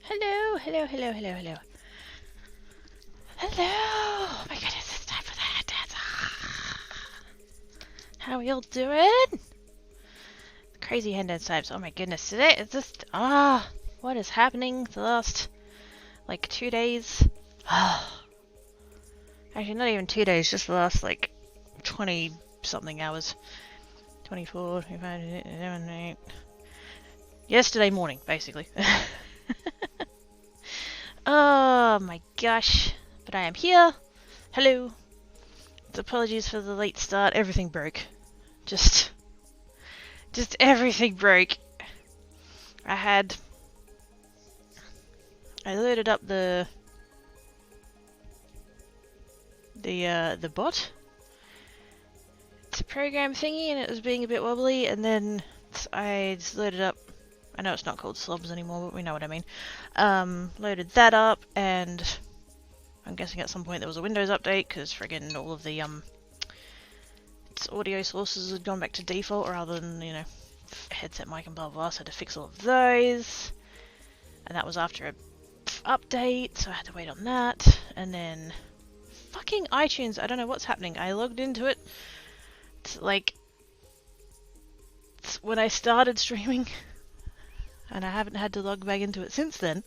Hello, hello, hello, hello, hello. Hello! Oh my goodness, it's time for the head dance. How are y'all doing? Crazy hand dance types. Oh my goodness, today it's just what is happening the last like 2 days? Actually, not even 2 days, just the last like 20 something hours. 24, 25, 27, 8. Yesterday morning, basically. Oh my gosh. But I am here. Hello. Apologies for the late start. Everything broke. Just everything broke. I loaded up the bot. It's a program thingy and it was being a bit wobbly, and then I just loaded up, I know it's not called slobs anymore, but we know what I mean. Loaded that up, and I'm guessing at some point there was a Windows update because friggin' all of the its audio sources had gone back to default rather than, you know, headset mic and blah blah, so I had to fix all of those. And that was after a update, so I had to wait on that. And then fucking iTunes, I don't know what's happening. I logged into it. It's like when I started streaming, and I haven't had to log back into it since then.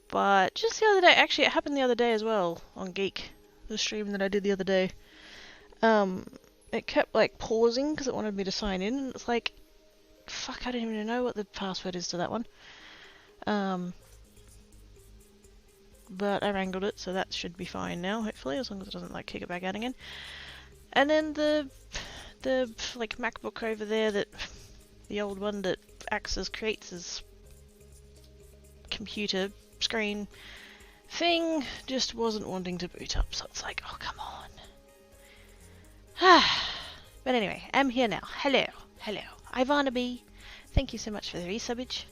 But just the other day, actually it happened the other day as well on Geek, the stream that I did the other day. It kept like pausing because it wanted me to sign in, and it's like, fuck, I don't even know what the password is to that one. But I wrangled it, so that should be fine now, hopefully, as long as it doesn't like kick it back out again. And then the like MacBook over there, that the old one that Access creates as computer screen thing, just wasn't wanting to boot up, so it's like, oh come on. But anyway, I'm here now. Hello, hello. Ivana B, thank you so much for the resubbage.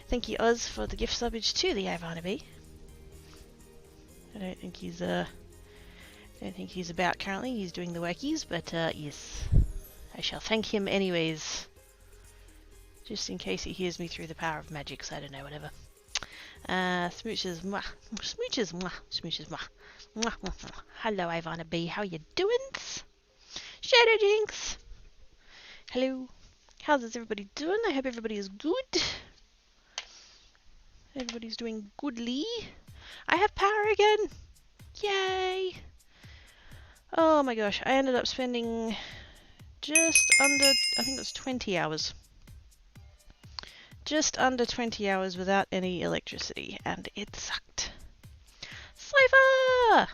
Thank you Oz for the gift subbage to the Ivana B. I don't think he's about currently. He's doing the workies, but yes, I shall thank him anyways, just in case he hears me through the power of magic. So I don't know, whatever. Smooches, mwah, smooches, mwah, smooches, mwah, mwah, mwah, mwah. Hello, Ivana B. How you doing? Shadow Jinx. Hello. How's everybody doing? I hope everybody is good. Everybody's doing goodly. I have power again. Yay! Oh my gosh, I ended up spending just under, I think it was 20 hours. Just under 20 hours without any electricity, and it sucked. Cypher!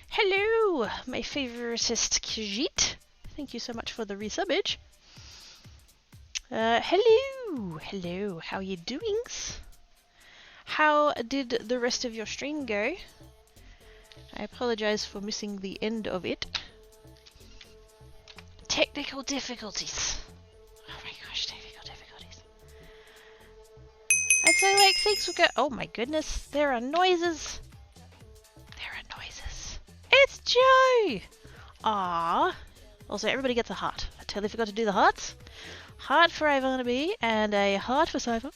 Hello, my favoritist Kjit. Thank you so much for the resubbage. Hello! Hello, how are you doing? How did the rest of your stream go? I apologize for missing the end of it. Technical difficulties. Oh my gosh, technical difficulties. And so like things will go, oh my goodness, there are noises. There are noises. It's Joe! Ah. Also, everybody gets a heart. I totally forgot to do the hearts. Heart for Ivana B, and a heart for Cypher,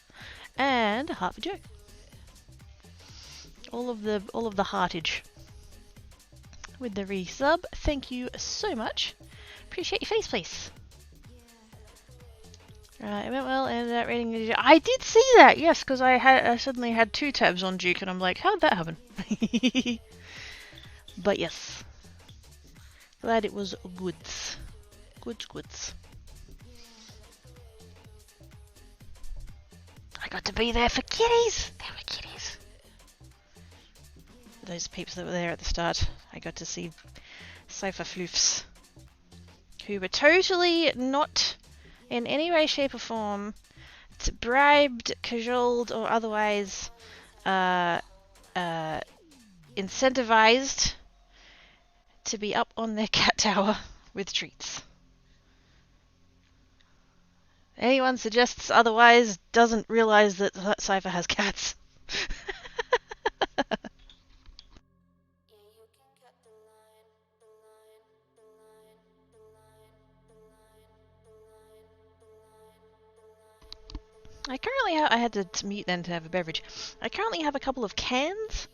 and a heart for Joe. All of the heartage. With the resub, thank you so much. Appreciate your face, please. Right, it went well, and that rating. I did see that, yes, because I suddenly had 2 tabs on Duke, and I'm like, how'd that happen? But yes, glad it was goods, goods. I got to be there for kitties. There were kitties. Those peeps that were there at the start, I got to see Cypher Floofs, who were totally not in any way, shape or form bribed, cajoled or otherwise incentivized to be up on their cat tower with treats. Anyone suggests otherwise doesn't realize that Cypher has cats. I had to mute then to have a beverage. I currently have a couple of cans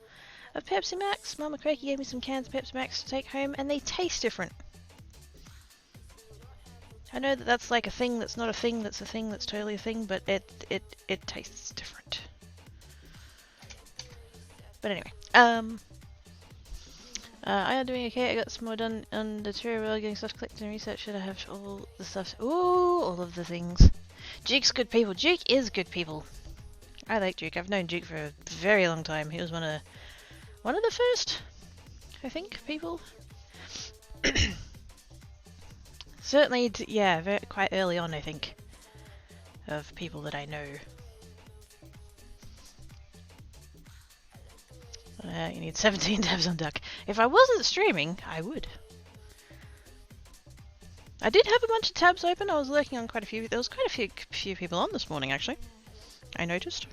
of Pepsi Max. Mama Cracky gave me some cans of Pepsi Max to take home, and they taste different. I know that that's like a thing that's not a thing that's a thing that's totally a thing, but it tastes different. But anyway, I am doing okay. I got some more done on the tutorial, getting stuff collected and research. Should I have all the stuff? Ooh, all of the things. Duke's good people. Duke is good people. I like Duke. I've known Duke for a very long time. He was one of the first, I think, people. Certainly, yeah, quite early on, I think, of people that I know. You need 17 tabs on Duck. If I wasn't streaming, I would. I did have a bunch of tabs open. I was working on quite a few. There was quite a few people on this morning, actually. I noticed.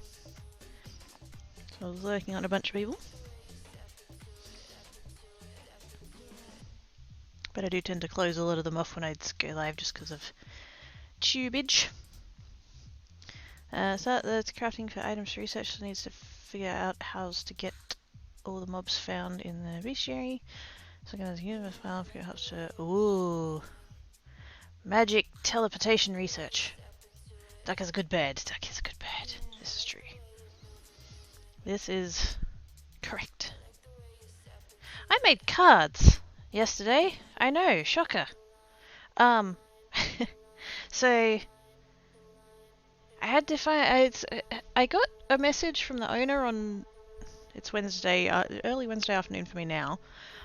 So I was working on a bunch of people. But I do tend to close a lot of them off when I go live just because of tubage. So the crafting for items research needs to figure out how to get all the mobs found in the bestiary. So I'm going to use my file figure out how to... Ooh. Magic teleportation research. Duck is a good bird. Duck is a good bird. This is true. This is correct. I made cards yesterday. I know, shocker. So I had to find. I got a message from the owner on. It's Wednesday, early Wednesday afternoon for me now.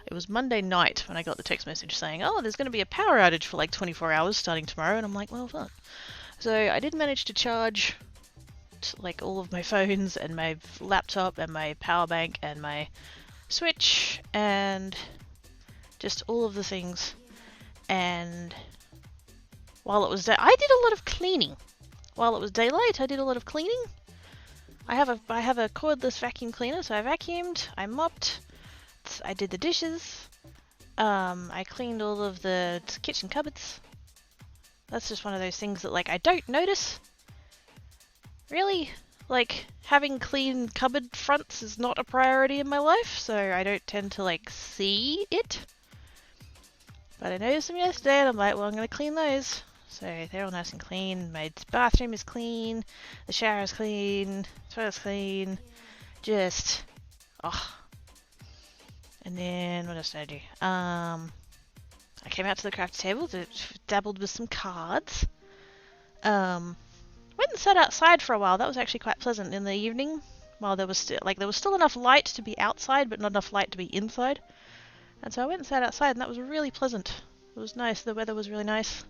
It was Monday night when I got the text message saying, "Oh, there's going to be a power outage for like 24 hours starting tomorrow," and I'm like, "Well, fuck." So I did manage to charge like all of my phones and my laptop and my power bank and my Switch and just all of the things. And while it was I did a lot of cleaning. While it was daylight, I did a lot of cleaning. I have a cordless vacuum cleaner, so I vacuumed, I mopped, I did the dishes, I cleaned all of the kitchen cupboards. That's just one of those things that like I don't notice. Really? Like, having clean cupboard fronts is not a priority in my life, so I don't tend to, like, see it. But I noticed them yesterday, and I'm like, well, I'm going to clean those. So they're all nice and clean. My bathroom is clean. The shower is clean. The toilet's clean. Just, oh. And then, what else did I do? I came out to the craft table, dabbled with some cards. Went and sat outside for a while. That was actually quite pleasant in the evening, while there was still enough light to be outside, but not enough light to be inside. And so I went and sat outside, and that was really pleasant. It was nice. The weather was really nice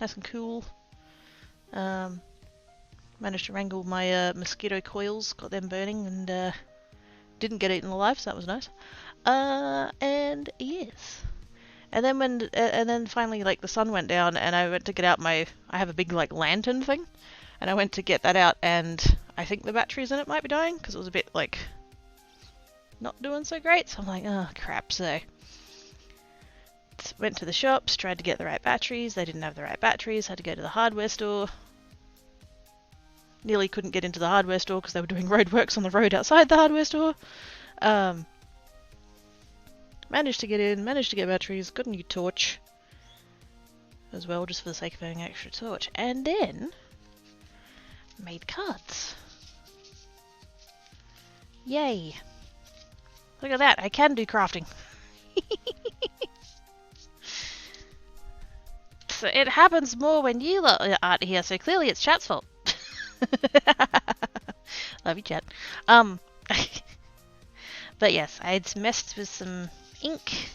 and cool. Managed to wrangle my mosquito coils, got them burning, and didn't get eaten alive, so that was nice. And yes. And then finally, like, the sun went down, and I went to get out I have a big, like, lantern thing. And I went to get that out, and I think the batteries in it might be dying, because it was a bit, like, not doing so great. So I'm like, oh, crap. So went to the shops, tried to get the right batteries. They didn't have the right batteries. Had to go to the hardware store. Nearly couldn't get into the hardware store because they were doing roadworks on the road outside the hardware store. Managed to get in, managed to get batteries, got a new torch as well, just for the sake of having an extra torch. And then made cards. Yay. Look at that, I can do crafting. So it happens more when you lot aren't here, so clearly it's chat's fault. Love you, chat. But yes, I'd messed with some ink.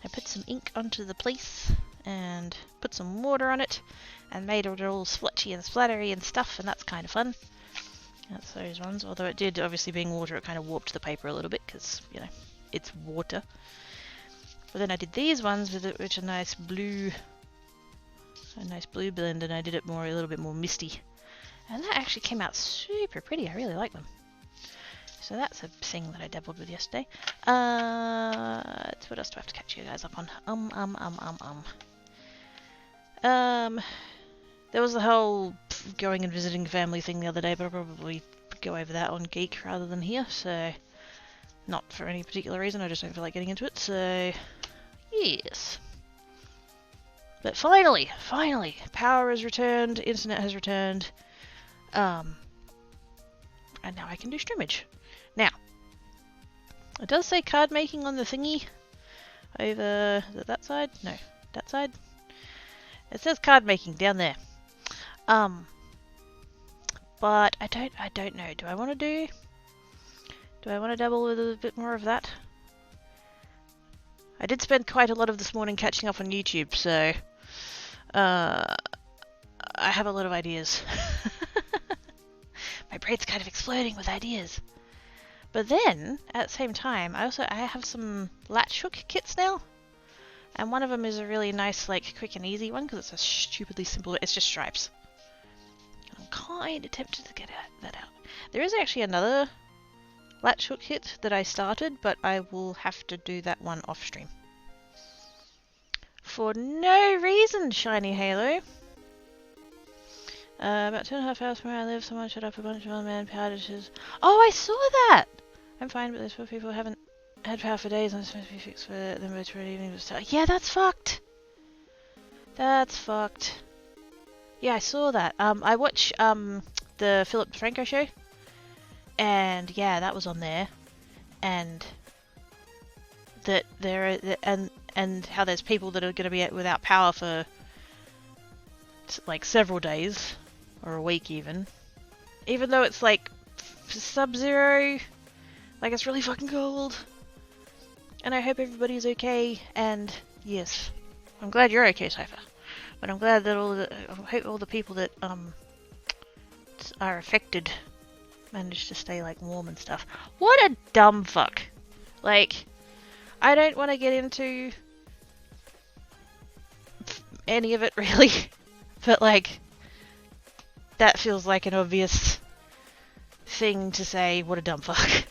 I put some ink onto the place and put some water on it and made it all splotchy and splattery and stuff, and that's kind of fun. That's those ones, although it did, obviously being water, it kind of warped the paper a little bit because, you know, it's water. But then I did these ones with it, which are a nice blue blend, and I did it a little bit more misty. And that actually came out super pretty. I really like them. So that's a thing that I dabbled with yesterday. What else do I have to catch you guys up on? There was the whole going and visiting family thing the other day, but I'll probably go over that on Geek rather than here, so not for any particular reason, I just don't feel like getting into it, so yes. But finally, power has returned, internet has returned, and now I can do streamage. Now, it does say card making on the thingy over that side? No, that side? It says card making down there. But I don't know. Do I want to dabble with a bit more of that? I did spend quite a lot of this morning catching up on YouTube, so I have a lot of ideas. My brain's kind of exploding with ideas. But then, at the same time, I have some latch hook kits now. And one of them is a really nice, like, quick and easy one, because it's a stupidly simple, it's just stripes. And I'm kind of tempted to get that out. There is actually another latch hook kit that I started, but I will have to do that one off stream. For no reason, Shiny Halo. About 2.5 hours from where I live, someone shut up a bunch of old man power dishes. Oh, I saw that! I'm fine, but those poor people haven't had power for days, and it's supposed to be fixed for them by tomorrow evening to start. Yeah, that's fucked! That's fucked. Yeah, I saw that. I watch the Philip DeFranco show, and yeah, that was on there, and that there are, and how there's people that are going to be without power for like several days or a week even though it's like sub-zero, like it's really fucking cold. And I hope everybody's okay, and yes, I'm glad you're okay, Cypher. But I'm glad that I hope all the people that are affected manage to stay like warm and stuff. What a dumb fuck. Like, I don't want to get into any of it really, but like, that feels like an obvious thing to say, what a dumb fuck.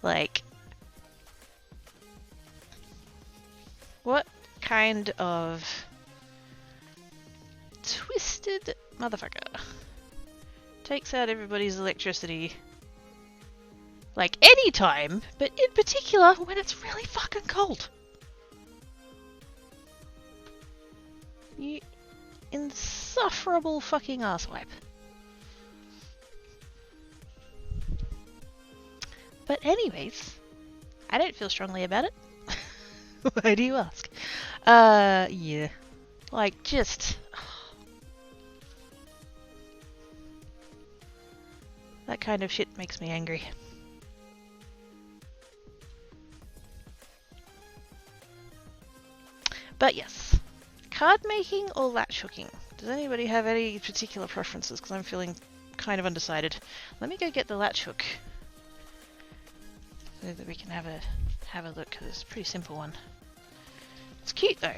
Like, what kind of twisted motherfucker takes out everybody's electricity, like any time, but in particular when it's really fucking cold? You insufferable fucking asswipe. But anyways, I don't feel strongly about it. Why do you ask? Yeah. Like, just... that kind of shit makes me angry. But yes. Card making or latch hooking? Does anybody have any particular preferences? Because I'm feeling kind of undecided. Let me go get the latch hook, so that we can have a look, because it's a pretty simple one. It's cute though.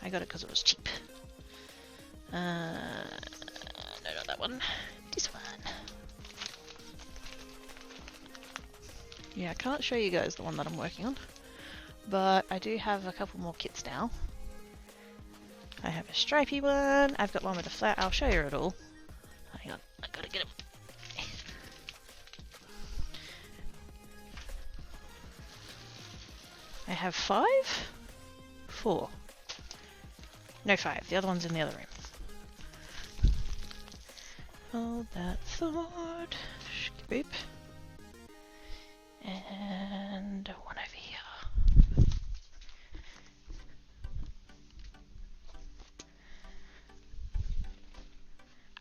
I got it because it was cheap. No, not that one. This one. Yeah, I can't show you guys the one that I'm working on, but I do have a couple more kits now. I have a stripy one. I've got one with a flat. I'll show you it all. Hang on, I gotta get him. I have 5? 4. No, 5. The other one's in the other room. Hold that thought. Boop. And one over here.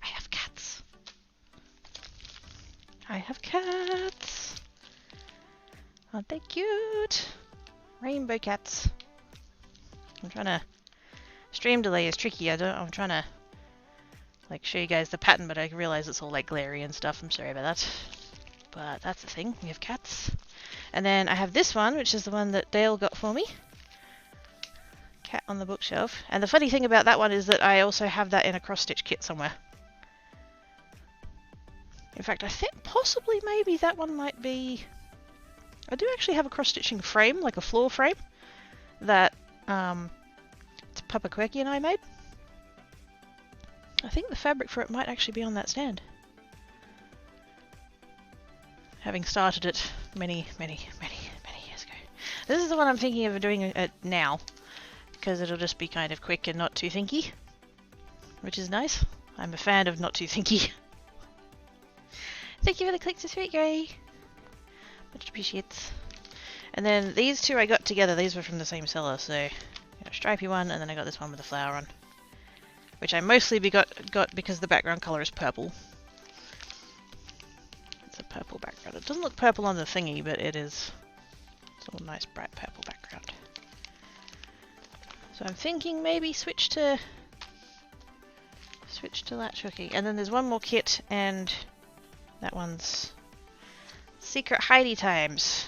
I have cats. I have cats. Aren't they cute? Rainbow cats. I'm trying to... Stream delay is tricky. I'm trying to like show you guys the pattern, but I realize it's all like glary and stuff. I'm sorry about that. But that's the thing. We have cats. And then I have this one, which is the one that Dale got for me. Cat on the bookshelf. And the funny thing about that one is that I also have that in a cross-stitch kit somewhere. In fact, I think possibly maybe that one might be... I do actually have a cross-stitching frame, like a floor frame, that Papa Quirky and I made. I think the fabric for it might actually be on that stand. Having started it many years ago. This is the one I'm thinking of doing it now, because it'll just be kind of quick and not too thinky, which is nice. I'm a fan of not too thinky. Thank you for the click to Sweet Grey. Much appreciated. And then these two I got together. These were from the same seller, so got a stripy one, and then I got this one with a flower on, which I mostly got because the background color is purple. It's a purple background. It doesn't look purple on the thingy, but it is. It's all nice bright purple background. So I'm thinking maybe switch to latch hooking. And then there's one more kit, and that one's Secret Heidi Times.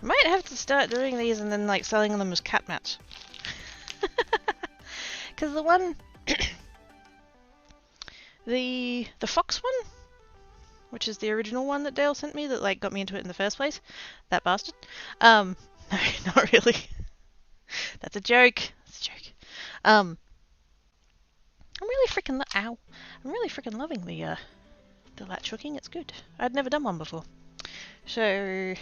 I might have to start doing these and then like selling them as cat mats. Because the one, the fox one, which is the original one that Dale sent me that like got me into it in the first place, that bastard. No, not really. That's a joke. That's a joke. I'm really freaking I'm really freaking loving the latch hooking. It's good. I'd never done one before, so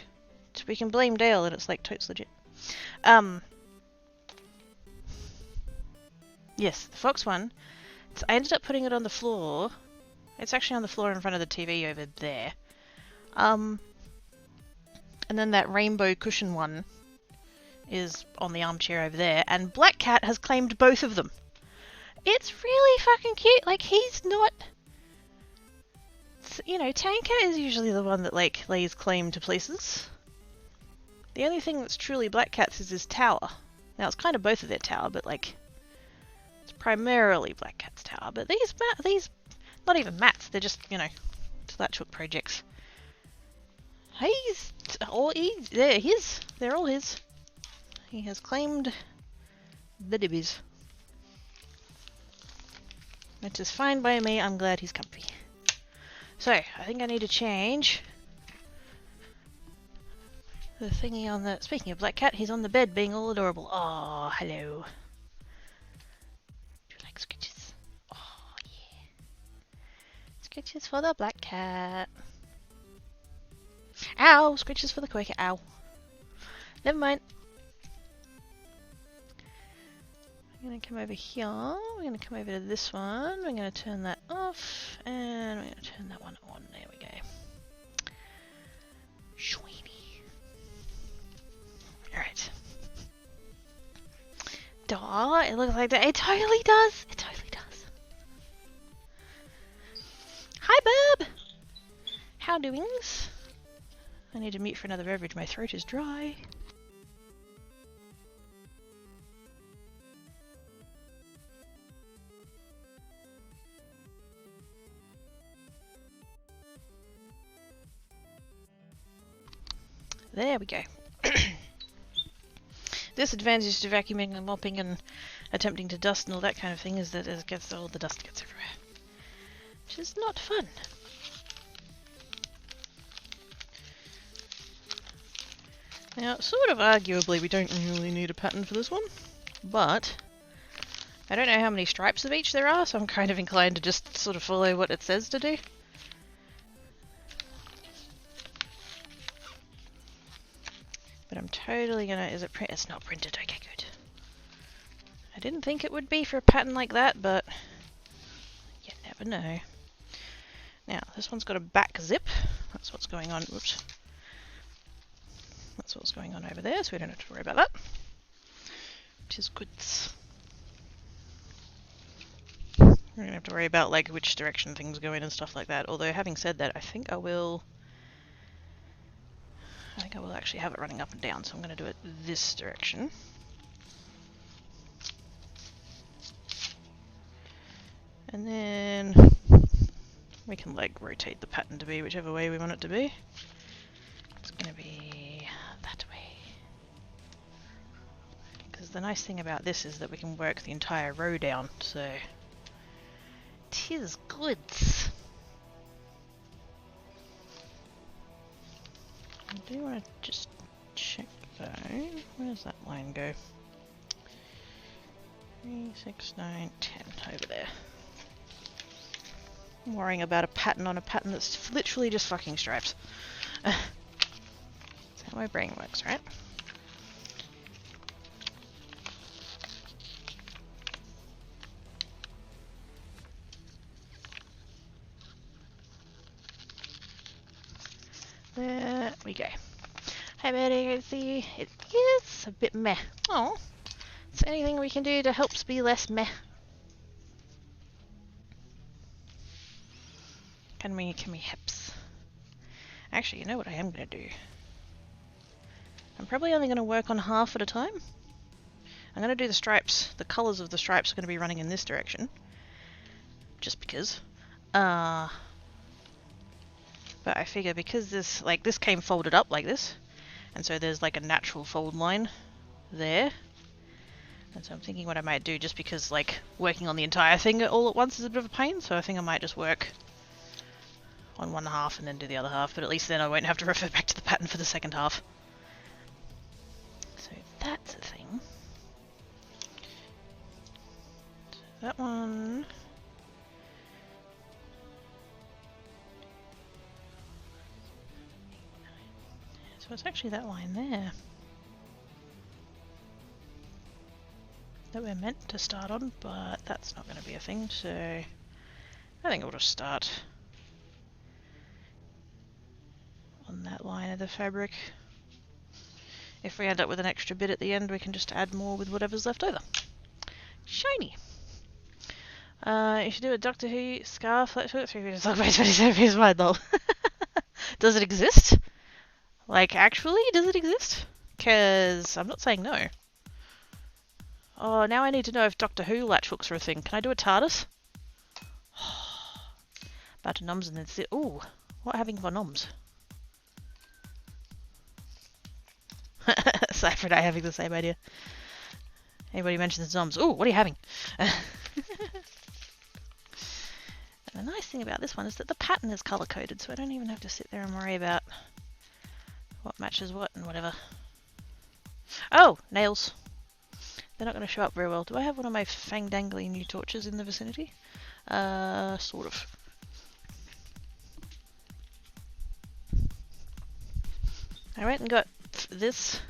we can blame Dale and it's like totes legit. Yes, the fox one. So I ended up putting it on the floor. It's actually on the floor in front of the TV over there. And then that rainbow cushion one is on the armchair over there. And Black Cat has claimed both of them. It's really fucking cute. Like, he's not... You know, Tanker is usually the one that, like, lays claim to places. The only thing that's truly Black Cat's is his tower. Now, it's kind of both of their tower, but, like... It's primarily Black Cat's tower. But these not even mats, they're just, you know, latch hook projects. They're his. They're all his. He has claimed the dibbies. Which is fine by me. I'm glad he's comfy. So, I think I need to change the thingy on the... Speaking of Black Cat, he's on the bed being all adorable. Oh, hello. Do you like scratches? Oh, yeah. Scratches for the Black Cat. Ow! Scratches for the Quaker. Ow. Never mind. I'm going to come over here. We're going to come over to this one. We're going to turn that off. And we're going to turn that one on. There we go. Shiny. Alright. Duh, it looks like that. It totally does. It totally does. Hi, Bub. How doings? I need to mute for another beverage. My throat is dry. There we go. Disadvantage to vacuuming and mopping and attempting to dust and all that kind of thing is that all the dust gets everywhere. Which is not fun. Now, sort of arguably we don't really need a pattern for this one, but I don't know how many stripes of each there are, so I'm kind of inclined to just sort of follow what it says to do. But I'm totally gonna... Is it print? It's not printed. Okay, good. I didn't think it would be for a pattern like that, but you never know. Now, this one's got a back zip. That's what's going on. Whoops. That's what's going on over there, so we don't have to worry about that. Which is good. We're gonna have to worry about like which direction things go in and stuff like that. Although, having said that, I think I will actually have it running up and down, so I'm going to do it this direction. And then we can like rotate the pattern to be whichever way we want it to be. It's going to be that way. Because the nice thing about this is that we can work the entire row down, so 'tis goods. I do want to just check So, where does that line go? 3, 6, 9, 10, over there. I'm worrying about a pattern on a pattern that's literally just fucking stripes. That's how my brain works, right? There we go. Hey, Betty, I see it is a bit meh. Oh, is there anything we can do to help be less meh? Can we hips? Actually, you know what I am going to do? I'm probably only going to work on half at a time. I'm going to do the stripes. The colours of the stripes are going to be running in this direction. Just because. But I figure because this came folded up like this, and so there's like a natural fold line there. And so I'm thinking what I might do, just because like working on the entire thing all at once is a bit of a pain, so I think I might just work on one half and then do the other half, but at least then I won't have to refer back to the pattern for the second half. So that's a thing. So that one... So it's actually that line there that we're meant to start on, but that's not going to be a thing, so I think we'll just start on that line of the fabric. If we end up with an extra bit at the end, we can just add more with whatever's left over. Shiny! You should do a Doctor Who scarf. Let's put 3 meters long by 27 meters wide, though. Does it exist? Like, actually, does it exist? Because I'm not saying no. Oh, now I need to know if Doctor Who latch hooks are a thing. Can I do a TARDIS? About to noms and then sit. Ooh, what having for noms? Cypher and I having the same idea. Anybody mentions noms? Ooh, what are you having? And the nice thing about this one is that the pattern is colour coded, so I don't even have to sit there and worry about what matches what and whatever. Oh, nails. They're not going to show up very well. Do I have one of my fang-dangly new torches in the vicinity? Sort of. I went and got this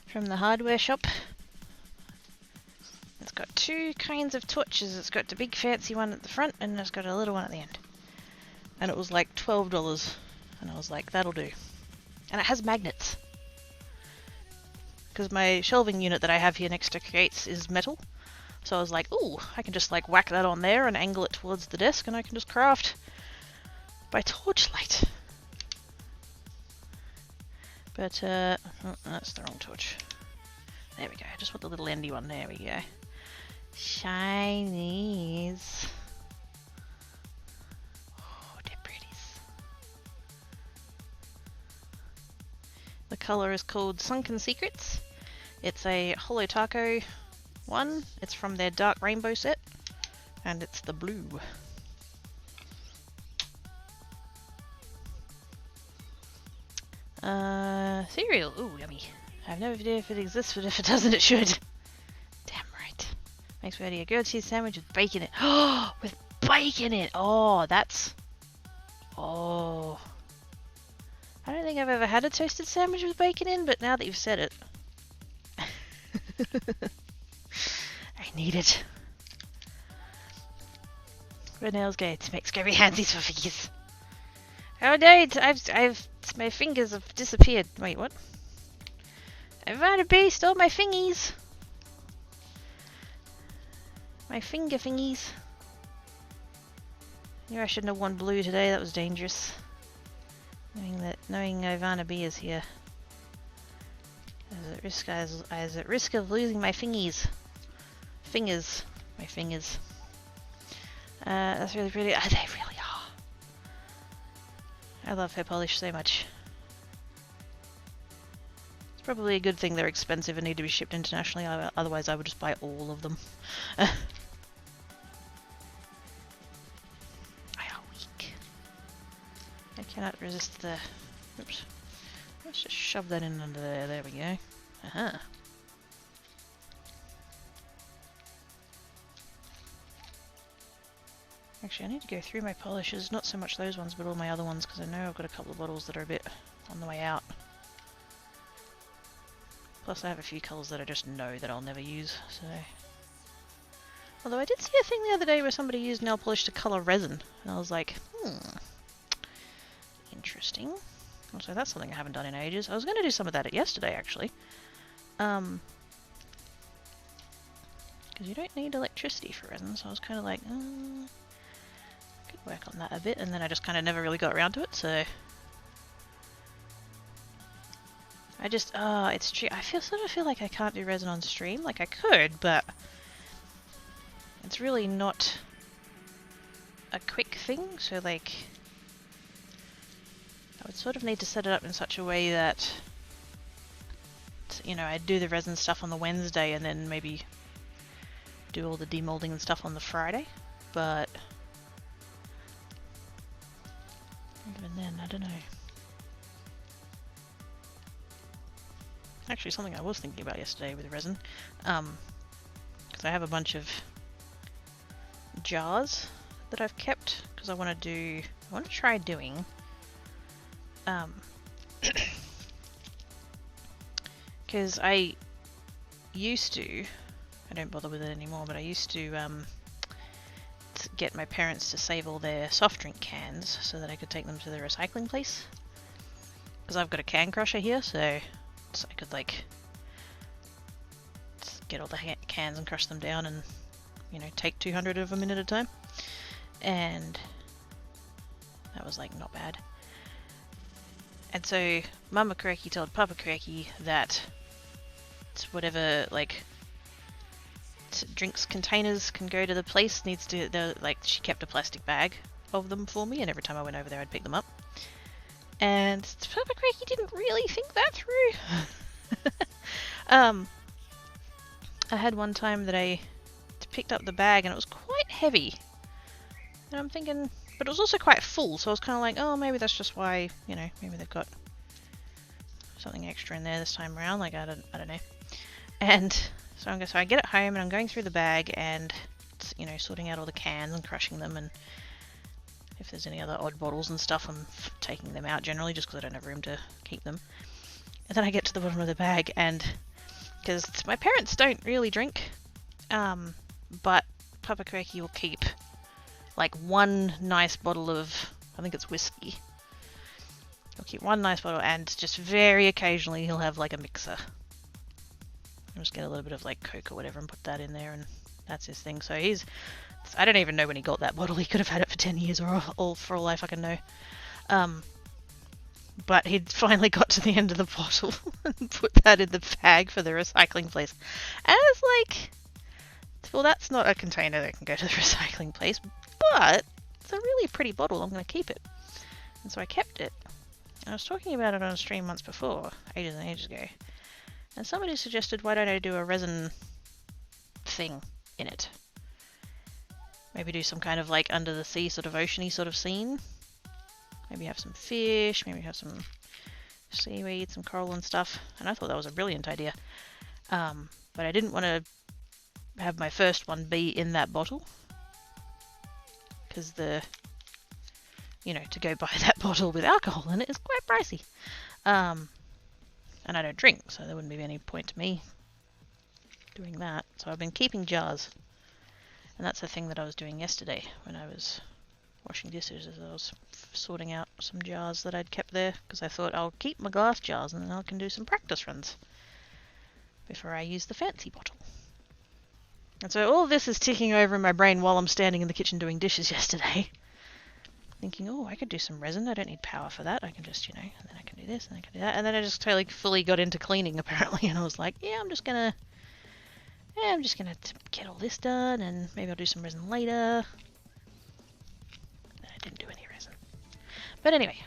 from the hardware shop. It's got 2 kinds of torches. It's got the big fancy one at the front and it's got a little one at the end. And it was like $12. And I was like, that'll do. And it has magnets. Because my shelving unit that I have here next to Creates is metal. So I was like, ooh, I can just like whack that on there and angle it towards the desk and I can just craft by torchlight. But, oh, that's the wrong torch. There we go, just want the little endy one, there we go. Shinies. Oh, they're pretties. The colour is called Sunken Secrets. It's a Holo Taco one. It's from their Dark Rainbow set. And it's the blue. Cereal. Ooh, yummy. I have no idea if it exists, but if it doesn't, it should. Damn right. Makes me ready a grilled cheese sandwich with bacon in it. Oh, with bacon in it. Oh, that's... Oh. I don't think I've ever had a toasted sandwich with bacon in, but now that you've said it... I need it. Red nails go to make scurvy handsies for figures. Oh no, my fingers have disappeared. Wait, what? I've had a bee stole my fingies. My finger fingies. Knew I shouldn't have worn blue today, that was dangerous. Knowing Ivana B is here. I was at risk of losing my fingies. Fingers. My fingers. That's really pretty. Oh, they really are. I love hair polish so much. It's probably a good thing they're expensive and need to be shipped internationally, otherwise I would just buy all of them. I are weak. I cannot resist the... Oops. Let's just shove that in under there. There we go. Uh-huh. Actually, I need to go through my polishes. Not so much those ones, but all my other ones, because I know I've got a couple of bottles that are a bit on the way out. Plus I have a few colours that I just know that I'll never use, so... Although I did see a thing the other day where somebody used nail polish to colour resin, and I was like, interesting. Also, that's something I haven't done in ages. I was going to do some of that yesterday, actually. Because you don't need electricity for resin, so I was kind of like, could work on that a bit, and then I just kind of never really got around to it, so... I just, it's true. I sort of feel like I can't do resin on stream. Like I could, but it's really not a quick thing. So like, I would sort of need to set it up in such a way that, you know, I'd do the resin stuff on the Wednesday and then maybe do all the demolding and stuff on the Friday. But even then, I don't know. Actually, something I was thinking about yesterday with resin, because I have a bunch of jars that I've kept because I want to try doing, because I don't bother with it anymore, but I used to get my parents to save all their soft drink cans so that I could take them to the recycling place, because I've got a can crusher here, so I could like just get all the cans and crush them down and, you know, take 200 of them in at a time. And that was like not bad. And so Mama Kureki told Papa Kureki that whatever like drinks containers can go to the place needs to, like she kept a plastic bag of them for me, and every time I went over there I'd pick them up. And Papa Craigie didn't really think that through. I had one time that I picked up the bag and it was quite heavy. And I'm thinking, but it was also quite full, so I was kind of like, oh, maybe that's just why, you know, maybe they've got something extra in there this time around. Like I don't know. And so I get it home and I'm going through the bag and, you know, sorting out all the cans and crushing them, and if there's any other odd bottles and stuff, I'm taking them out generally just because I don't have room to keep them. And then I get to the bottom of the bag, and because my parents don't really drink, but Papa Kureki will keep like one nice bottle of, I think it's whiskey. He'll keep one nice bottle, and just very occasionally he'll have like a mixer. I'll just get a little bit of like Coke or whatever and put that in there, and that's his thing. So I don't even know when he got that bottle. He could have had it for 10 years or all for all I fucking know. But he'd finally got to the end of the bottle and put that in the bag for the recycling place. And I was like, well, that's not a container that can go to the recycling place, but it's a really pretty bottle. I'm going to keep it. And so I kept it. I was talking about it on a stream once before, ages and ages ago. And somebody suggested, why don't I do a resin thing in it? Maybe do some kind of like under the sea sort of oceany sort of scene. Maybe have some fish, maybe have some seaweed, some coral and stuff. And I thought that was a brilliant idea. But I didn't want to have my first one be in that bottle. Because you know, to go buy that bottle with alcohol in it is quite pricey. And I don't drink, so there wouldn't be any point to me doing that. So I've been keeping jars. And that's the thing that I was doing yesterday when I was washing dishes, as I was sorting out some jars that I'd kept there, because I thought I'll keep my glass jars and then I can do some practice runs before I use the fancy bottle. And so all this is ticking over in my brain while I'm standing in the kitchen doing dishes yesterday, thinking, oh, I could do some resin, I don't need power for that, I can just, you know, and then I can do this and I can do that, and then I just totally fully got into cleaning apparently, and I was like, yeah, I'm just gonna get all this done, and maybe I'll do some resin later. And I didn't do any resin. But anyway,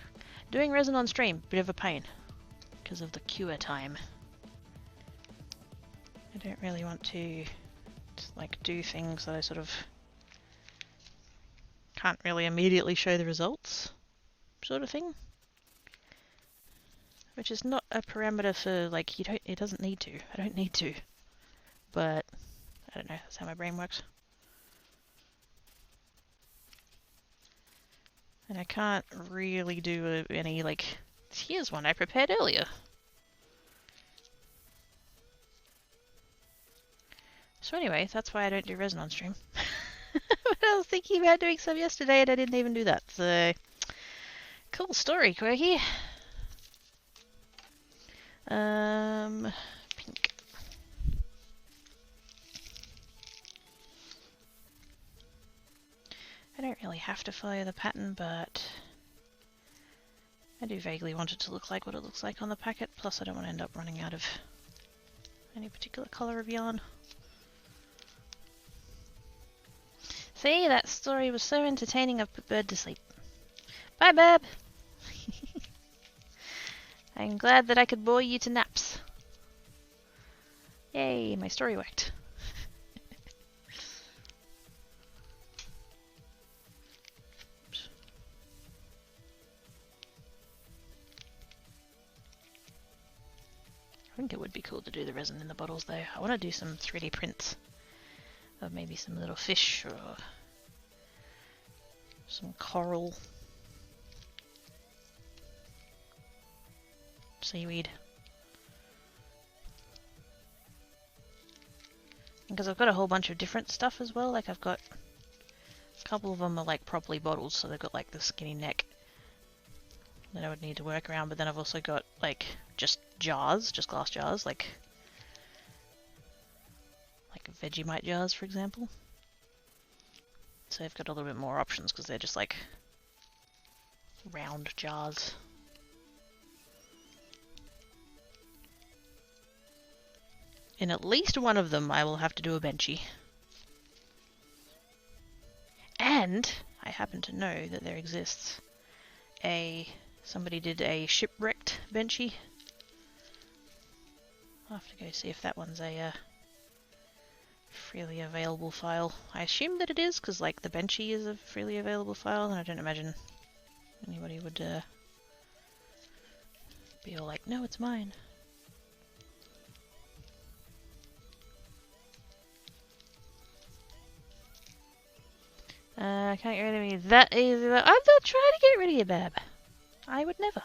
doing resin on stream, bit of a pain, because of the cure time. I don't really want to like do things that I sort of can't really immediately show the results, sort of thing. which is not a parameter for, like, you don't, it doesn't need to. I don't need to. But, I don't know, that's how my brain works. And I can't really do any, like, here's one I prepared earlier. So anyway, that's why I don't do resin on stream. But I was thinking about doing some yesterday and I didn't even do that, so... Cool story, Quirky. Pink. I don't really have to follow the pattern, but I do vaguely want it to look like what it looks like on the packet, plus I don't want to end up running out of any particular colour of yarn. See, that story was so entertaining I've put Bird to sleep. Bye, Bab! I'm glad that I could bore you to naps. Yay, my story worked. I think it would be cool to do the resin in the bottles though. I want to do some 3D prints of maybe some little fish or some coral. Seaweed. Because I've got a whole bunch of different stuff as well, like I've got a couple of them are like properly bottled, so they've got like the skinny neck that I would need to work around, but then I've also got like just jars, just glass jars, like Vegemite jars for example. So I've got a little bit more options because they're just like round jars. In at least one of them I will have to do a benchy. And I happen to know that there exists somebody did a shipwrecked benchy. I'll have to go see if that one's a freely available file. I assume that it is, because like the benchy is a freely available file, and I don't imagine anybody would be all like, no, it's mine. I can't get rid of me that easy. I'm not trying to get rid of you, Bab. I would never.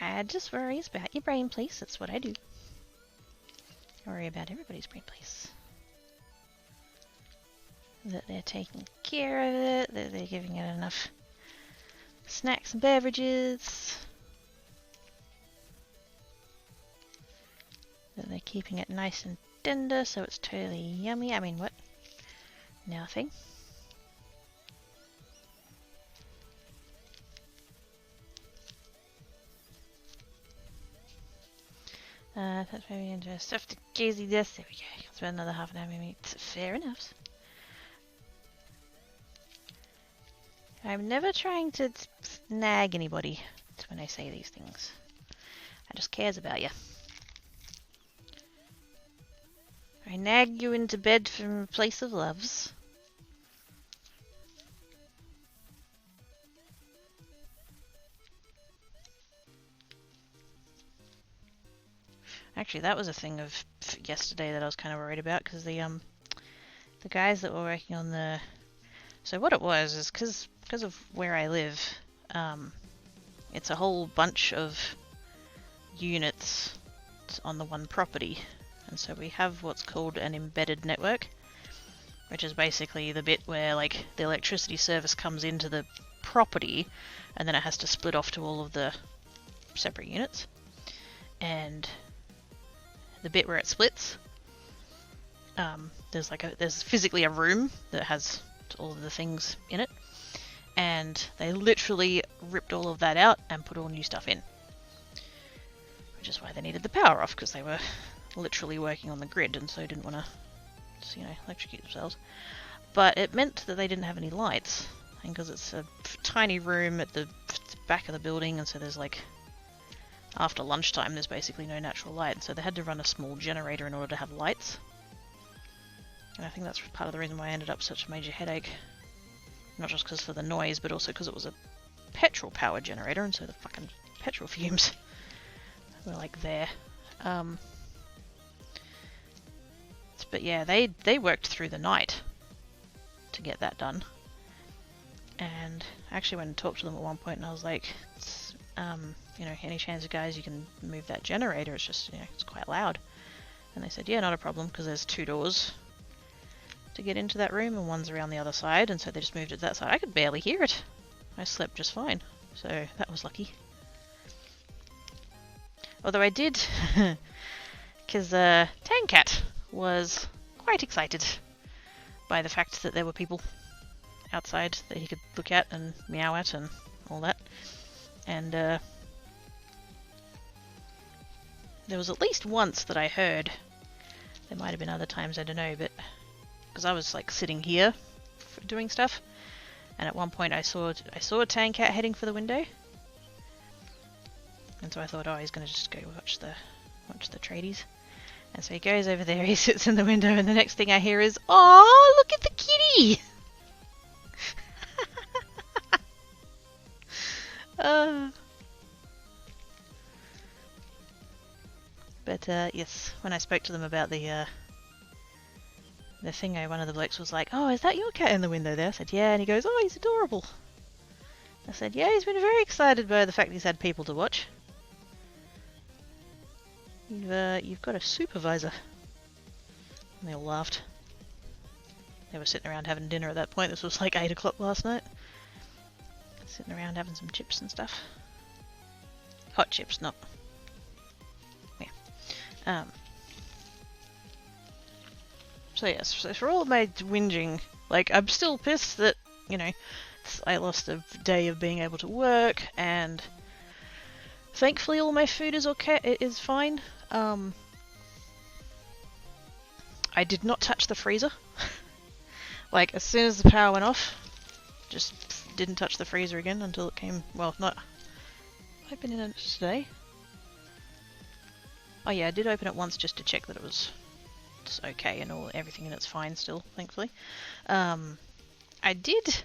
I just worry about your brain, please. That's what I do. I worry about everybody's brain, please. That they're taking care of it, that they're giving it enough snacks and beverages, that they're keeping it nice and tender so it's totally yummy. I mean, what? Nothing. That's maybe into stuff to Gazy this. There we go. Spend another half an hour maybe. Fair enough. I'm never trying to nag anybody when I say these things. I just cares about you. I nag you into bed from a place of loves. Actually, that was a thing of yesterday that I was kind of worried about, because the guys that were working on the... So what it was is because of where I live, it's a whole bunch of units on the one property. And so we have what's called an embedded network, which is basically the bit where like the electricity service comes into the property and then it has to split off to all of the separate units. And the bit where it splits, there's physically a room that has all of the things in it, and they literally ripped all of that out and put all new stuff in, which is why they needed the power off, because they were literally working on the grid and so didn't want to, electrocute themselves. But it meant that they didn't have any lights, and because it's a tiny room at the back of the building, and so there's like, after lunchtime there's basically no natural light, so they had to run a small generator in order to have lights. And I think that's part of the reason why I ended up such a major headache. Not just because of the noise, but also because it was a petrol power generator, and so the fucking petrol fumes were like there. But yeah, they worked through the night to get that done. And I actually went and talked to them at one point, and I was like, you know, any chance, guys, you can move that generator? It's just, you know, it's quite loud. And they said, yeah, not a problem, because there's 2 doors to get into that room, and one's around the other side, and so they just moved it to that side. I could barely hear it. I slept just fine, so that was lucky. Although I did, because Tankat was quite excited by the fact that there were people outside that he could look at and meow at and all that. And there was at least once that I heard. There might have been other times, I don't know, but because I was like sitting here doing stuff, and at one point I saw a Tankat heading for the window, and so I thought, oh, he's gonna just go watch the tradies. And so he goes over there, he sits in the window, and the next thing I hear is, oh, look at the kitty! But yes, when I spoke to them about the thing, one of the blokes was like, oh, is that your cat in the window there? I said, yeah, and he goes, oh, he's adorable. I said, yeah, he's been very excited by the fact he's had people to watch. You've got a supervisor. And they all laughed. They were sitting around having dinner at that point. This was like 8 o'clock last night. Sitting around having some chips and stuff. Hot chips, not... yeah. So yes, so for all my whinging, like, I'm still pissed that, you know, I lost a day of being able to work, and thankfully all my food is okay, it is fine. I did not touch the freezer. Like, as soon as the power went off, just didn't touch the freezer again until it came, well, not... Have I been in it today? Oh yeah, I did open it once just to check that it was just okay and everything in it's fine still, thankfully. I did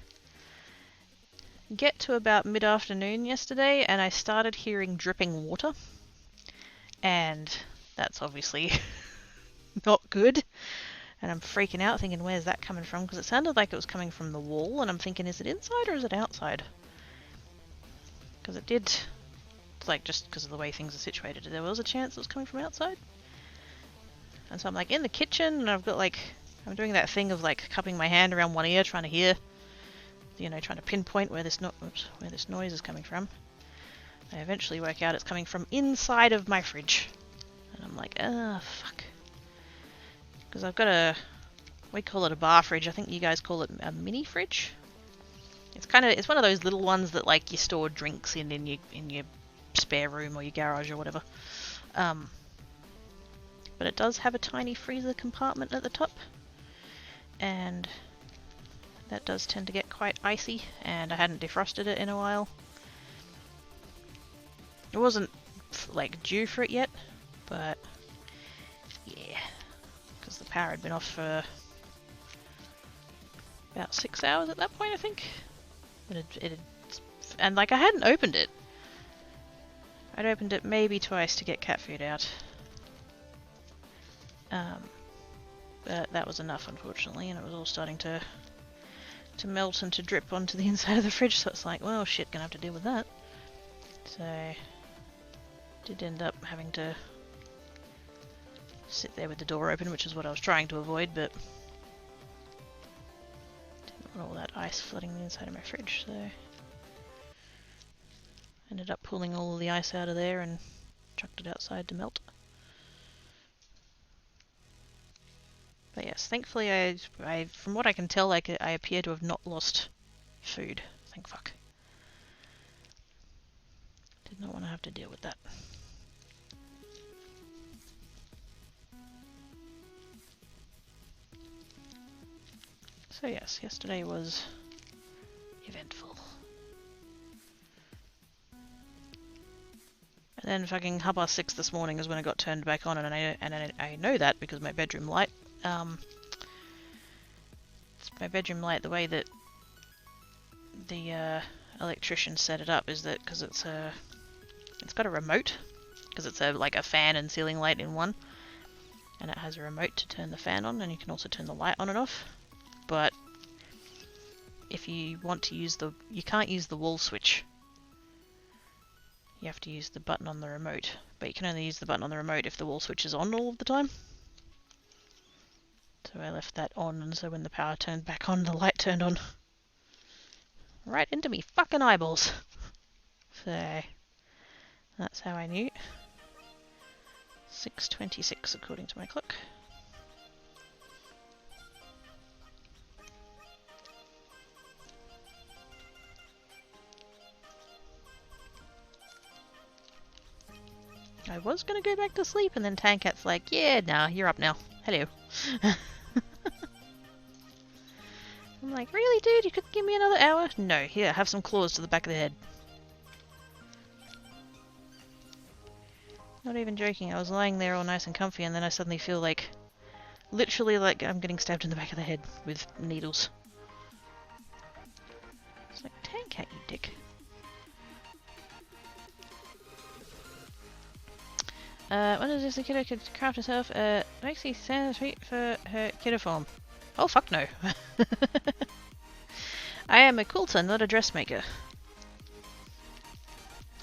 get to about mid-afternoon yesterday and I started hearing dripping water. And that's obviously not good. And I'm freaking out thinking, where's that coming from? Because it sounded like it was coming from the wall, and I'm thinking, is it inside or is it outside? Because it did, like, just because of the way things are situated, there was a chance it was coming from outside. And so I'm like in the kitchen, and I've got like, I'm doing that thing of like cupping my hand around one ear, trying to hear, you know, trying to pinpoint where this where this noise is coming from. I eventually work out it's coming from inside of my fridge. And I'm like, ah, fuck. Because I've got we call it a bar fridge. I think you guys call it a mini fridge. It's one of those little ones that like you store drinks in your spare room or your garage or whatever. But it does have a tiny freezer compartment at the top, and that does tend to get quite icy, and I hadn't defrosted it in a while. It wasn't like due for it yet, but yeah, because the power had been off for about 6 hours at that point, I think. But and like I hadn't opened it. I'd opened it maybe twice to get cat food out. But that was enough, unfortunately, and it was all starting to melt and to drip onto the inside of the fridge, so it's like, well, shit, gonna have to deal with that. So, did end up having to sit there with the door open, which is what I was trying to avoid, but didn't want all that ice flooding the inside of my fridge, so ended up pulling all of the ice out of there and chucked it outside to melt. But yes, thankfully I from what I can tell, I appear to have not lost food. Thank fuck. Did not want to have to deal with that. So yes, yesterday was eventful. And then fucking 6:30 this morning is when it got turned back on, and I know that because my bedroom light my bedroom light the way that the electrician set it up is that because it's got a remote, because it's like a fan and ceiling light in one, and it has a remote to turn the fan on, and you can also turn the light on and off. But if you want to use you can't use the wall switch. You have to use the button on the remote, but you can only use the button on the remote if the wall switch is on all of the time. So I left that on, and so when the power turned back on, the light turned on. Right into me fucking eyeballs. So that's how I knew. 6:26 according to my clock. I was gonna go back to sleep, and then Tankat's like, yeah, nah, you're up now. Hello. I'm like, really, dude? You could give me another hour? No, here, have some claws to the back of the head. Not even joking, I was lying there all nice and comfy, and then I suddenly feel like, literally like I'm getting stabbed in the back of the head with needles. It's like, Tankat, you dick. When does this kiddo could craft herself? Makes these sounds sweet for her kiddo form. Oh fuck no. I am a quilter, not a dressmaker.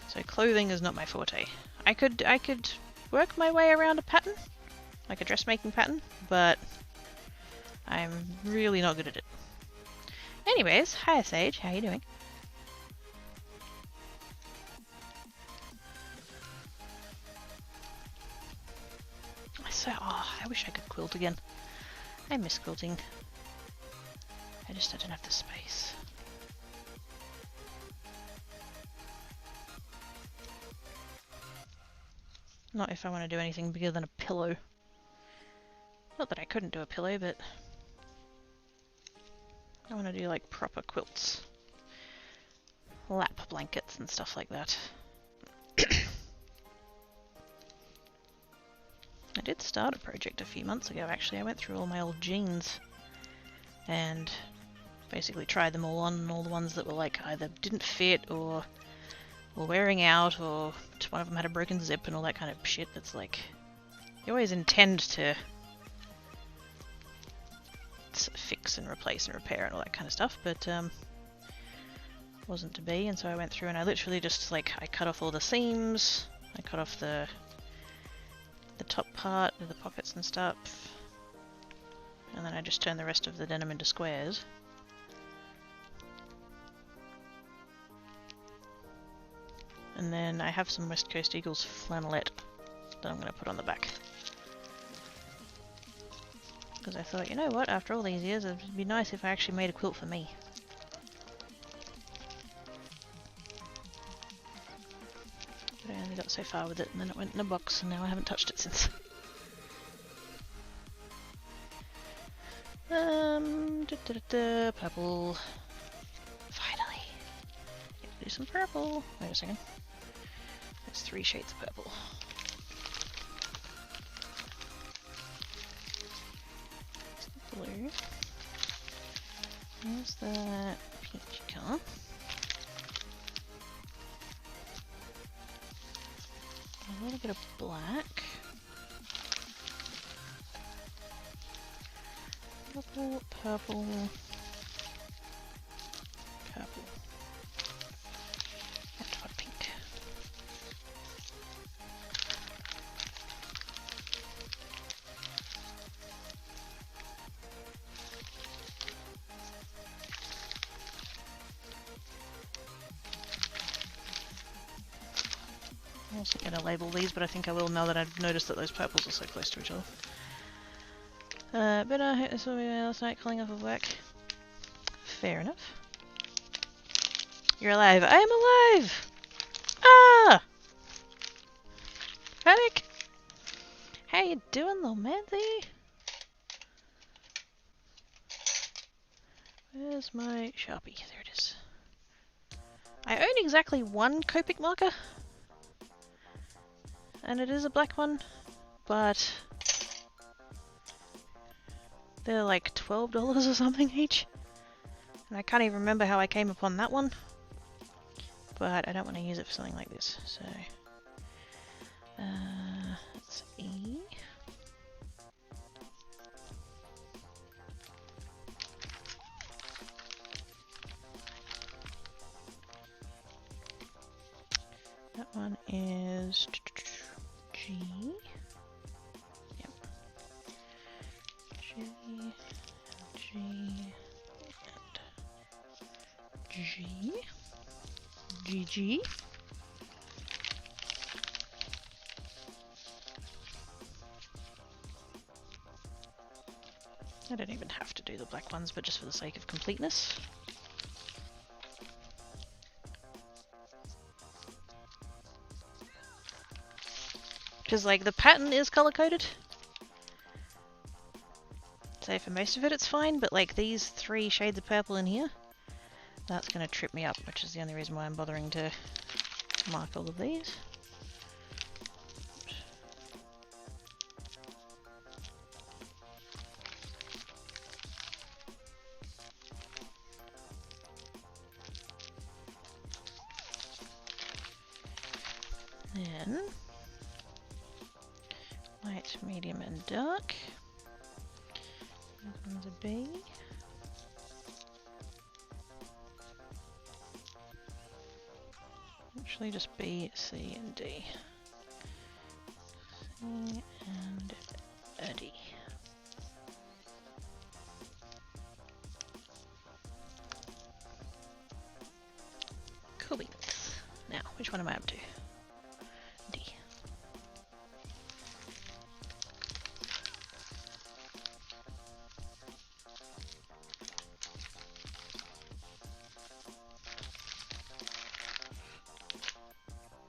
So clothing is not my forte. I could work my way around a pattern, like a dressmaking pattern, but I'm really not good at it. Anyways, hi Sage, how you doing? I wish I could quilt again. I miss quilting. I just don't have the space. Not if I want to do anything bigger than a pillow. Not that I couldn't do a pillow, but I want to do like proper quilts. Lap blankets and stuff like that. I did start a project a few months ago actually. I went through all my old jeans and basically tried them all on, and all the ones that were like either didn't fit or were wearing out, or one of them had a broken zip and all that kind of shit. That's like, you always intend to fix and replace and repair and all that kind of stuff, but wasn't to be, and so I went through and I literally just like, I cut off all the seams, I cut off the top part of the pockets and stuff, and then I just turned the rest of the denim into squares. And then I have some West Coast Eagles flannelette that I'm going to put on the back. Because I thought, you know what, after all these years, it would be nice if I actually made a quilt for me. But I only got so far with it, and then it went in a box, and now I haven't touched it since. Purple. Finally. Get to do some purple. Wait a second. There's 3 shades of purple. There's the blue. There's the peach colour. A little bit of black. Purple, purple, purple, and hot pink. I'm also going to label these, but I think I will now that I've noticed that those purples are so close to each other. But I hit this one last night calling off of work. Fair enough. You're alive. I am alive! Ah! Panic! How you doing, little manty? Where's my Sharpie? There it is. I own exactly 1 Copic marker. And it is a black one, but They're like $12 or something each. And I can't even remember how I came upon that one. But I don't want to use it for something like this, so... let's E. That one is G. Yep. G, and G, GG. I don't even have to do the black ones, but just for the sake of completeness. Because, like, the pattern is color-coded. So for most of it, it's fine, but, like, these 3 shades of purple in here, that's going to trip me up, which is the only reason why I'm bothering to mark all of these. Then, light, medium, and dark. That one's a B. Actually, just B, C, and D. C and a D. Cool beans. Now, which one am I up to? D.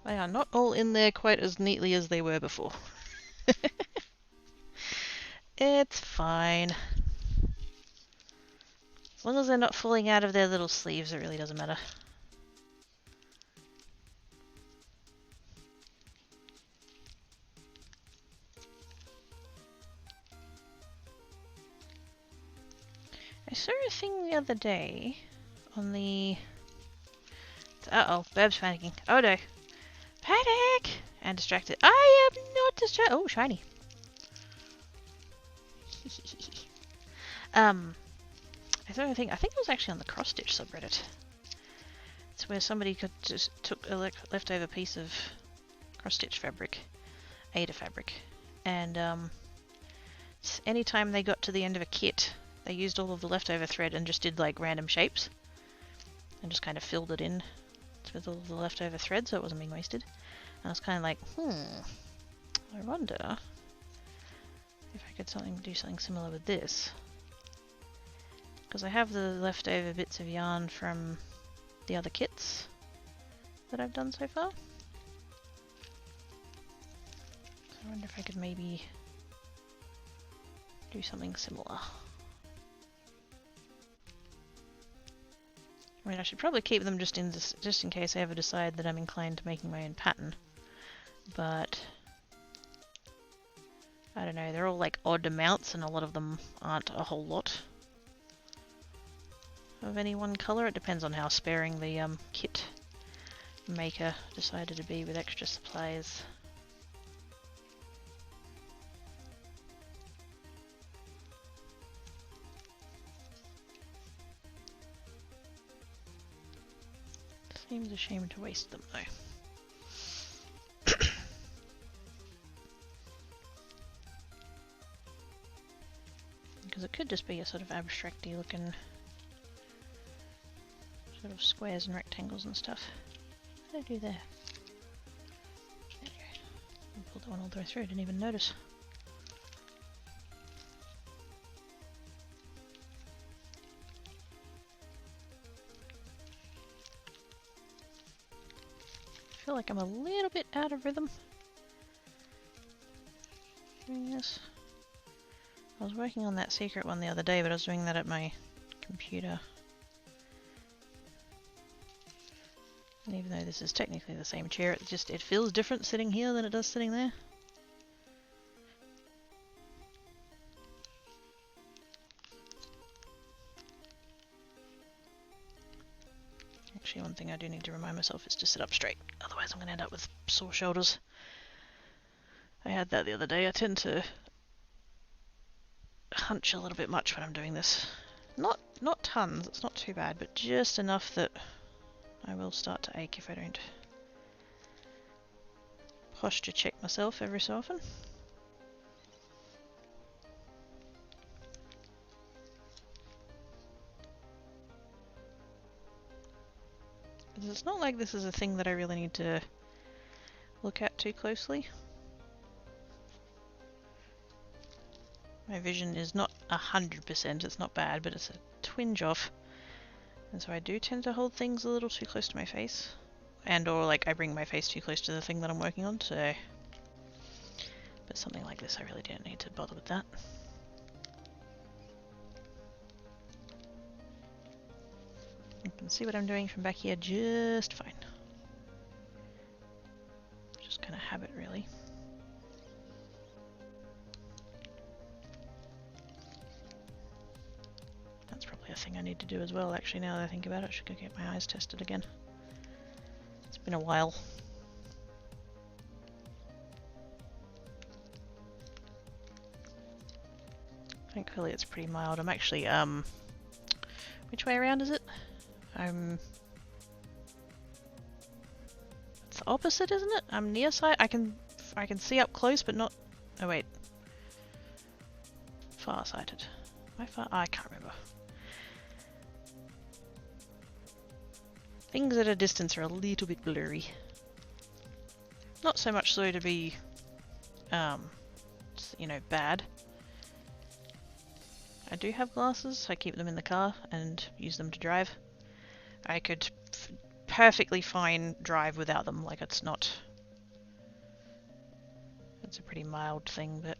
They are not all in there quite as neatly as they were before. It's fine. As long as they're not falling out of their little sleeves, it really doesn't matter. I saw a thing the other day on the... Uh-oh, Burb's panicking. Oh no. Panic! And distracted. I am not distracted. Oh, shiny. I saw a thing, I think it was actually on the cross-stitch subreddit. It's where somebody just took a leftover piece of cross-stitch fabric, Ada fabric, and anytime they got to the end of a kit, they used all of the leftover thread and just did like random shapes, and just kind of filled it in with all of the leftover thread so it wasn't being wasted. And I was kind of like, I wonder if I could do something similar with this. Because I have the leftover bits of yarn from the other kits that I've done so far. So I wonder if I could maybe do something similar. I mean, I should probably keep them just in case I ever decide that I'm inclined to making my own pattern. But I don't know, they're all like odd amounts and a lot of them aren't a whole lot of any one colour. It depends on how sparing the kit maker decided to be with extra supplies. Seems a shame to waste them though. Because it could just be a sort of abstracty looking sort of squares and rectangles and stuff. What did I do there? There we go. I pulled that one all the way through, I didn't even notice. I feel like I'm a little bit out of rhythm doing this. I was working on that secret one the other day, but I was doing that at my computer. And even though this is technically the same chair, it feels different sitting here than it does sitting there. Actually, one thing I do need to remind myself is to sit up straight, otherwise I'm going to end up with sore shoulders. I had that the other day. I tend to hunch a little bit much when I'm doing this. Not tons, it's not too bad, but just enough that I will start to ache if I don't posture check myself every so often. It's not like this is a thing that I really need to look at too closely. My vision is not 100%, it's not bad, but it's a twinge off. And so I do tend to hold things a little too close to my face. And or like I bring my face too close to the thing that I'm working on, so... But something like this I really don't need to bother with that. You can see what I'm doing from back here just fine. Just kind of habit really. That's probably a thing I need to do as well, actually, now that I think about it. I should go get my eyes tested again. It's been a while. Thankfully it's pretty mild. I'm actually, which way around is it? It's the opposite, isn't it? I'm nearsighted. I can see up close, but not... Oh wait. Farsighted. Am I far? I can't remember. Things at a distance are a little bit blurry. Not so much so to be, you know, bad. I do have glasses. I keep them in the car and use them to drive. I could perfectly fine drive without them. Like, it's not... It's a pretty mild thing, but...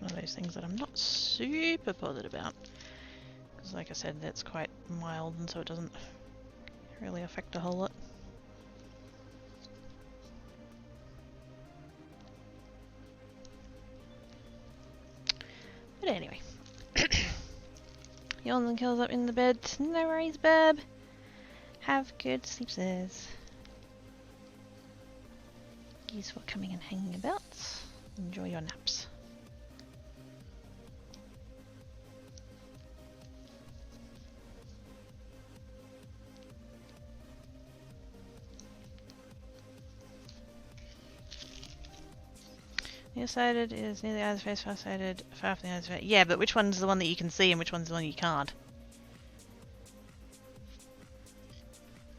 one of those things that I'm not super bothered about, because like I said, that's quite mild and so it doesn't really affect a whole lot. But anyway, yawns and curls up in the bed. No worries, Bab. Have good sleeps. Thanks for coming and hanging about. Enjoy your naps. Nearsighted is near the eye of the face, farsighted, far from the eye of the face. Yeah, but which one's the one that you can see and which one's the one you can't?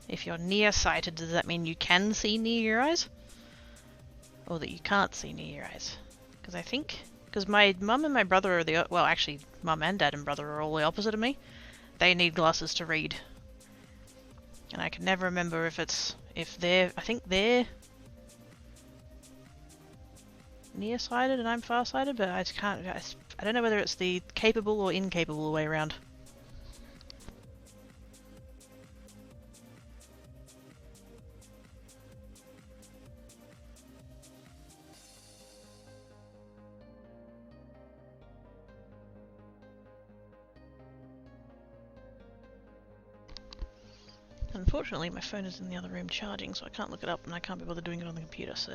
If you're nearsighted, does that mean you can see near your eyes? Or that you can't see near your eyes? Because I think... Because my mum and my brother are the... Well, actually, mum and dad and brother are all the opposite of me. They need glasses to read. And I can never remember if it's... If they're... I think they're... nearsighted and I'm farsighted, but I can't... I don't know whether it's the capable or incapable way around. Unfortunately, my phone is in the other room charging, so I can't look it up and I can't be bothered doing it on the computer, so...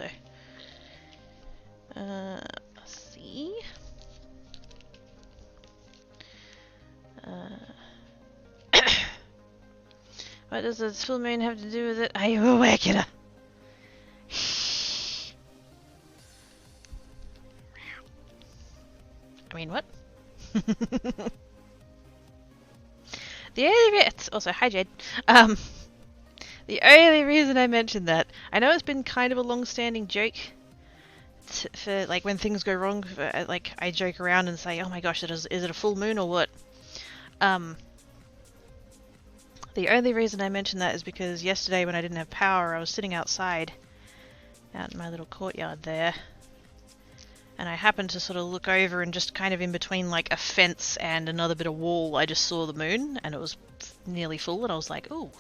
let's see... what does the full moon have to do with it? Are you aware, kidder? I mean, what? The only also, hi Jade. The only reason I mentioned that, I know it's been kind of a long-standing joke for, like, when things go wrong, like, I joke around and say, oh my gosh, is it a full moon or what? The only reason I mentioned that is because yesterday when I didn't have power, I was sitting outside, out in my little courtyard there, And I happened to sort of look over, and just kind of in between like a fence and another bit of wall, I just saw the moon, and it was nearly full, and I was like, ooh.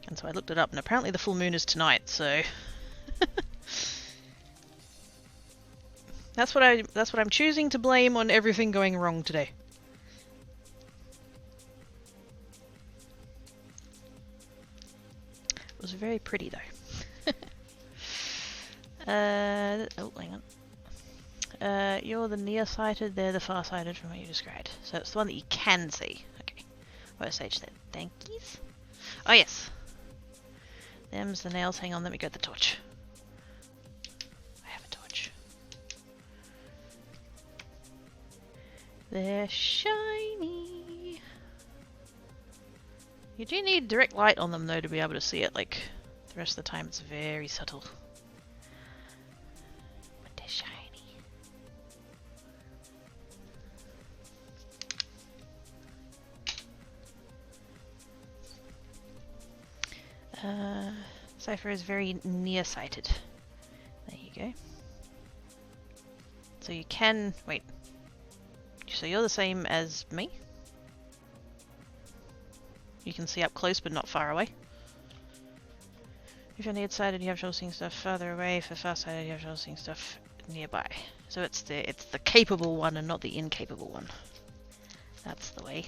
And so I looked it up, and apparently the full moon is tonight, so that's what I'm choosing to blame on everything going wrong today. It was very pretty though. Oh, hang on. You're the nearsighted, they're the farsighted from what you described. So it's the one that you can see. Okay. OSH then. Thank yous. Oh yes. Them's the nails. Hang on, let me get the torch. I have a torch. They're shiny. You do need direct light on them though to be able to see it. Like the rest of the time it's very subtle. But they're shiny. Cypher is very nearsighted. There you go. So you can... wait. So you're the same as me? You can see up close but not far away. If you're nearsighted, you have trouble seeing stuff farther away. For farsighted, you have trouble seeing stuff nearby. So it's the capable one and not the incapable one. That's the way.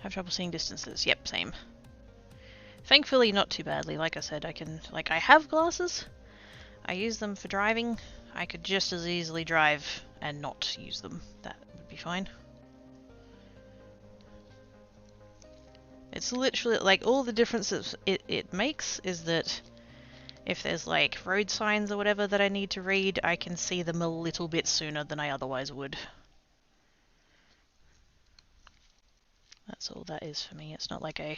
Have trouble seeing distances. Yep, same. Thankfully not too badly. Like I said, I have glasses. I use them for driving. I could just as easily drive and not use them. That would be fine. It's literally like all the differences it makes is that if there's like road signs or whatever that I need to read, I can see them a little bit sooner than I otherwise would. That's all that is for me. It's not like a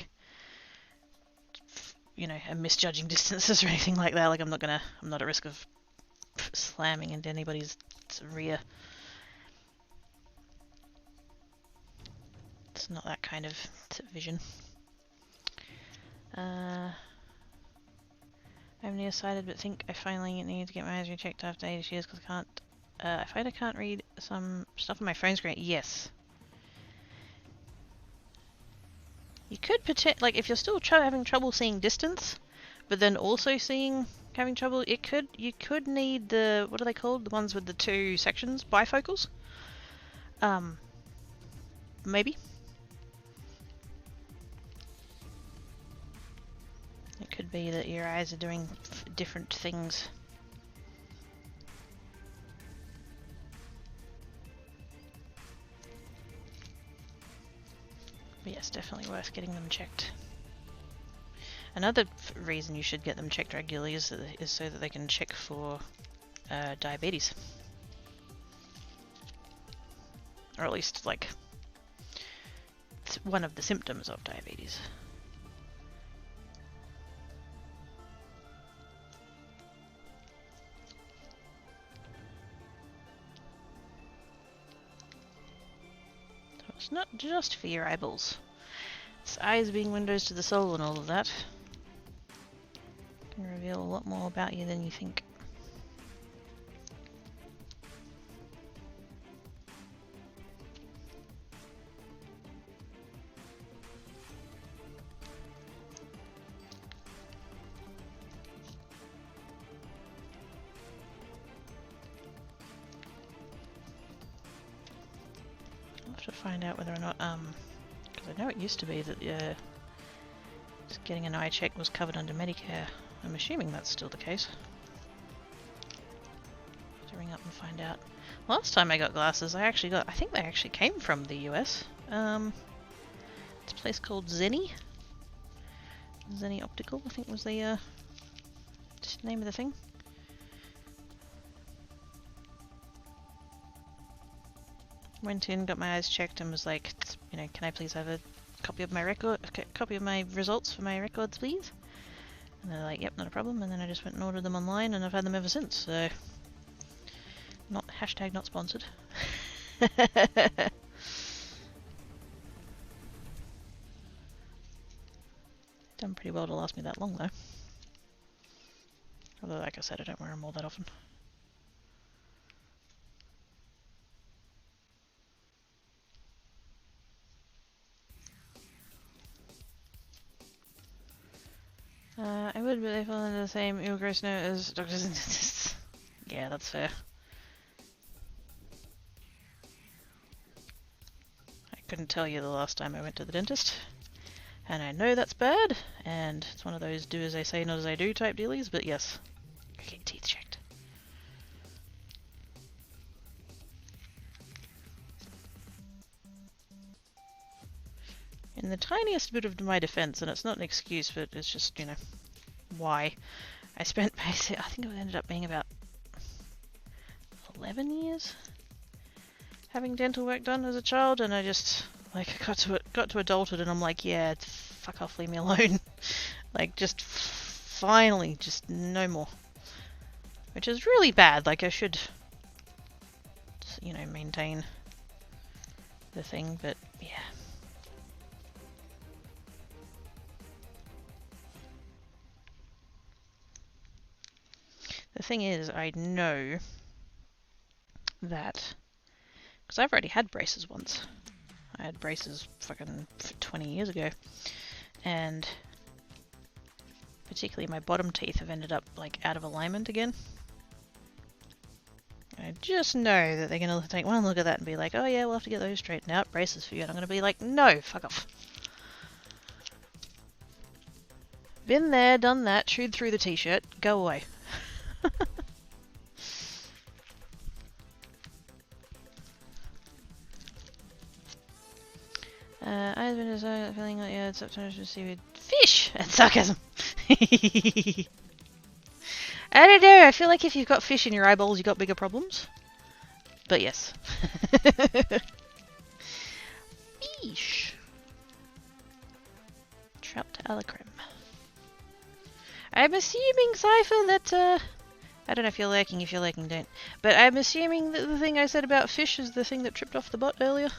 misjudging distances or anything like that. Like I'm not at risk of slamming into anybody's rear. It's not that kind of vision. I'm nearsighted, but think I finally need to get my eyes rechecked after 80 years because I find I can't read some stuff on my phone screen. Yes. You could like if you're still having trouble seeing distance, but then also having trouble, you could need the, what are they called? The ones with the two sections, bifocals. Maybe. It could be that your eyes are doing different things. But yes, definitely worth getting them checked. Another reason you should get them checked regularly is so that they can check for diabetes. Or at least, like, it's one of the symptoms of diabetes. It's not just for your eyeballs. It's eyes being windows to the soul and all of that. Can reveal a lot more about you than you think. To find out whether or not, because I know it used to be that just getting an eye check was covered under Medicare. I'm assuming that's still the case. Have to ring up and find out. Last time I got glasses, I think they actually came from the US. It's a place called Zenni Optical, I think was the name of the thing. Went in, got my eyes checked, and was like, can I please have a copy of my results for my records, please? And they're like, yep, not a problem. And then I just went and ordered them online, and I've had them ever since. So, not sponsored. Done pretty well to last me that long though. Although, like I said, I don't wear them all that often. I would, but they fall under the same ill gross note as doctors and dentists. Yeah, that's fair. I couldn't tell you the last time I went to the dentist. And I know that's bad, and it's one of those do as I say, not as I do type dealies, but yes. Go get your teeth checked. In the tiniest bit of my defense, and it's not an excuse, but it's just, you know, why. I spent basically, I think it ended up being about 11 years having dental work done as a child, and I just, like, got to adulthood, and I'm like, yeah, fuck off, leave me alone. Like, just finally, just no more. Which is really bad. Like, I should, you know, maintain the thing, but yeah. The thing is, I know that, because I've already had braces once. I had braces fucking 20 years ago, and particularly my bottom teeth have ended up like out of alignment again. And I just know that they're going to take one look at that and be like, oh yeah, we'll have to get those straightened out, braces for you. And I'm going to be like, no, fuck off. Been there, done that, chewed through the t-shirt, go away. I've been feeling like, yeah, it's up to seaweed. Fish! And sarcasm! I don't know, I feel like if you've got fish in your eyeballs, you've got bigger problems. But yes. Fish! Trout a la creme. I'm assuming, Cypher, that, I don't know if you're lurking, don't. But I'm assuming that the thing I said about fish is the thing that tripped off the bot earlier.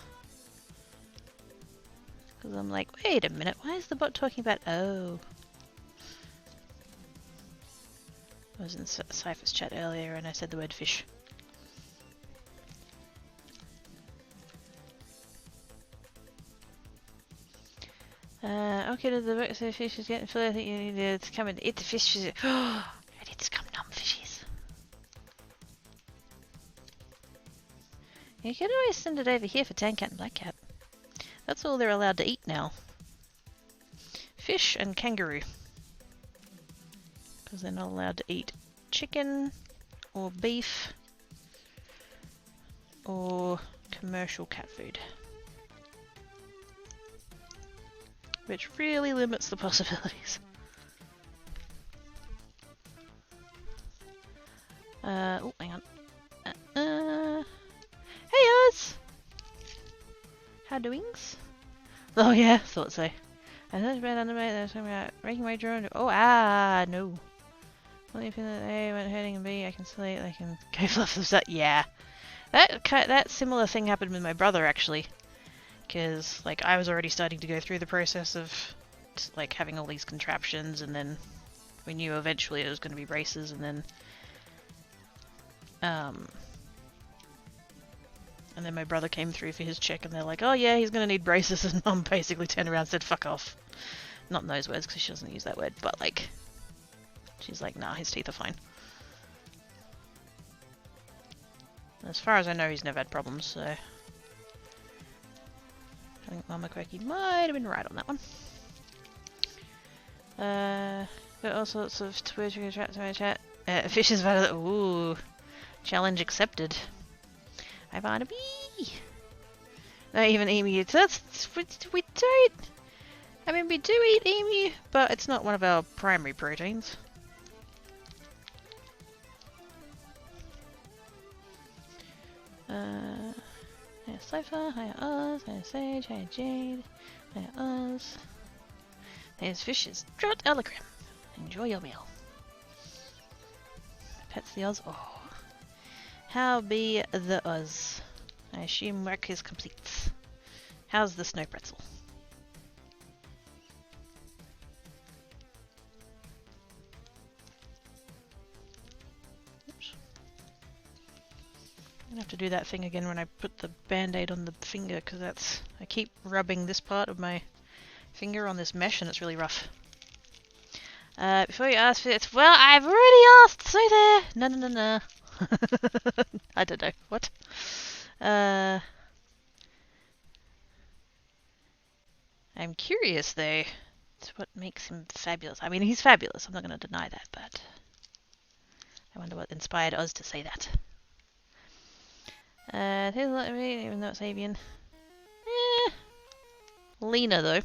Because I'm like, wait a minute, why is the bot talking about, oh. I was in Cypher's chat earlier and I said the word fish. Okay, the book says fish is getting full. I think you need to come and eat the fish. Oh, I need to come numb fishies. You can always send it over here for Tan Cat and Black Cat. That's all they're allowed to eat now. Fish and kangaroo. Because they're not allowed to eat chicken or beef or commercial cat food. Which really limits the possibilities. Oh, hang on. Hey, Oz! How doings? Oh yeah, thought so. I thought about animate, there's something about breaking my drone. Oh, no. Well, if they went hurting and B, I can sleep, they can go fluff this up. Yeah. That similar thing happened with my brother, actually. Because, like, I was already starting to go through the process of, like, having all these contraptions, and then we knew eventually it was going to be braces, and then, and then my brother came through for his check, and they're like, oh yeah, he's going to need braces, and Mum basically turned around and said, fuck off. Not in those words, because she doesn't use that word, but, like, she's like, nah, his teeth are fine. As far as I know, he's never had problems, so I think Mama Quirky might have been right on that one. Got all sorts of Twitch chats in my chat. Fish is valid. Ooh. Challenge accepted. I want to be. Not even emu. We don't. I mean, we do eat emu, but it's not one of our primary proteins. Hi Cypher, hi Oz, hi Sage, hi Jade, hi Oz. There's fishes. Trout a la creme. Enjoy your meal. Pets the Oz. Oh. How be the Oz? I assume work is complete. How's the snow pretzel? Oops. I'm gonna have to do that thing again when I put the band-aid on the finger, because that's... I keep rubbing this part of my finger on this mesh and it's really rough. Before you ask for it, well, I've already asked, so there! No. I don't know. What? I'm curious, though. It's what makes him fabulous. I mean, he's fabulous. I'm not going to deny that, but... I wonder what inspired us to say that. Even though it's avian. Lena, though.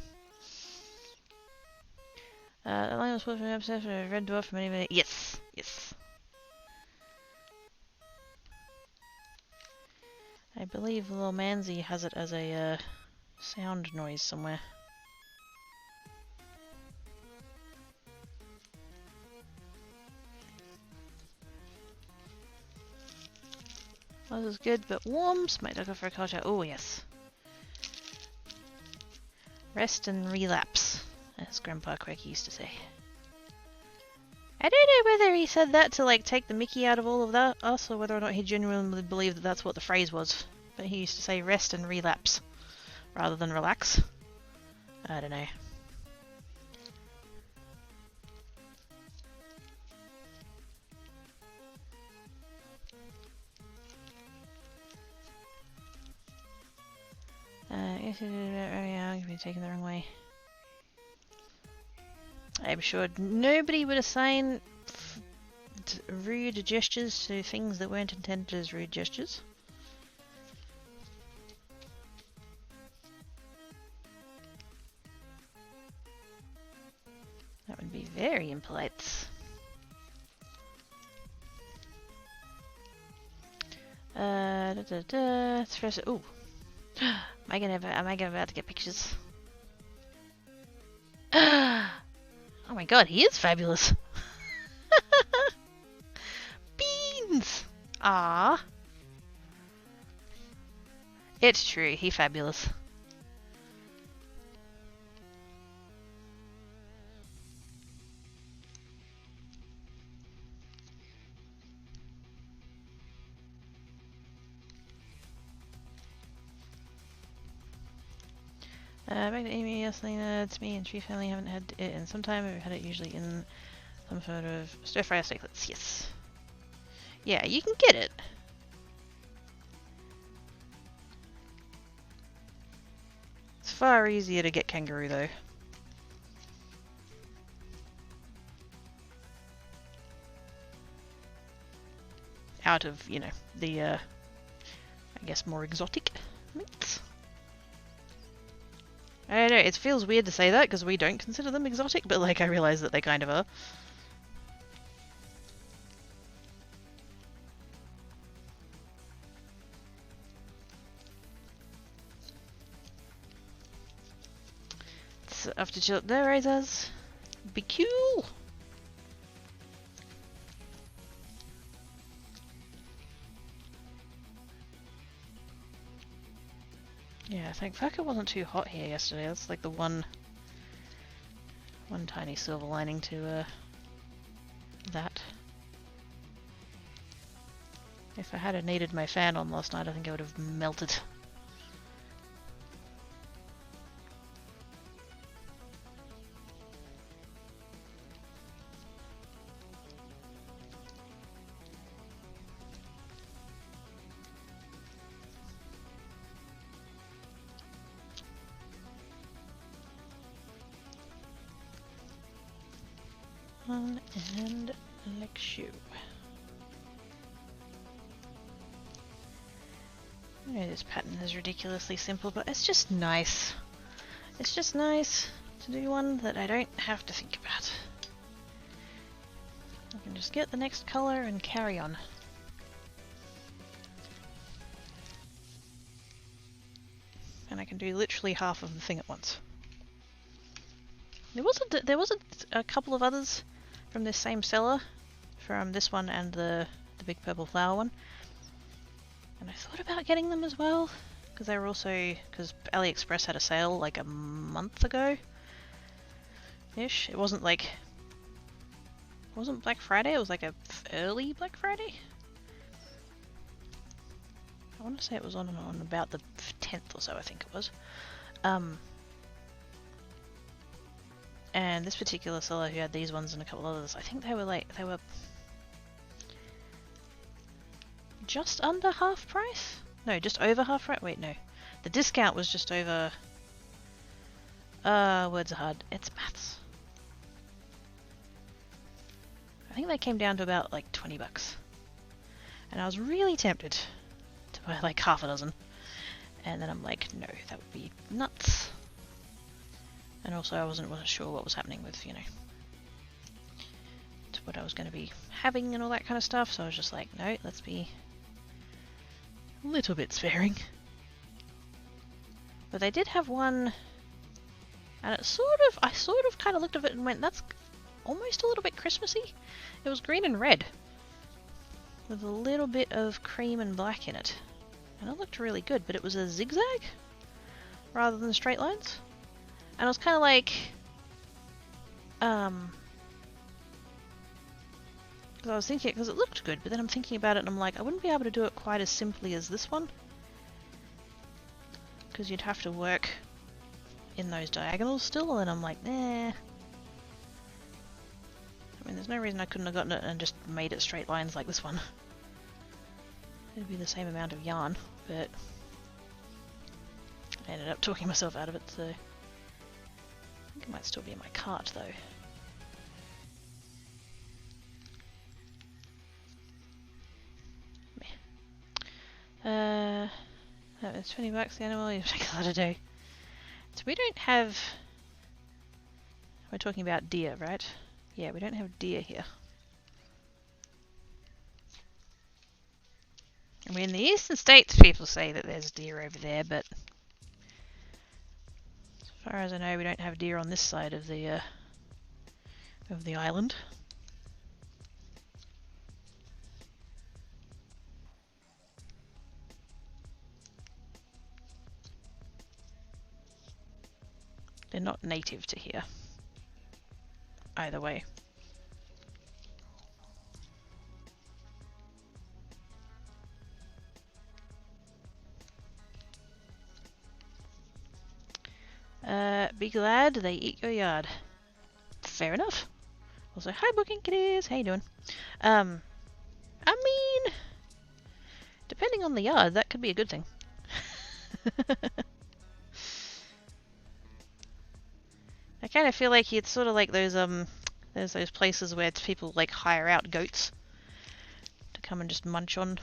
The lion was put from an episode of a red dwarf from anybody. Yes! I believe little Manzi has it as a sound noise somewhere. Well, this is good, but warms. Might go for a culture. Oh, yes. Rest and relapse, as Grandpa Quirky used to say. I don't know whether he said that to, like, take the mickey out of all of that, us, or whether or not he genuinely believed that that's what the phrase was. But he used to say rest and relapse, rather than relax. I don't know. I'm gonna be taken the wrong way. I'm sure nobody would assign rude gestures to things that weren't intended as rude gestures. That would be very impolite. It's first. Ooh. Am I about to get pictures? Oh my god, he is fabulous! Beans! Ah, it's true, he's fabulous. Back to Amy, yes, Lena, it's me and Tree Family haven't had it in some time. We've had it usually in some sort of stir-fry steaklets, yes. Yeah, you can get it. It's far easier to get kangaroo, though. Out of, you know, the, I guess more exotic meats. I don't know, it feels weird to say that because we don't consider them exotic, but like I realize that they kind of are. It's off to chill up there, Razors. Be cool! Yeah, thank fuck it wasn't too hot here yesterday. That's like the one tiny silver lining to that. If I had needed my fan on last night, I think I would have melted. On and like shoe. I know this pattern is ridiculously simple, but it's just nice. It's just nice to do one that I don't have to think about. I can just get the next color and carry on. And I can do literally half of the thing at once. There was a couple of others from this same seller, from this one and the big purple flower one. And I thought about getting them as well, because they were also, because AliExpress had a sale like a month ago ish. It wasn't like, it wasn't Black Friday, it was like a early Black Friday. I want to say it was on about the 10th or so, I think it was. And this particular seller who had these ones and a couple others, I think they were just under half price? No, just over half price? Wait, no. The discount was just over... words are hard. It's maths. I think they came down to about like 20 bucks. And I was really tempted to buy like half a dozen. And then I'm like, no, that would be nuts. And also I wasn't sure what was happening with, you know, what I was going to be having and all that kind of stuff. So I was just like, no, let's be a little bit sparing. But they did have one, and it I sort of kind of looked at it and went, that's almost a little bit Christmassy. It was green and red with a little bit of cream and black in it. And it looked really good, but it was a zigzag rather than straight lines. And I was kind of like, because I was thinking, because it looked good, but then I'm thinking about it and I'm like, I wouldn't be able to do it quite as simply as this one. Because you'd have to work in those diagonals still, and I'm like, nah. I mean, there's no reason I couldn't have gotten it and just made it straight lines like this one. It'd be the same amount of yarn, but I ended up talking myself out of it, so I think it might still be in my cart though. That was 20 bucks the animal, you take a lot of do. So we don't have... We're talking about deer, right? Yeah, we don't have deer here. I mean, in the eastern states people say that there's deer over there, but as far as I know we don't have deer on this side of the island. They're not native to here. Either way. Be glad they eat your yard. Fair enough. Also, hi Booking Kitties, how you doing? I mean, depending on the yard, that could be a good thing. I kind of feel like it's sort of like those there's those places where people like hire out goats to come and just munch on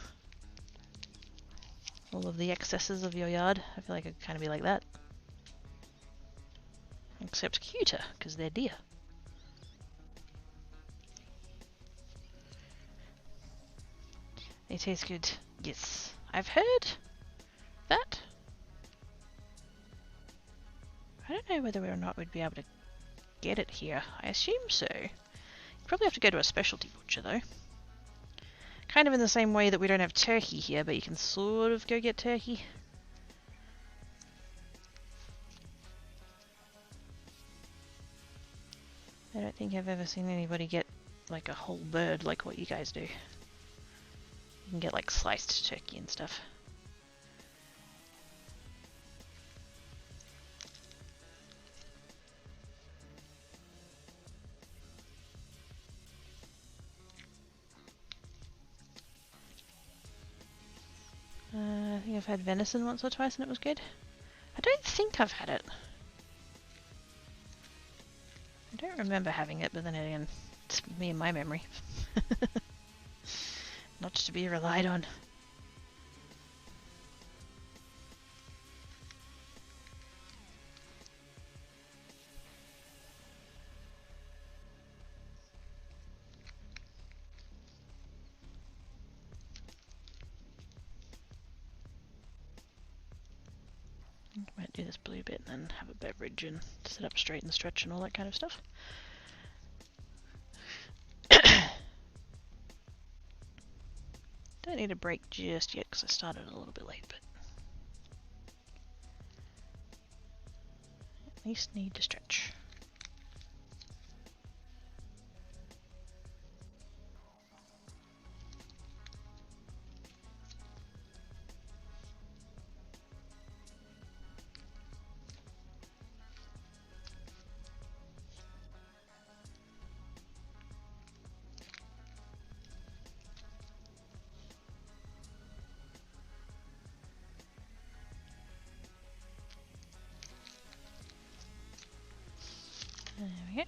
all of the excesses of your yard. I feel like it could kind of be like that. Except cuter, because they're deer. They taste good. Yes. I've heard that. I don't know whether or not we'd be able to get it here. I assume so. You'd probably have to go to a specialty butcher though. Kind of in the same way that we don't have turkey here, but you can sort of go get turkey. I don't think I've ever seen anybody get like a whole bird like what you guys do. You can get like sliced turkey and stuff. I think I've had venison once or twice and it was good. I don't think I've had it. I don't remember having it, but then again, it's me and my memory. Not to be relied on. Might do this blue bit and then have a beverage and sit up straight and stretch and all that kind of stuff. Don't need a break just yet because I started a little bit late, but at least need to stretch. There we go.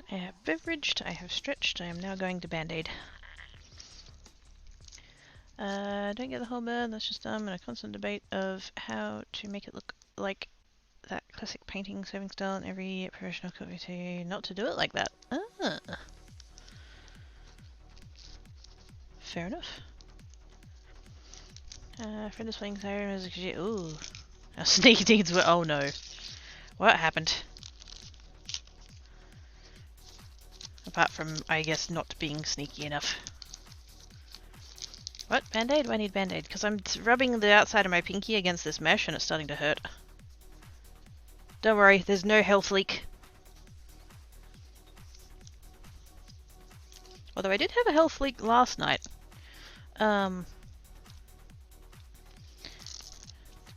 I have beveraged, I have stretched, I am now going to band-aid. Don't get the whole bird, that's just in a constant debate of how to make it look like that classic painting serving style in every professional copy to not to do it like that. Ah. Fair enough. Friend is playing Siren as a ooh. Our sneak deeds were oh no. What happened? Apart from, I guess, not being sneaky enough. What? Band-aid? Why need band-aid? Because I'm rubbing the outside of my pinky against this mesh and it's starting to hurt. Don't worry, there's no health leak. Although I did have a health leak last night. Because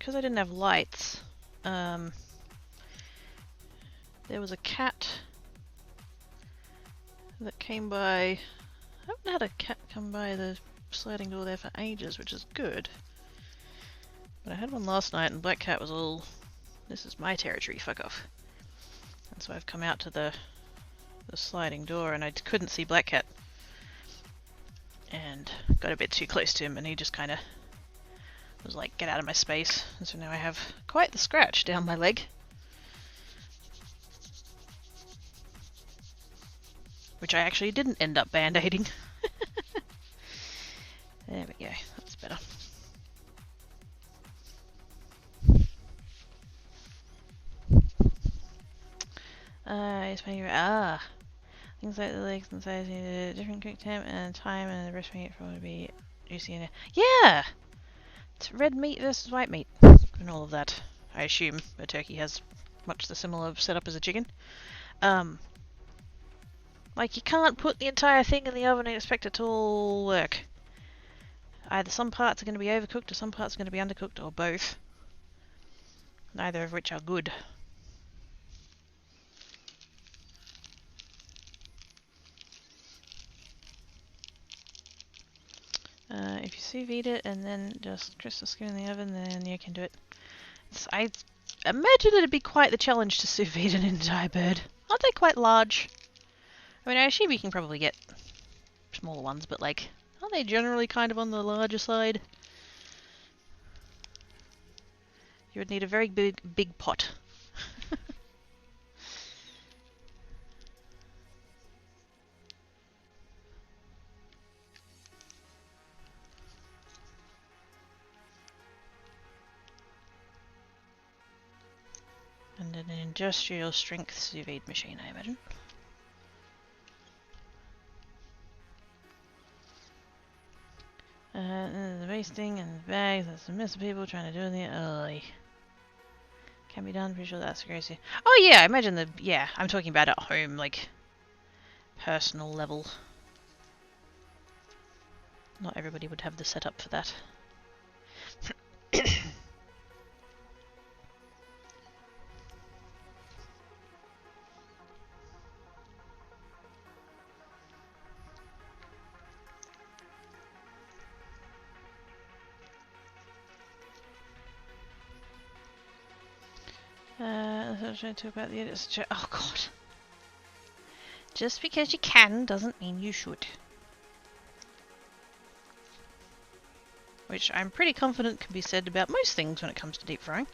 I didn't have lights, there was a cat that came by. I haven't had a cat come by the sliding door there for ages, which is good. But I had one last night and Black Cat was all, this is my territory, fuck off. And so I've come out to the sliding door and I couldn't see Black Cat. And got a bit too close to him and he just kind of was like, get out of my space. And so now I have quite the scratch down my leg. Which I actually didn't end up band-aiding. There we go, that's better. It's my favorite. Things like the legs and size need a different cook temp and time, and the breast meat probably be juicy in it. Yeah! It's red meat versus white meat. And all of that. I assume a turkey has much the similar setup as a chicken. Like, you can't put the entire thing in the oven and expect it to all work. Either some parts are going to be overcooked or some parts are going to be undercooked, or both. Neither of which are good. If you sous vide it and then just crisp the skin in the oven, then you can do it. I imagine it'd be quite the challenge to sous vide an entire bird. Aren't they quite large? I mean, I assume you can probably get smaller ones, but like, aren't they generally kind of on the larger side? You would need a very big pot. And an industrial strength sous vide machine, I imagine. The basting and the bags, that's a mess of people trying to do it. Can be done, pretty sure that's crazy. Oh yeah, I imagine yeah, I'm talking about at home, like, personal level. Not everybody would have the setup for that. Let's try to talk about the edits. Oh god. Just because you can doesn't mean you should. which I'm pretty confident can be said about most things when it comes to deep frying.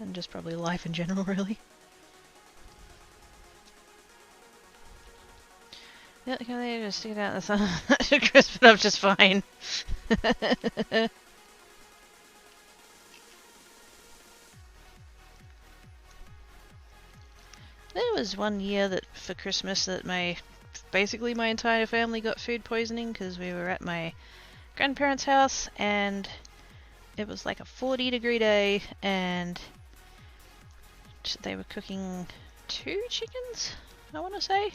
And just probably life in general, really. Yeah, can they just stick it out in the sun? That should crisp it up just fine. There was one year that for Christmas that basically my entire family got food poisoning because we were at my grandparents' house and it was like a 40-degree day and they were cooking 2 chickens, I want to say.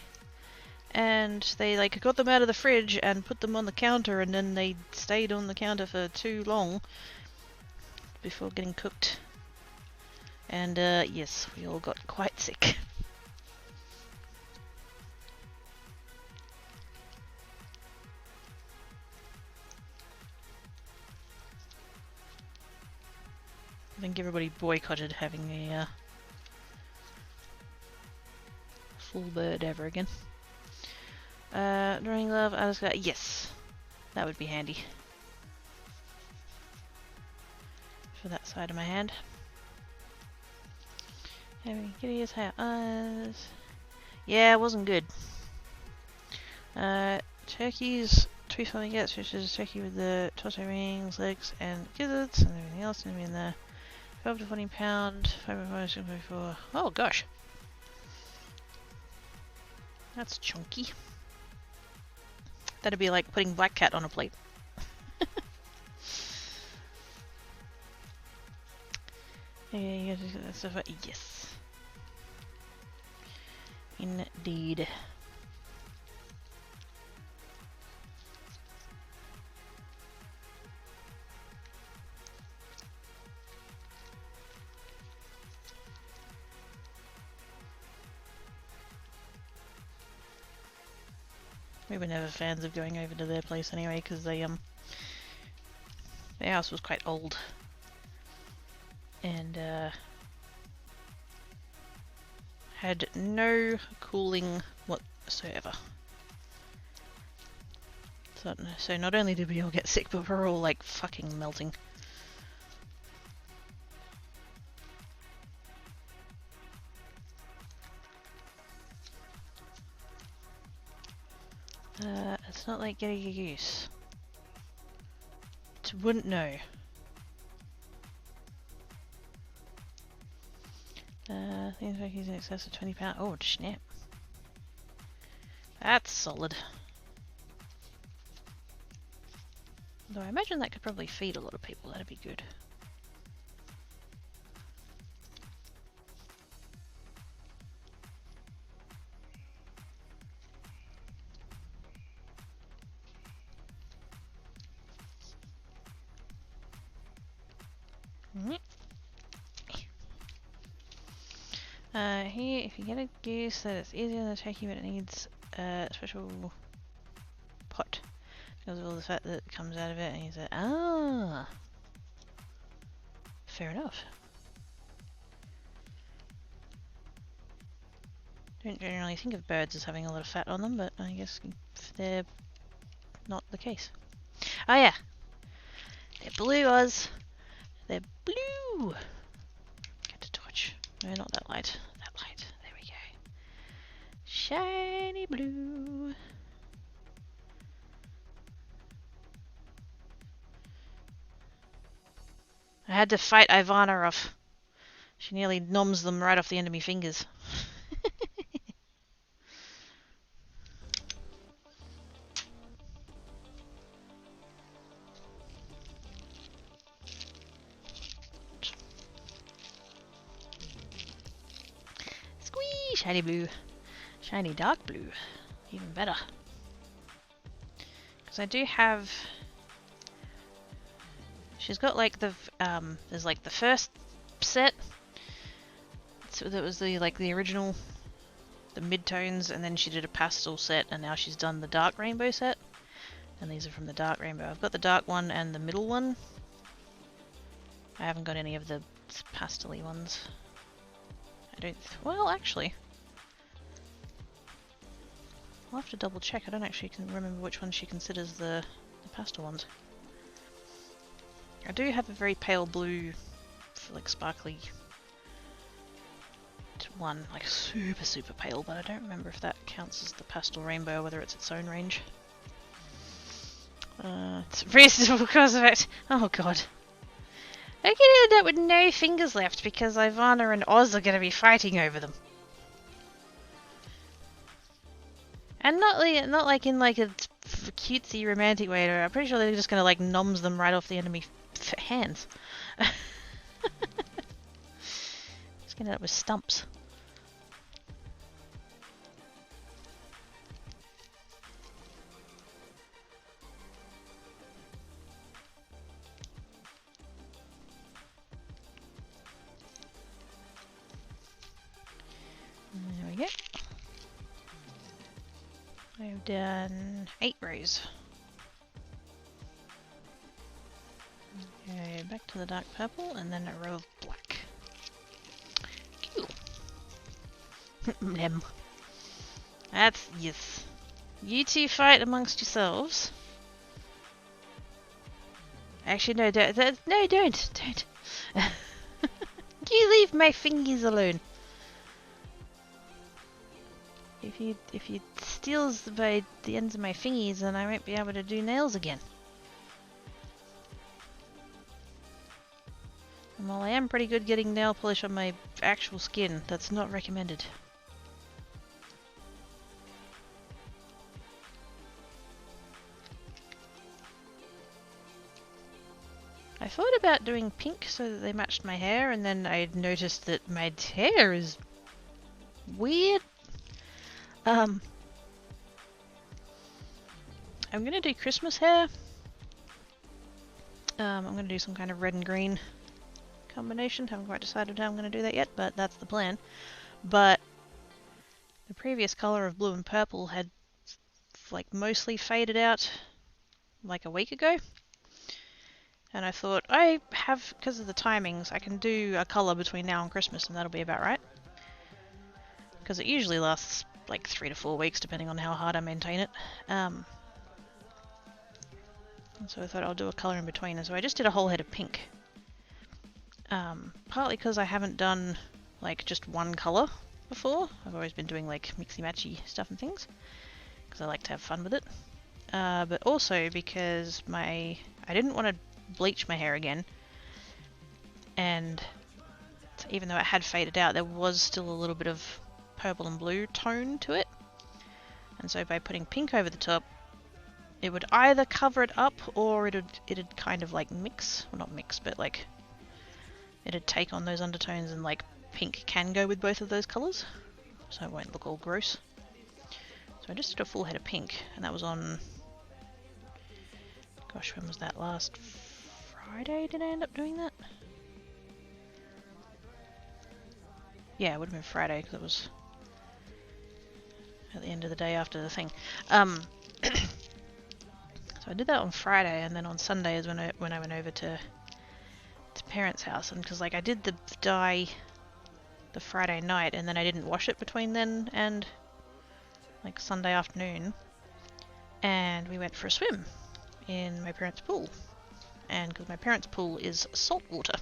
And they like got them out of the fridge and put them on the counter, and then they stayed on the counter for too long before getting cooked. And yes, we all got quite sick. I think everybody boycotted having a full bird ever again. Drawing glove, I just got yes. That would be handy. For that side of my hand. Having hideous eyes. Yeah, it wasn't good. Turkeys, tweet something gets, which is a turkey with the torso wings, legs, and gizzards, and everything else in there. 12 to 14 pound, 5.5, oh gosh. That's chunky. That'd be like putting black cat on a plate. Yeah, yes. Indeed. We were never fans of going over to their place anyway, because their house was quite old. And had no cooling whatsoever. So not only did we all get sick, but we're all like fucking melting. It's not like getting a goose. Wouldn't know. Things like he's in excess of 20 pounds. Oh, snap. That's solid. Though I imagine that could probably feed a lot of people. That'd be good. Here, if you get a goose, that it's easier than a turkey, but it needs a special pot because of all the fat that comes out of it. And he's like, ah, fair enough. Don't generally think of birds as having a lot of fat on them, but I guess they're not the case. Oh yeah, they're blue, Oz. They're blue. Get the torch. No, not that light. That light. There we go. Shiny blue. I had to fight Ivana off. She nearly noms them right off the end of my fingers. Squee! Shiny blue. Shiny dark blue. Even better. Because I do have... She's got like the... there's like the first set. So that was the like the original... The mid-tones, and then she did a pastel set, and now she's done the dark rainbow set. And these are from the dark rainbow. I've got the dark one and the middle one. I haven't got any of the pastel-y ones. I don't... Well, actually... I'll have to double check. I don't actually remember which one she considers the pastel ones. I do have a very pale blue, like sparkly one, like super, super pale, but I don't remember if that counts as the pastel rainbow or whether it's its own range. It's reasonable because of it. Oh god. I'm gonna end up with no fingers left because Ivana and Oz are gonna be fighting over them. And not like in like a cutesy romantic way. I'm pretty sure they're just gonna like noms them right off the end of me hands. Just gonna end up with stumps. There we go. I've done 8 rows. Okay, back to the dark purple and then a row of black. Cool. Mlem. That's, yes. You two fight amongst yourselves. Actually, no, don't. No, don't. You leave my fingers alone. If you steals the ends of my fingies, then I won't be able to do nails again. And while I am pretty good getting nail polish on my actual skin, that's not recommended. I thought about doing pink so that they matched my hair, and then I noticed that my hair is weird. I'm gonna do Christmas hair. I'm gonna do some kind of red and green combination. Haven't quite decided how I'm gonna do that yet, but that's the plan. But the previous color of blue and purple had like mostly faded out like a week ago. And I thought, I have, because of the timings, I can do a colour between now and Christmas and that'll be about right. Because it usually lasts like 3 to 4 weeks depending on how hard I maintain it. And so I thought I'll do a colour in between. And so I just did a whole head of pink. Partly because I haven't done like just one colour before. I've always been doing like mixy-matchy stuff and things. Because I like to have fun with it. But also because I didn't want to bleach my hair again. And even though it had faded out, there was still a little bit of purple and blue tone to it. And so by putting pink over the top, it would either cover it up or it'd kind of like mix. Well, not mix, but like it'd take on those undertones, and like pink can go with both of those colours. So it won't look all gross. So I just did a full head of pink, and that was on... Gosh, when was that? Last Friday did I end up doing that? Yeah, it would have been Friday, because it was at the end of the day after the thing. So I did that on Friday, and then on Sunday is when I went over to parents' house, and because like I did the dye the Friday night, and then I didn't wash it between then and like Sunday afternoon, and we went for a swim in my parents' pool, and because my parents' pool is salt water,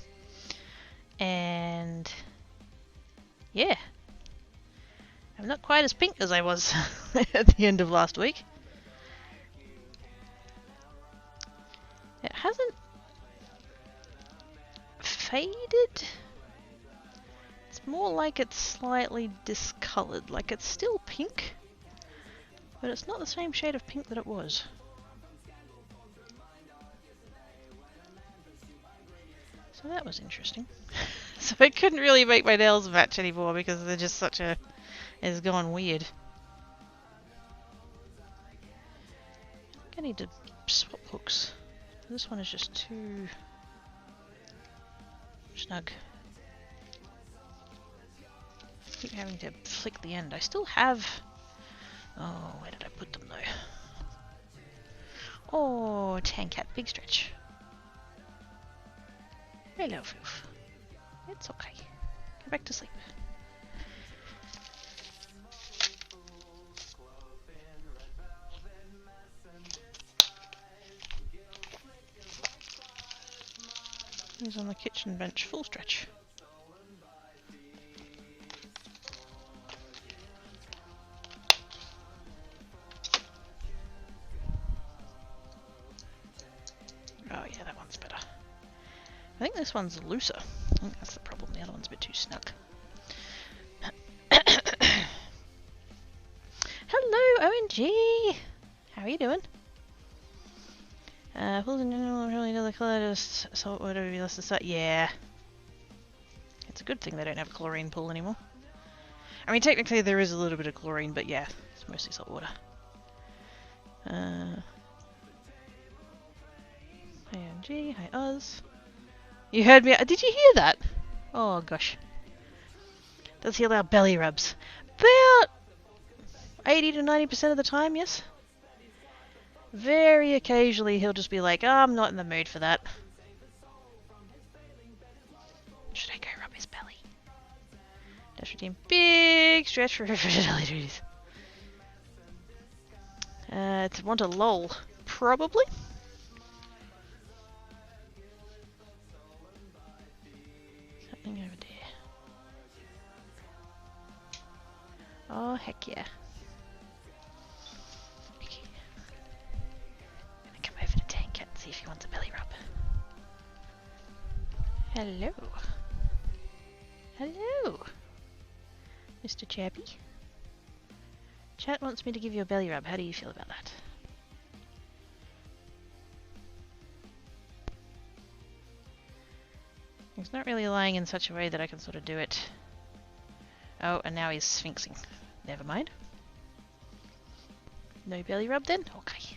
and yeah, I'm not quite as pink as I was at the end of last week. It hasn't faded. It's more like it's slightly discoloured. Like it's still pink, but it's not the same shade of pink that it was. So that was interesting. So I couldn't really make my nails match anymore because they're just such a... It's gone weird. I think I need to swap hooks. This one is just too snug. I keep having to flick the end. I still have... Oh, where did I put them though? Oh, Tankat, big stretch. Hello, Foof. It's okay. Go back to sleep. He's on the kitchen bench, full stretch. Oh yeah, that one's better. I think this one's looser. I think that's the problem. The other one's a bit too snug. Hello, OMG! How are you doing? Pools in general really another colour, just salt water be less to start. Yeah. It's a good thing they don't have a chlorine pool anymore. I mean, technically there is a little bit of chlorine, but yeah, it's mostly salt water. Hi OMG, hi Oz. You heard me. Did you hear that? Oh gosh. Does he allow belly rubs? About 80 to 90% of the time, yes. Very occasionally he'll just be like, oh, I'm not in the mood for that. Should I go rub his belly? Dash routine. Big stretch for fertility duties. To want a lol. Probably. Something over there. Oh, heck yeah. Okay. I'm gonna come over to Tank and see if he wants a belly rub. Hello. Hello. Mr. Chappy. Chat wants me to give you a belly rub. How do you feel about that? He's not really lying in such a way that I can sort of do it. Oh, and now he's sphinxing. Never mind. No belly rub then? Okay.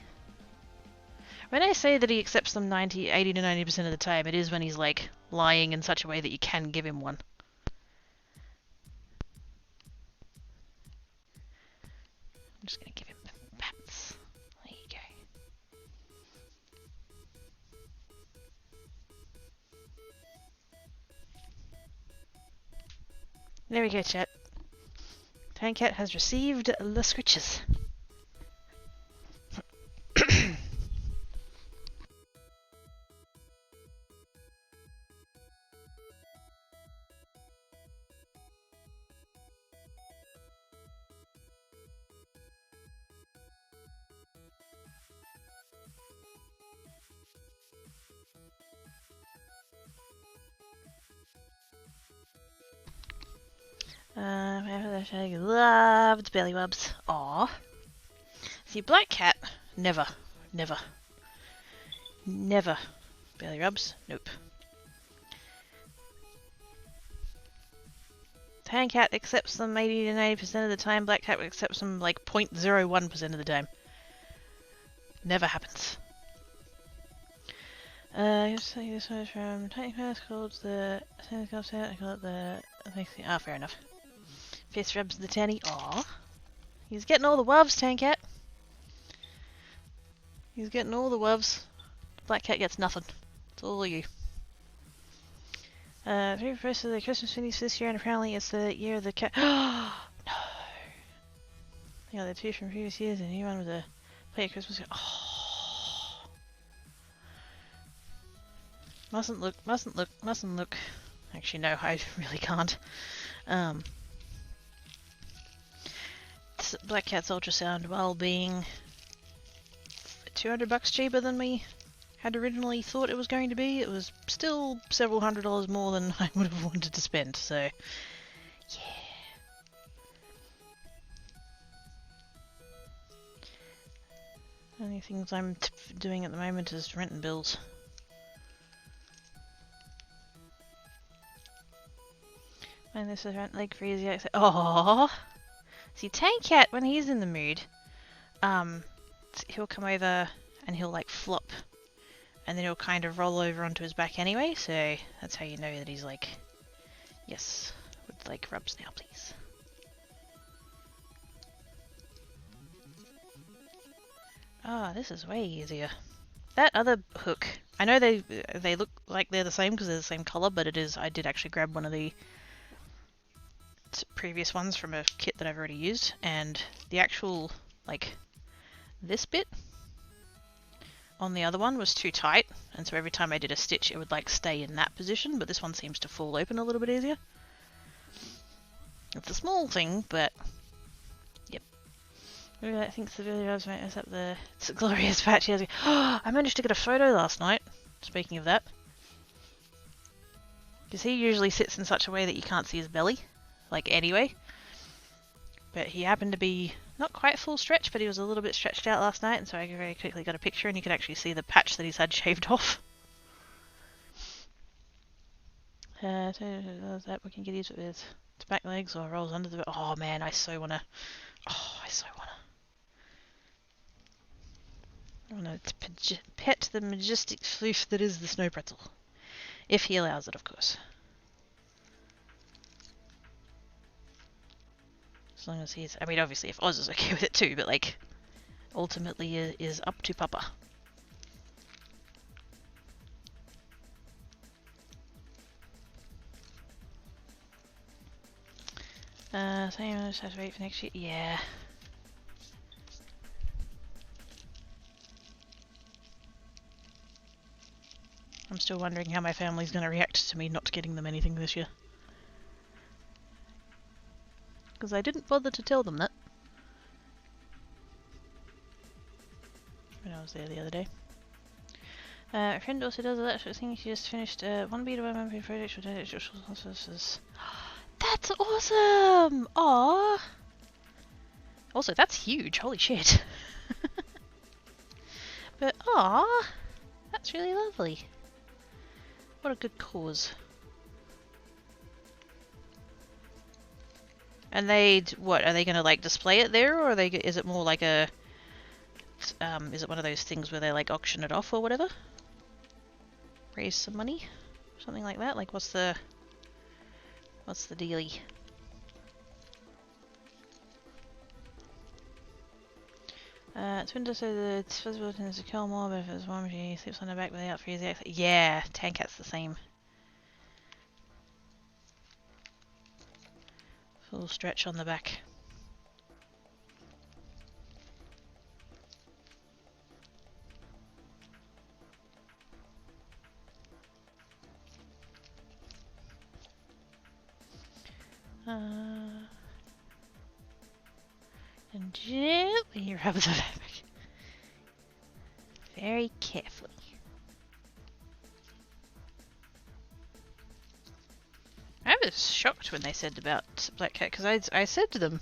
When I say that he accepts them 80 to 90% of the time, it is when he's like lying in such a way that you can give him one. I'm just going to give him pats. There you go. There we go, chat. Tankat has received the scritches. Loved belly rubs. Aww. See, Black Cat, never belly rubs. Nope. Tan Cat accepts them 80 to 90% of the time. Black Cat accepts them like 0.01% of the time. Never happens. Say this one from Tiny Pass called the. I call it the. Ah, fair enough. Fist rubs the tanny. Aw. He's getting all the woves, Tan Cat. He's getting all the woves. Black Cat gets nothing. It's all you. 3% of the Christmas finished this year, and apparently it's the year of the cat. No! Yeah, the two from previous years, and the new one was a play at Christmas. Oh. Mustn't look. Actually, no, I really can't. Black Cat's ultrasound, while being $200 cheaper than we had originally thought it was going to be, it was still several $100s more than I would have wanted to spend, so yeah. Only things I'm doing at the moment is rent and bills. And this is rent like freezy. Oh, see, Tank Cat, when he's in the mood, he'll come over and he'll like flop, and then he'll kind of roll over onto his back anyway. So that's how you know that he's like, yes, would like rubs now, please. Ah, this is way easier. That other hook, I know they look like they're the same because they're the same color, but it is. I did actually grab one of the previous ones from a kit that I've already used, and the actual like this bit on the other one was too tight, and so every time I did a stitch it would like stay in that position, but this one seems to fall open a little bit easier. It's a small thing, but yep. I think the video is up the it's a glorious patch. Oh, I managed to get a photo last night, speaking of that. Because he usually sits in such a way that you can't see his belly, like anyway. But he happened to be not quite full stretch, but he was a little bit stretched out last night, and so I very quickly got a picture, and you could actually see the patch that he's had shaved off. That we can get used with its back legs or rolls under the. Oh man, I so wanna. Oh, I so wanna pet the majestic floof that is the snow pretzel, if he allows it, of course. As long as he's. I mean, obviously, if Oz is okay with it too, but like, ultimately is up to Papa. Same, I just have to wait for next year. Yeah. I'm still wondering how my family's going to react to me not getting them anything this year. Because I didn't bother to tell them that when I was there the other day. A friend also does that sort of thing. She just finished one beta by one project for That's awesome! Aww! Also, that's huge. Holy shit. But, aww! That's really lovely. What a good cause. And what, are they gonna like display it there, or is it more like a, is it one of those things where they like auction it off or whatever? Raise some money? Something like that? Like what's the dealie? It's window so that it's visible to the kill more, but if it's warm, she sleeps on her back without freezing. Yeah, Tankat's the same. Full stretch on the back. And gently rub the back. Very carefully. I was shocked when they said about Black Cat, because I said to them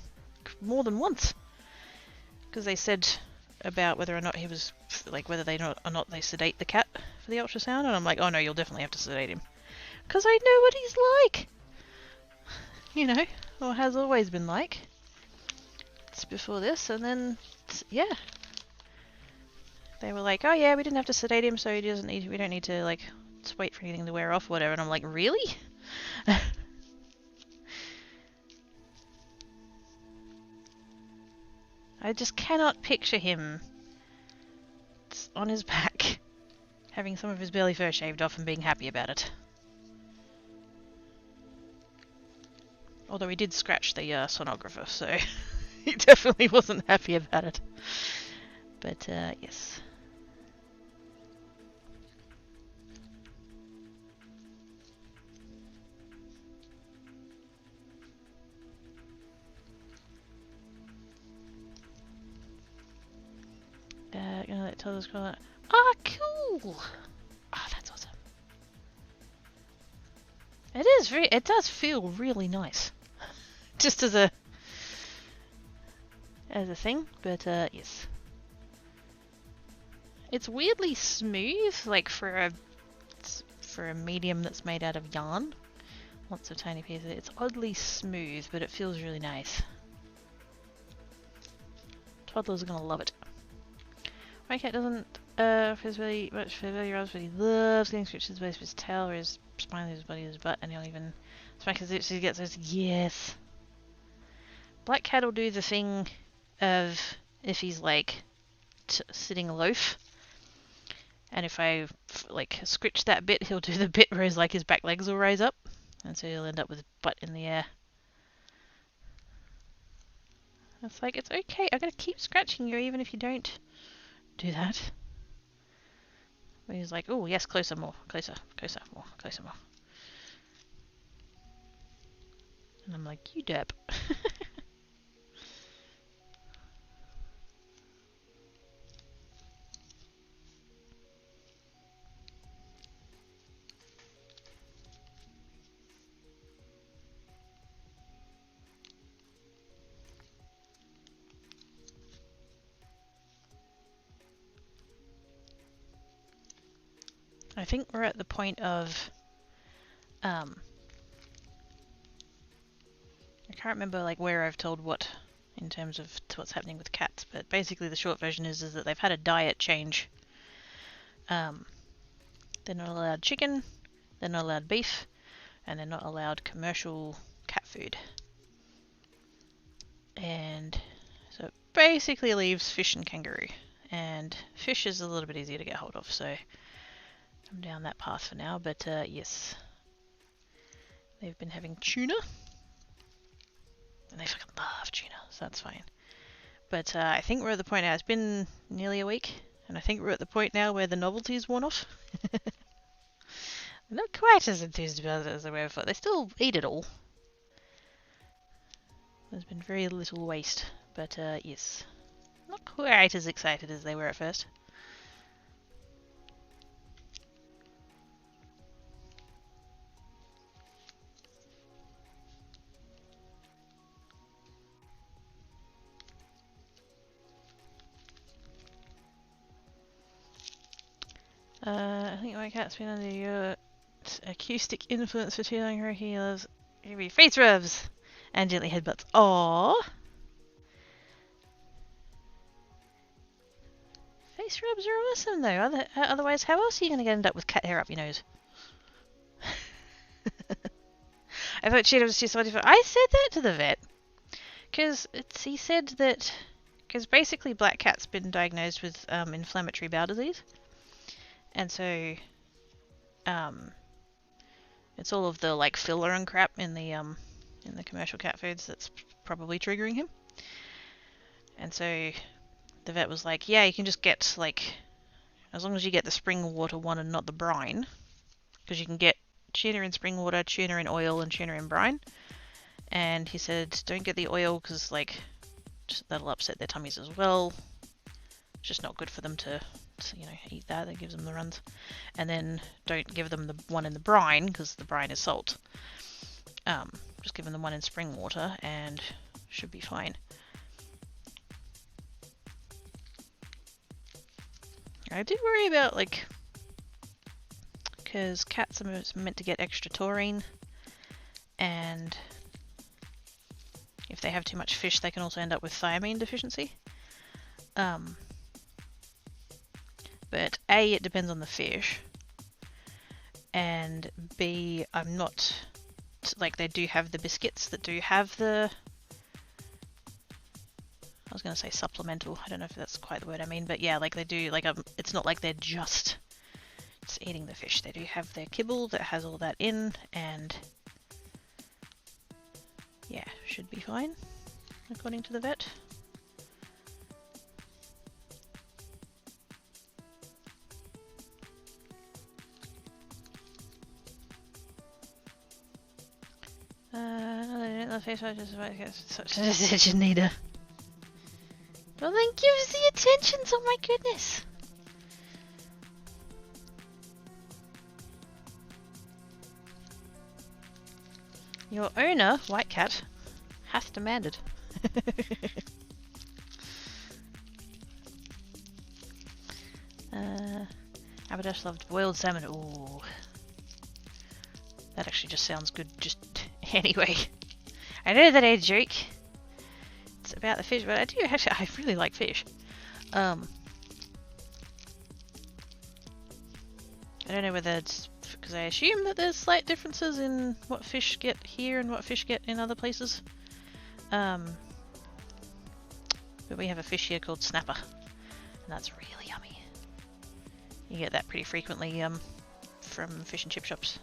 more than once. Because they said about whether or not he was, like, whether they or not they sedate the cat for the ultrasound, and I'm like, oh no, you'll definitely have to sedate him. Because I know what he's like! You know, or has always been like. It's before this, and then, yeah. They were like, oh yeah, we didn't have to sedate him, so we don't need to, like, wait for anything to wear off or whatever, and I'm like, really? I just cannot picture him on his back, having some of his belly fur shaved off and being happy about it. Although he did scratch the sonographer, so he definitely wasn't happy about it. But, yes. Gonna let Toddlers call it. Ah, cool! Ah, that's awesome. It does feel really nice. Just as a thing, but yes. It's weirdly smooth, like for a medium that's made out of yarn. Lots of tiny pieces. It's oddly smooth, but it feels really nice. Toddlers are gonna love it. My cat doesn't feels really much for belly rubs, but he loves getting scratches both his tail or his spine, his body, his butt, and he'll even smack his lips so he gets those. Yes. Black cat will do the thing of if he's like sitting loaf, and if I like scritch that bit, he'll do the bit where his back legs will raise up, and so he'll end up with his butt in the air. It's like, it's okay, I'm gonna keep scratching you even if you don't do that. He's like, oh yes, closer, more, closer, closer, more, closer, more. And I'm like, you derp. I think we're at the point of, I can't remember like where I've told what in terms of what's happening with cats, but basically the short version is that they've had a diet change. They're not allowed chicken, they're not allowed beef, and they're not allowed commercial cat food. And so it basically leaves fish and kangaroo. And fish is a little bit easier to get hold of, so I'm down that path for now. But yes, they've been having tuna, and they fucking love tuna, so that's fine. But I think we're at the point now, it's been nearly a week, and I think we're at the point now where the novelty's worn off. They're not quite as enthused about it as they were before. They still eat it all. There's been very little waste, but yes, not quite as excited as they were at first. I think my cat's been under your acoustic influence for too long. He loves maybe face rubs and gently headbutts. Aww. Face rubs are awesome though. Otherwise, how else are you going to end up with cat hair up your nose? I thought Cheetah was too salty for. I said that to the vet because he said that basically black cat's been diagnosed with inflammatory bowel disease, and so it's all of the like filler and crap in the commercial cat foods that's probably triggering him. And so the vet was like, yeah, you can just get like, as long as you get the spring water one and not the brine, because you can get tuna in spring water, tuna in oil, and tuna in brine. And he said, don't get the oil because like that'll upset their tummies as well. It's just not good for them to eat that. That gives them the runs. And then don't give them the one in the brine because the brine is salt. Just give them the one in spring water and should be fine. I do worry about like, because cats are meant to get extra taurine, and if they have too much fish they can also end up with thiamine deficiency. But A, it depends on the fish, and B, I'm not, like they do have the biscuits that do have the, I was going to say supplemental, I don't know if that's quite the word I mean, but yeah, like they do, like it's not like they're just eating the fish. They do have their kibble that has all that in, and yeah, should be fine, according to the vet. The face such a decision neither. Well then give us the attentions, oh my goodness! Your owner, White Cat, hath demanded. Abadesh loved boiled salmon. Ooh. That actually just sounds good just anyway. I know that I joke. It's about the fish, but I really like fish. I don't know whether it's because I assume that there's slight differences in what fish get here and what fish get in other places. But we have a fish here called snapper, and that's really yummy. You get that pretty frequently from fish and chip shops.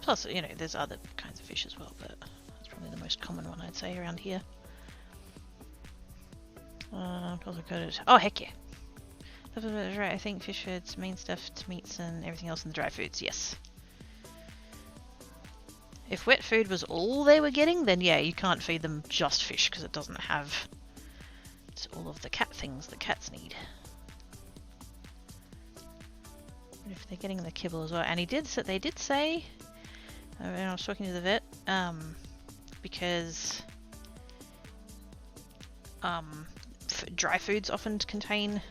Plus, you know, there's other kinds of fish as well, but that's probably the most common one I'd say around here. Also got it. Oh, heck yeah. Right, I think fish food's main stuff to meats and everything else in the dry foods, yes. If wet food was all they were getting, then yeah, you can't feed them just fish because it doesn't have all of the cat things that cats need. But if they're getting the kibble as well, and they did say, when I was talking to the vet, because dry foods often contain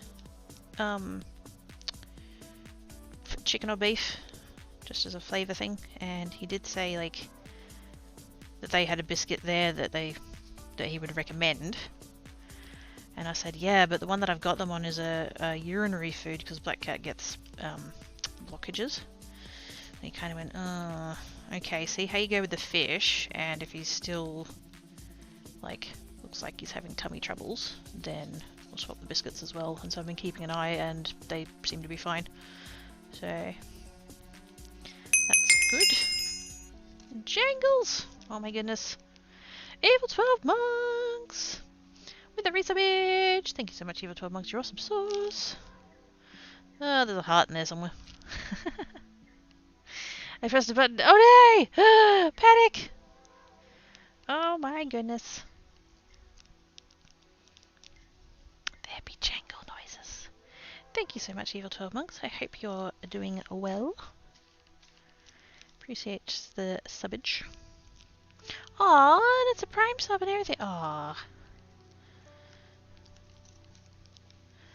chicken or beef, just as a flavour thing, and he did say like that they had a biscuit there that he would recommend, and I said yeah, but the one that I've got them on is a urinary food because Black Cat gets blockages. And he kind of went, oh, okay, see how you go with the fish, and if he's still like looks like he's having tummy troubles, then we'll swap the biscuits as well. And so I've been keeping an eye and they seem to be fine. So that's good. Jangles! Oh my goodness. Evil 12 Monks! With a resubage! Thank you so much, Evil 12 Monks. You're awesome sauce. Oh, there's a heart in there somewhere. I pressed a button. Oh no! Panic! Oh my goodness. There be jangle noises. Thank you so much, Evil 12 Monks. I hope you're doing well. Appreciate the subbage. Aww, and it's a prime sub and everything. Aww.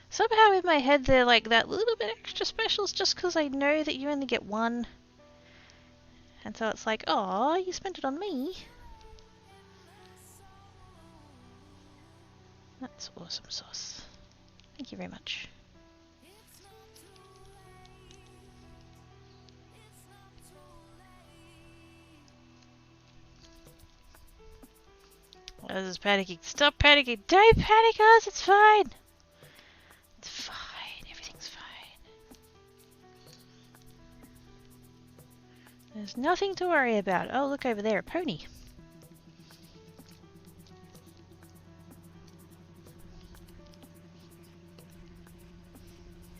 Somehow in my head they're like that little bit extra specials just because I know that you only get one. And so it's like, oh, you spent it on me. That's awesome sauce. Thank you very much. Oz is panicking. Stop panicking. Don't panic, Oz. It's fine. It's fine. Everything's fine. There's nothing to worry about. Oh, look over there. A pony.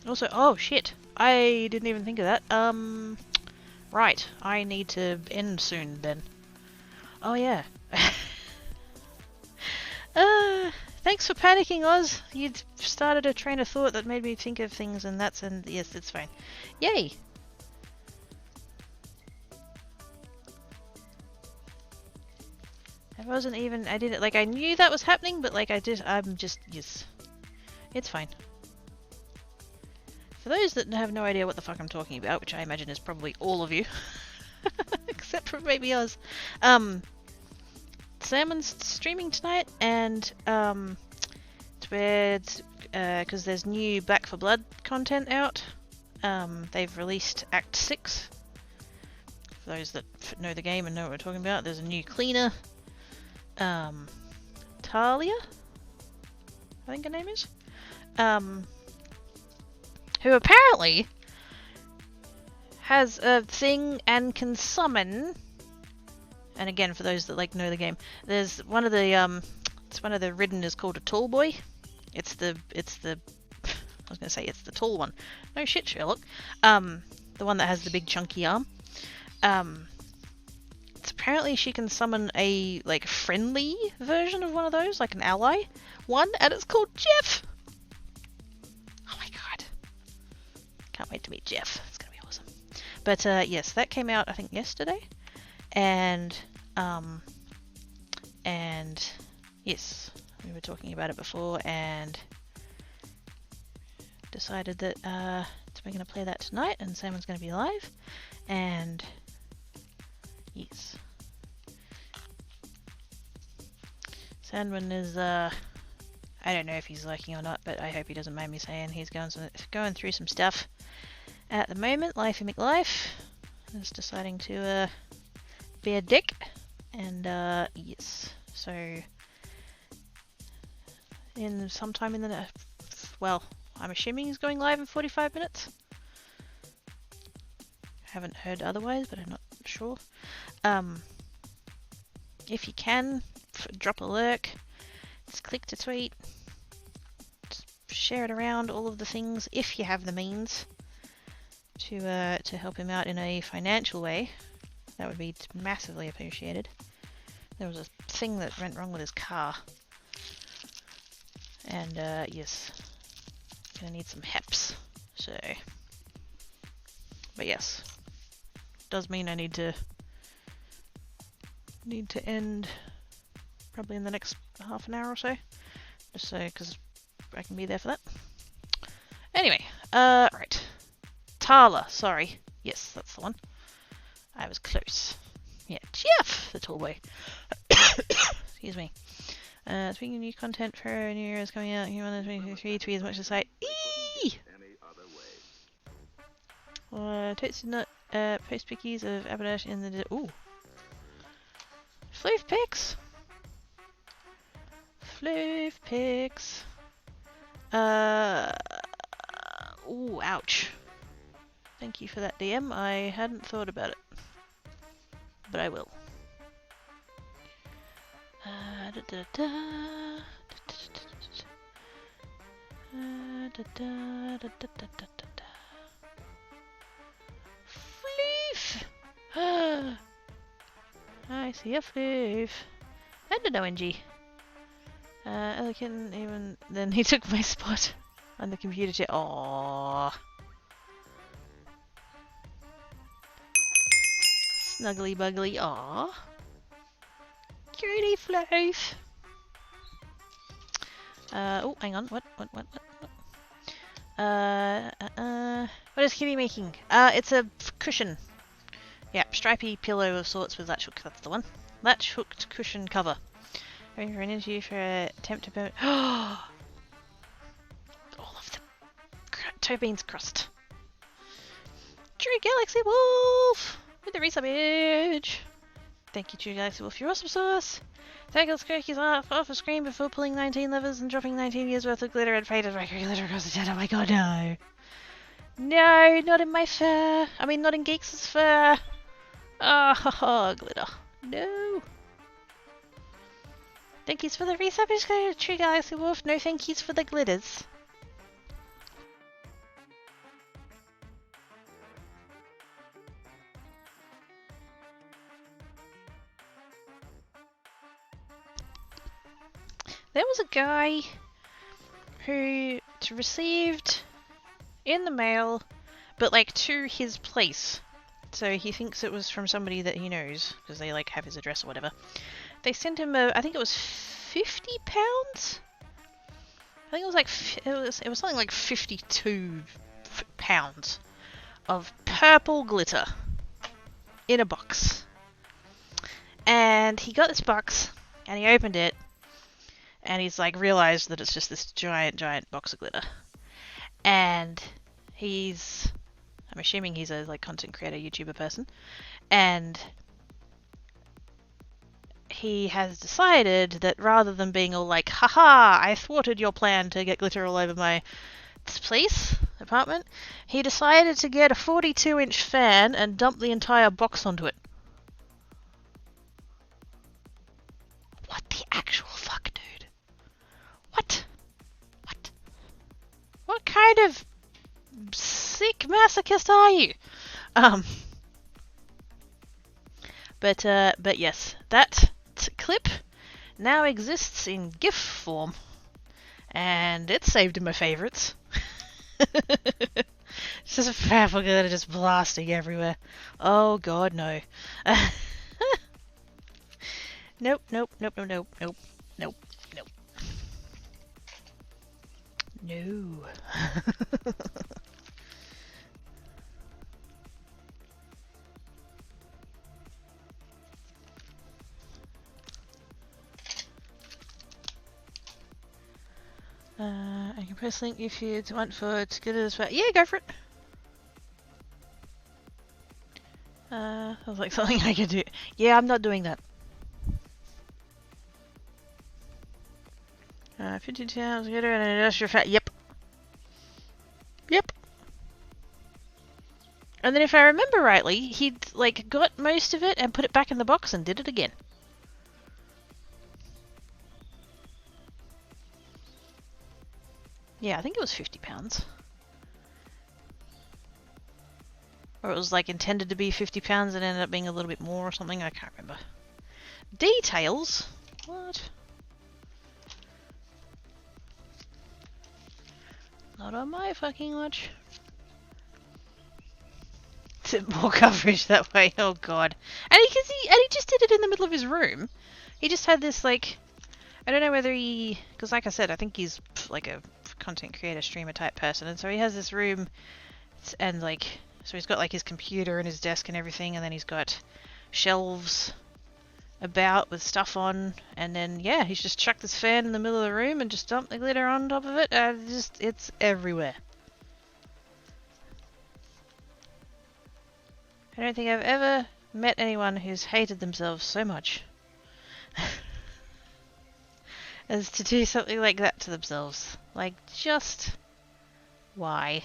Also, oh shit. I didn't even think of that. Right. I need to end soon then. Oh yeah. Thanks for panicking, Oz. You'd started a train of thought that made me think of things, and yes, it's fine. Yay! I didn't, like, I knew that was happening, but, like, yes. It's fine. For those that have no idea what the fuck I'm talking about, which I imagine is probably all of you, except for maybe Oz, Salmon's streaming tonight, and because there's new Back for Blood content out. They've released Act 6. For those that know the game and know what we're talking about, there's a new cleaner, Talia, I think her name is, who apparently has a thing and can summon. And again, for those that like know the game, there's one of the ridden is called a tall boy. It's the I was gonna say it's the tall one. No shit, Sherlock. The one that has the big chunky arm. It's apparently she can summon a like friendly version of one of those, like an ally one, and it's called Jeff. Oh my god! Can't wait to meet Jeff. It's gonna be awesome. But yes, that came out I think yesterday. And yes, we were talking about it before and decided that we're going to play that tonight, and Salmon's going to be live, and yes. Salmon is, I don't know if he's liking or not, but I hope he doesn't mind me saying he's going through some stuff at the moment, lifey McLife. He's deciding to, be a dick, and yes, so in sometime in the well, I'm assuming he's going live in 45 minutes. Haven't heard otherwise, but I'm not sure. If you can, drop a lurk, just click to tweet, share it around, all of the things, if you have the means to help him out in a financial way. That would be massively appreciated. There was a thing that went wrong with his car. And, yes. Gonna need some HEPs. So... But yes. Does mean I need to end probably in the next half an hour or so. Just so, because I can be there for that. Anyway, right. Tala, sorry. Yes, that's the one. I was close. Yeah, Jeff, the tall boy. Excuse me. Speaking of new content for New Year's coming out, you want to tweet as much as I... Eee! Toasted nut, post pickies of Aberdash in the... Ooh. Floof pics! Floof pics. Ooh, ouch. Thank you for that DM. I hadn't thought about it. But I will. Floof! I see a floof. And an ONG. Elegant, even then he took my spot on the computer chair. Aww. Snuggly buggly, aww. Cutie floof. Oh, hang on. What? What is Kitty making? It's a cushion. Yeah, stripy pillow of sorts with latch hook. That's the one. Latch hooked cushion cover. Having for an interview for an attempt to burn. All of the toe beans crust. True Galaxy Wolf with the resub image. Thank you, True Galaxy Wolf, for your awesome sauce. Tackles cookies off the screen before pulling 19 levers and dropping 19 years worth of glitter and faded my glitter across the chat. Oh my god, no. No, not in my fur. I mean, not in Geeks' fur. Oh, glitter. No. Thank yous for the resub, True Galaxy Wolf. No thank yous for the glitters. There was a guy who received in the mail, but like to his place. So he thinks it was from somebody that he knows, because they like have his address or whatever. They sent him I think it was £50? I think it was like, it was something like £52 of purple glitter in a box. And he got this box, and he opened it, and he's like realized that it's just this giant box of glitter. And I'm assuming he's a like content creator, YouTuber person, and he has decided that rather than being all like, haha, I thwarted your plan to get glitter all over my apartment, he decided to get a 42-inch fan and dump the entire box onto it. What the actual fuck, dude? What? What kind of sick masochist are you? But yes, that clip now exists in GIF form, and it's saved in my favorites. It's just a purple glitter just blasting everywhere. Oh god, no. Nope. No. I can press link if you want for it to get it as well. Yeah, go for it. Sounds like something I could do. Yeah, I'm not doing that. 52 hours glitter and an industrial fat. Yep. And then if I remember rightly, he'd like got most of it and put it back in the box and did it again. Yeah, I think it was £50. Or it was like intended to be £50 and ended up being a little bit more or something. I can't remember. Details? What? Not on my fucking watch. More coverage that way. Oh god. And he just did it in the middle of his room. He just had this like, I don't know whether he, because like I said, I think he's like a content creator, streamer type person, and so he has this room, and like, so he's got like his computer and his desk and everything, and then he's got shelves about with stuff on, and then yeah, he's just chucked this fan in the middle of the room and just dumped the glitter on top of it. It's everywhere. I don't think I've ever met anyone who's hated themselves so much as to do something like that to themselves. Like, just why?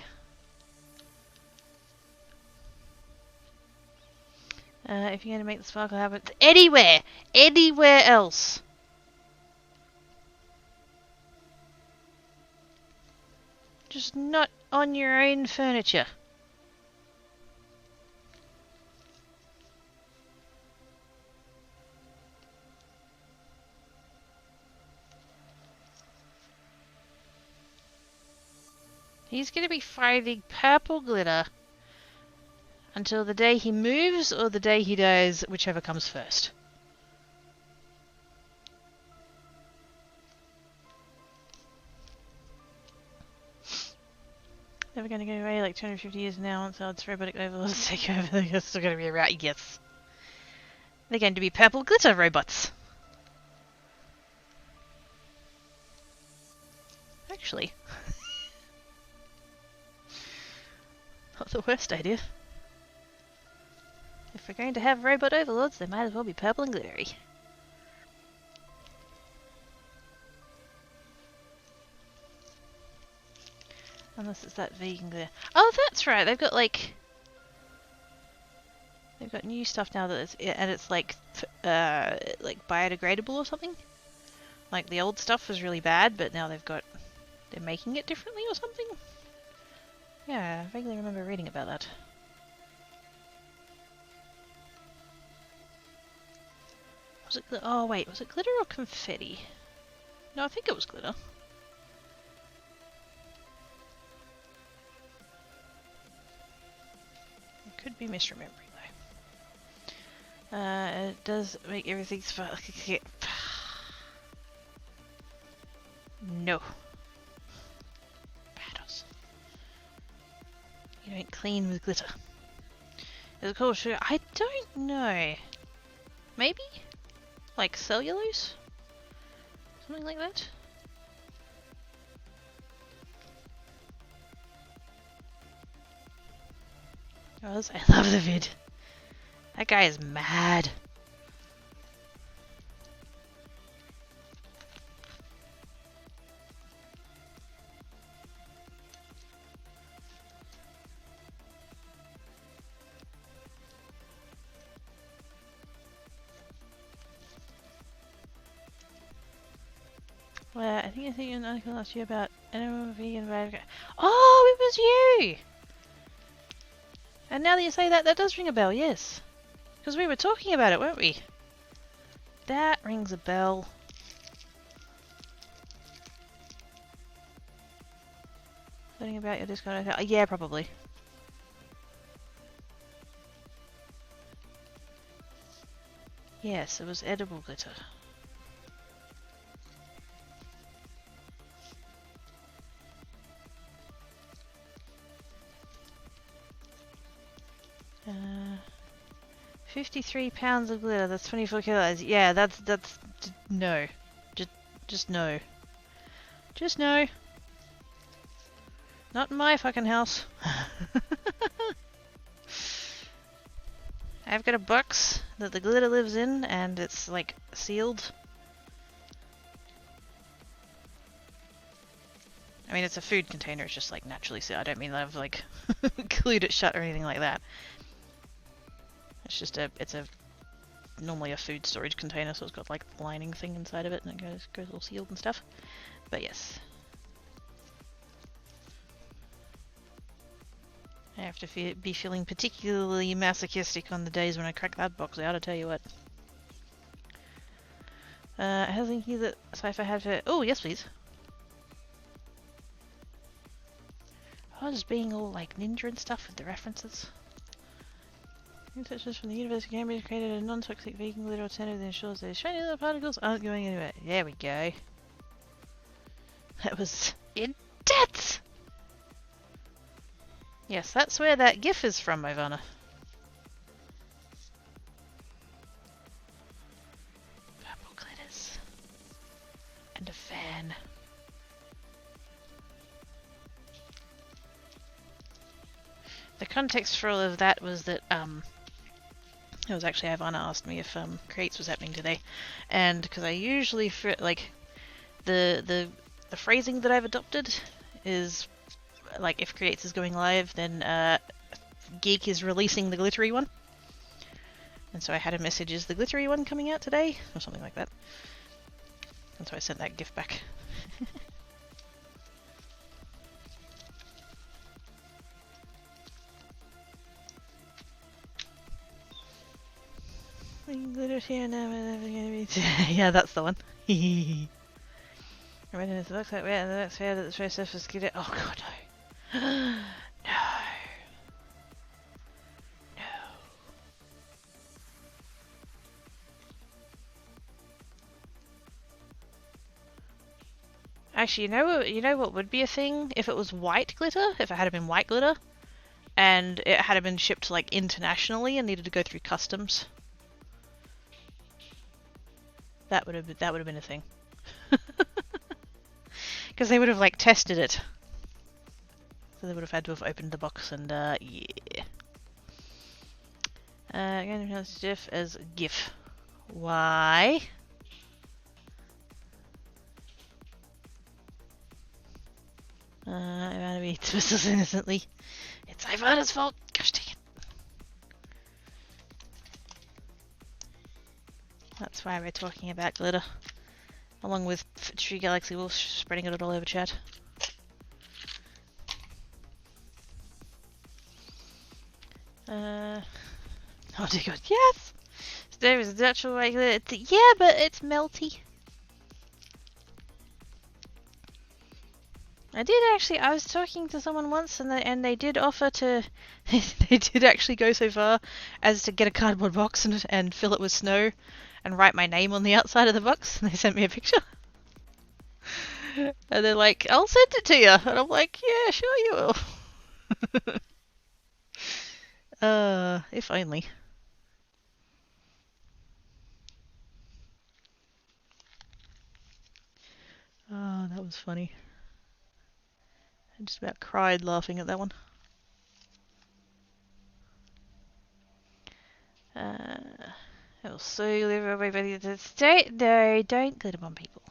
If you're going to make the sparkle happen, anywhere else. Just not on your own furniture. He's going to be fighting purple glitter until the day he moves or the day he dies, whichever comes first. Never going to go away like 250 years now once odds robotic overlords take over. They're still going to be around. Yes. They're going to be purple glitter robots. Actually. Not the worst idea. If we're going to have robot overlords, they might as well be purple and glittery. Unless it's that vegan glitter. Oh, that's right. They've got like, they've got new stuff now that is, and it's like biodegradable or something. Like the old stuff was really bad, but now they're making it differently or something. Yeah, I vaguely remember reading about that. Was it oh wait, was it glitter or confetti? No, I think it was glitter. I could be misremembering though. It does make everything no. Battles. You don't clean with glitter. Is it called sugar? I don't know. Maybe? Like cellulose? Something like that? I love the vid. That guy is mad. Well, I think an article last year about animal vegan bad. Oh, it was you! And now that you say that, that does ring a bell, yes. Because we were talking about it, weren't we? That rings a bell. Something about your Discord? Yeah, probably. Yes, it was edible glitter. Uh, 53 pounds of glitter, that's 24 kilos. Yeah, that's no. Just no. Just no. Not in my fucking house. I've got a box that the glitter lives in, and it's like sealed. I mean, it's a food container, it's just like naturally sealed. I don't mean that I've like glued it shut or anything like that. It's just it's normally a food storage container, so it's got like the lining thing inside of it, and it goes all sealed and stuff. But yes. I have to be feeling particularly masochistic on the days when I crack that box out, I tell you what. I was thinking that Cypher had to... Oh, yes please. I was being all like ninja and stuff with the references. Researchers from the University of Cambridge created a non-toxic vegan glitter alternative that ensures those shiny little particles aren't going anywhere. There we go. That was intense! Yes, that's where that gif is from, Ivana. Purple glitters. And a fan. The context for all of that was that, it was actually Ivana asked me if, Creates was happening today. And, because I usually, like, the phrasing that I've adopted is, like, if Creates is going live, then, Geek is releasing the glittery one. And so I had a message, is the glittery one coming out today? Or something like that. And so I sent that GIF back. Glitters here now, yeah, that's the one. Remember it looks like we're that's fair that the trace surface get it. Oh god no. No. No. Actually, you know what would be a thing if it was white glitter? If it had been white glitter and it had been shipped like internationally and needed to go through customs. That would have been a thing. Because they would have like tested it. So they would have had to have opened the box and yeah. I'm going to pronounce GIF as GIF. Why? Ivana be twisted innocently. It's Ivana's fault. Gosh dang it. That's why we're talking about glitter. Along with Tree Galaxy Wolf spreading it all over chat. Oh dear god, yes! There is a natural way glitter. Yeah, but it's melty. I did actually, I was talking to someone once and they did offer to, they did actually go so far as to get a cardboard box and fill it with snow and write my name on the outside of the box, and they sent me a picture. And they're like, I'll send it to you. And I'm like, yeah, sure you will. If only. Oh, that was funny. I just about cried laughing at that one. It'll so live everybody to stay. No, don't glitter bomb people.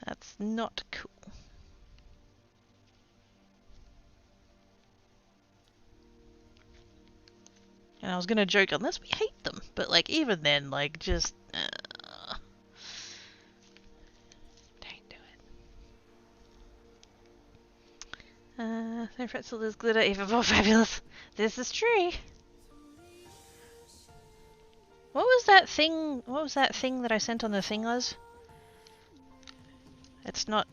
That's not cool. And I was gonna joke, unless we hate them, but like even then, like just don't do it. No pretzel is glitter even more fabulous. This is true. What was that thing? What was that thing that I sent on the thing, Liz? It's not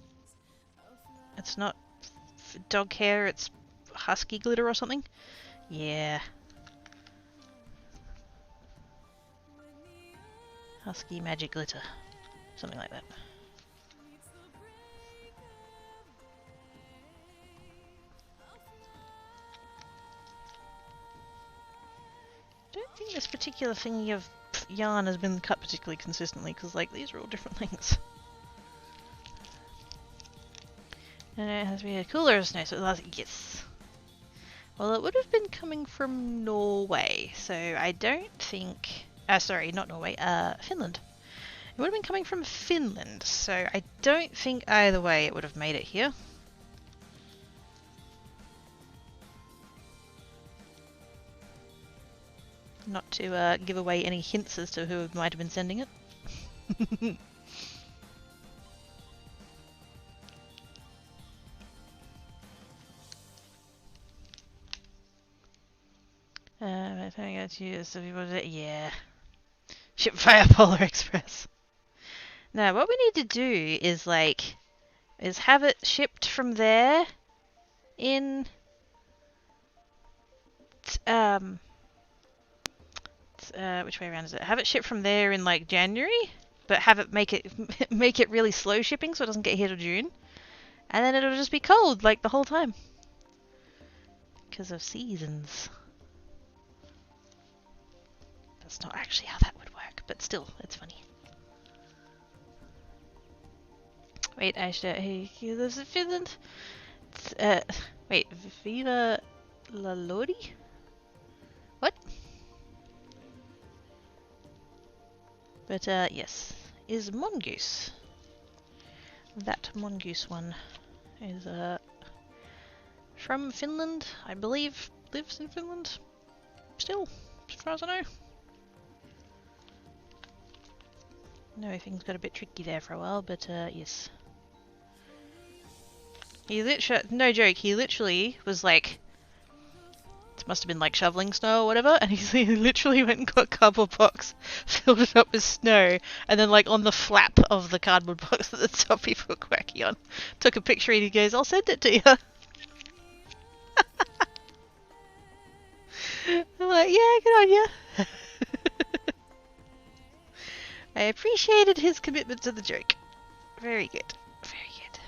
dog hair. It's husky glitter or something. Yeah. Husky magic glitter. Something like that. I don't think this particular thingy of yarn has been cut particularly consistently, because like these are all different things. And it has to be a cooler snow, so yes. Well, it would have been coming from Norway, so I don't think... sorry, not Norway, Finland. It would have been coming from Finland, so I don't think either way it would have made it here. Not to give away any hints as to who might have been sending it. telling you to use the people that, yeah. Ship via Polar Express. Now, what we need to do is have it shipped from there in which way around is it? Have it shipped from there in like January, but have it make it really slow shipping so it doesn't get here till June, and then it'll just be cold like the whole time because of seasons. That's not actually how that would work, but still, it's funny. Wait, actually, he lives in Finland. Wait, Viva la Lodi? What? But, yes, is mongoose. That mongoose one is, from Finland, I believe, lives in Finland. Still, as far as I know. No, things got a bit tricky there for a while, but, yes. He literally, no joke, he literally was like, it must have been like shoveling snow or whatever, and he literally went and got a cardboard box, filled it up with snow, and then like on the flap of the cardboard box that the top people were quacking on, took a picture and he goes, I'll send it to you. I'm like, yeah, good on you. I appreciated his commitment to the joke. Very good. Very good.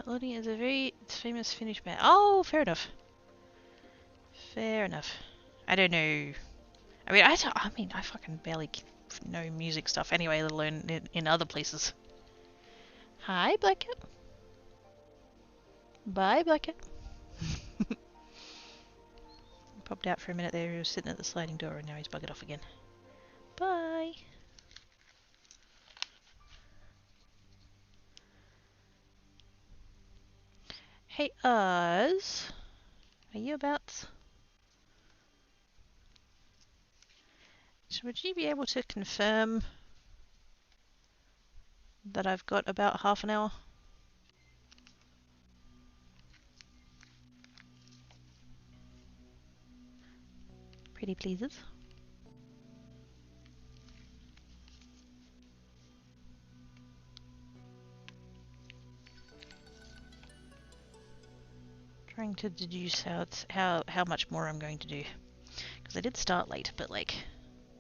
Lodi is a very famous Finnish band. Oh, fair enough. Fair enough. I don't know. I mean, I fucking barely know music stuff anyway, let alone in other places. Hi, Blackcat. Bye, Blackcat. Popped out for a minute there. He was sitting at the sliding door, and now he's buggered off again. Bye. Hey, Oz. Are you about? So would you be able to confirm that I've got about half an hour? Pretty pleases. Trying to deduce how much more I'm going to do. Because I did start late, but like,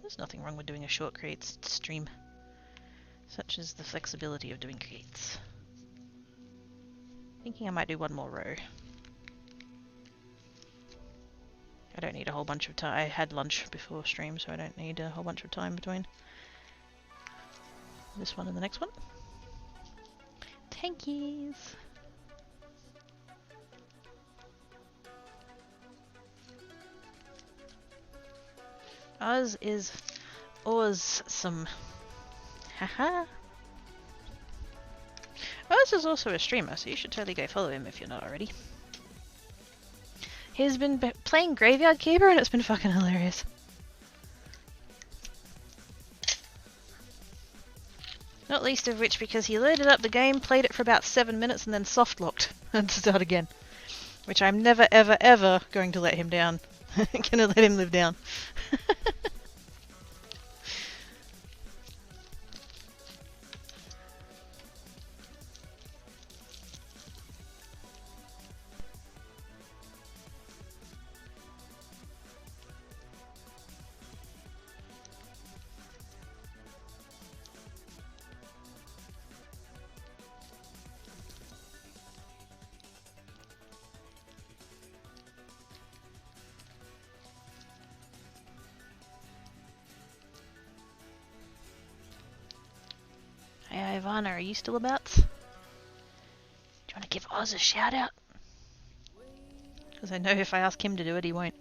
there's nothing wrong with doing a short creates stream. Such as the flexibility of doing creates. Thinking I might do one more row. I don't need a whole bunch of time. I had lunch before stream, so I don't need a whole bunch of time between this one and the next one. Tankies! Oz is awesome. Haha! Oz is also a streamer, so you should totally go follow him if you're not already. He's been playing Graveyard Keeper and it's been fucking hilarious. Not least of which because he loaded up the game, played it for about 7 minutes and then soft locked and start again. Which I'm never ever ever going to let him down. Gonna let him live down. Hey Ivana, are you still about? Do you want to give Oz a shout out? Because I know if I ask him to do it, he won't.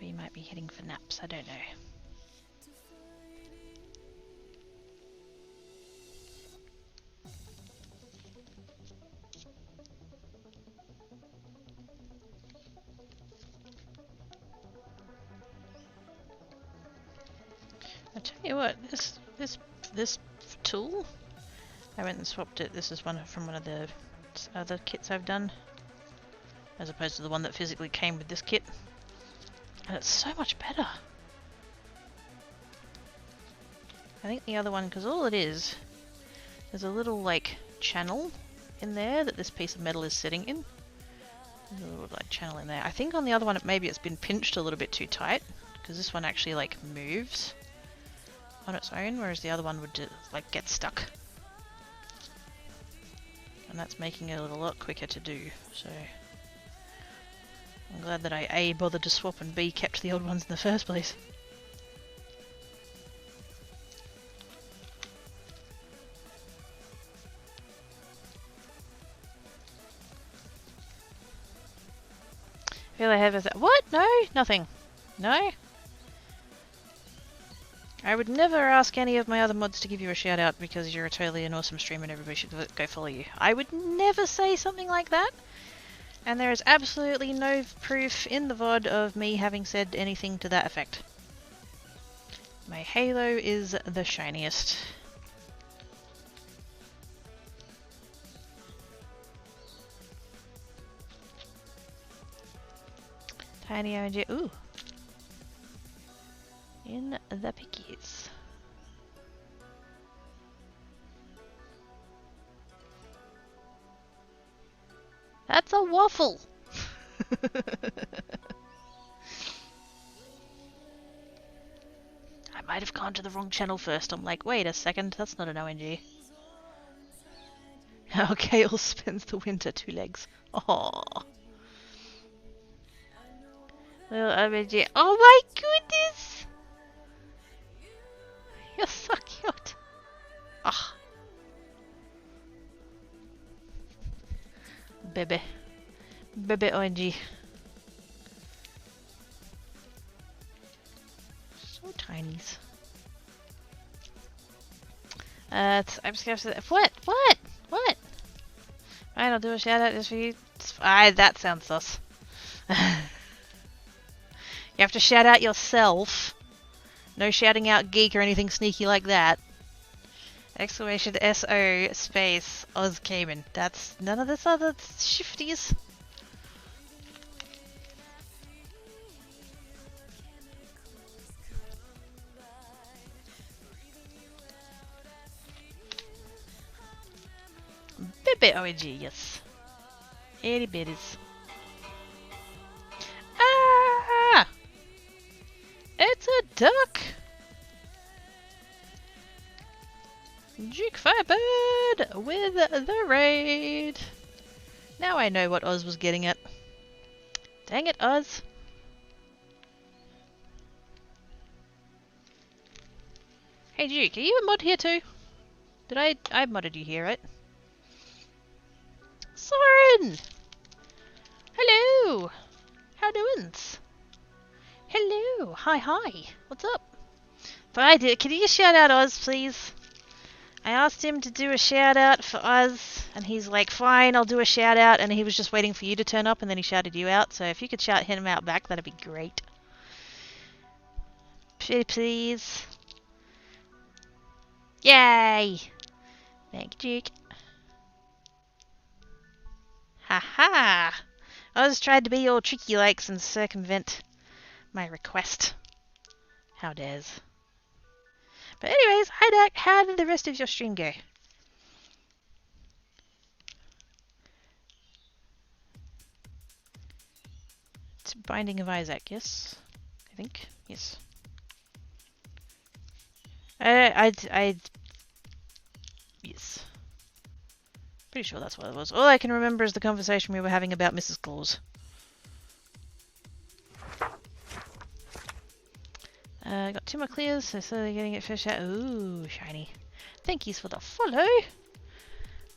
Maybe he might be heading for naps, I don't know. I tell you what, this tool, I went and swapped it. This is one from one of the other kits I've done, as opposed to the one that physically came with this kit. And it's so much better. I think the other one, because all it is, there's a little like channel in there that this piece of metal is sitting in. There's a little like channel in there. I think on the other one maybe it's been pinched a little bit too tight, because this one actually like moves on its own, whereas the other one would like get stuck. And that's making it a lot quicker to do, so I'm glad that I A, bothered to swap, and B, kept the old ones in the first place. I feel I have a what? No, nothing. No. I would never ask any of my other mods to give you a shout out because you're a totally an awesome streamer and everybody should go follow you. I would never say something like that. And there is absolutely no proof in the VOD of me having said anything to that effect. My halo is the shiniest. Tiny ONG. Ooh. In the pickies. That's a waffle! I might have gone to the wrong channel first. I'm like, wait a second, that's not an ONG. How Gale spends the winter 2 legs. Oh. Little ONG. Oh my goodness! You're so cute. Ah. Bebe. Bebe ONG. So tinies. I'm just gonna say what? What? What? Fine, I'll do a shout out just for you. That sounds sus. You have to shout out yourself. No shouting out geek or anything sneaky like that. Exclamation SO space Oz Cayman. That's none of this other shifties. Bit ONG, yes. Itty bitties. Ah! It's a duck! Duke Firebird with the raid. Now I know what Oz was getting at. Dang it, Oz. Hey Duke, are you a mod here too? Did I modded you here, right? Soren! Hello! How doin's? Hello! Hi! What's up? Can you just shout out Oz, please? I asked him to do a shout out for Oz, and he's like, fine, I'll do a shout out, and he was just waiting for you to turn up, and then he shouted you out, so if you could shout him out back, that'd be great. Pretty please. Yay! Thank you, Duke. Haha! Oz tried to be all tricky likes and circumvent my request. How dares. But anyways, hi Duck, how did the rest of your stream go? It's Binding of Isaac, yes? I think, yes. Yes. Pretty sure that's what it was. All I can remember is the conversation we were having about Mrs. Claus. Got 2 more clears, so slowly getting it fish out. Ooh, shiny. Thank yous for the follow.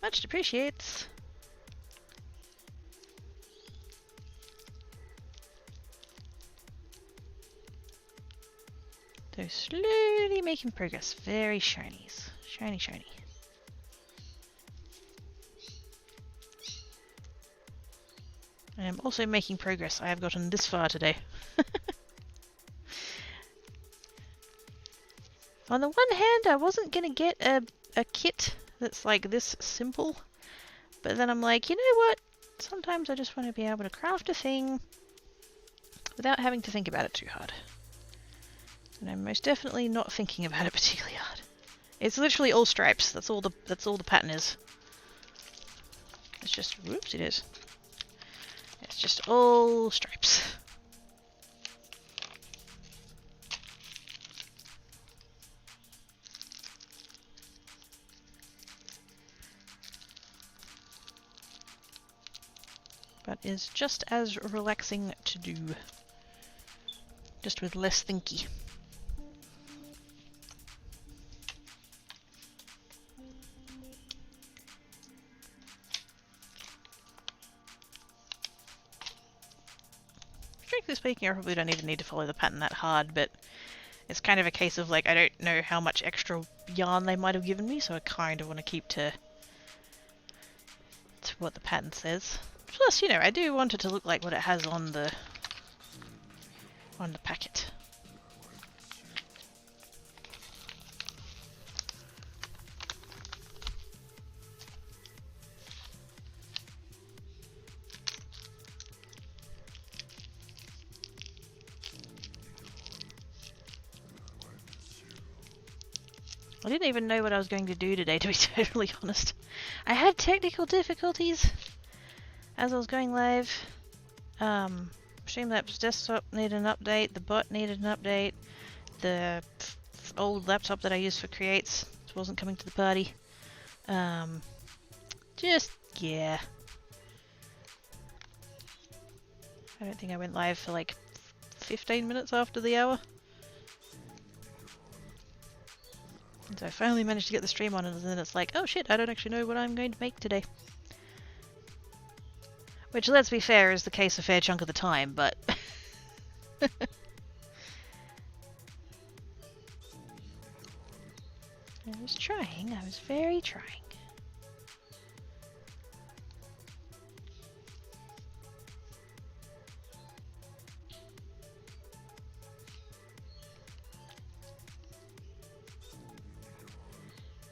Much appreciates. So slowly making progress. Very shinies. Shiny, shiny. I am also making progress. I have gotten this far today. On the one hand, I wasn't gonna get a kit that's like this simple. But then I'm like, you know what? Sometimes I just want to be able to craft a thing without having to think about it too hard. And I'm most definitely not thinking about it particularly hard. It's literally all stripes. That's all the pattern is. It's just whoops, it is. It's just all stripes. But is just as relaxing to do. Just with less thinky. Strictly speaking, I probably don't even need to follow the pattern that hard, but it's kind of a case of like, I don't know how much extra yarn they might have given me, so I kind of want to keep to what the pattern says. Plus, you know, I do want it to look like what it has on the packet. I didn't even know what I was going to do today, to be totally honest. I had technical difficulties as I was going live. Streamlabs desktop needed an update, the bot needed an update, the old laptop that I used for creates wasn't coming to the party. Just, yeah. I don't think I went live for like 15 minutes after the hour. And so I finally managed to get the stream on, and then it's like, oh shit, I don't actually know what I'm going to make today. Which, let's be fair, is the case a fair chunk of the time, but... I was trying, I was very trying.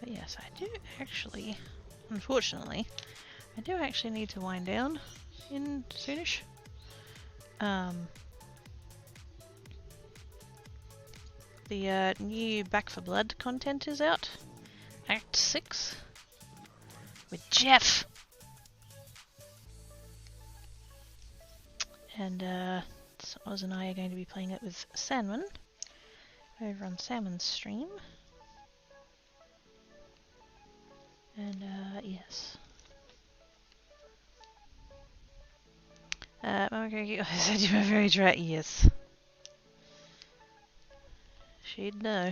But yes, I do actually, unfortunately, I do actually need to wind down in soonish. The new Back for Blood content is out. Act 6. With Jeff! And Oz and I are going to be playing it with Salmon over on Salmon's stream. And yes. Mama Cookie, I said you were very dry. Yes. She'd know.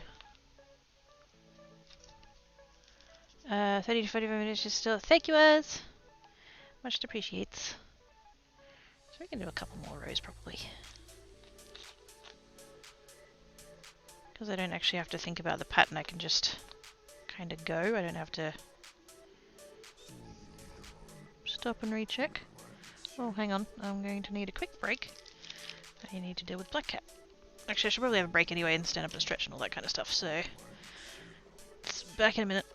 30 to 45 minutes is still. Thank you, Az! Much appreciates. So we can do a couple more rows probably. Because I don't actually have to think about the pattern, I can just kind of go. I don't have to stop and recheck. Oh, hang on. I'm going to need a quick break. I need to deal with Black Cat. Actually, I should probably have a break anyway and stand up and stretch and all that kind of stuff, so... It's back in a minute.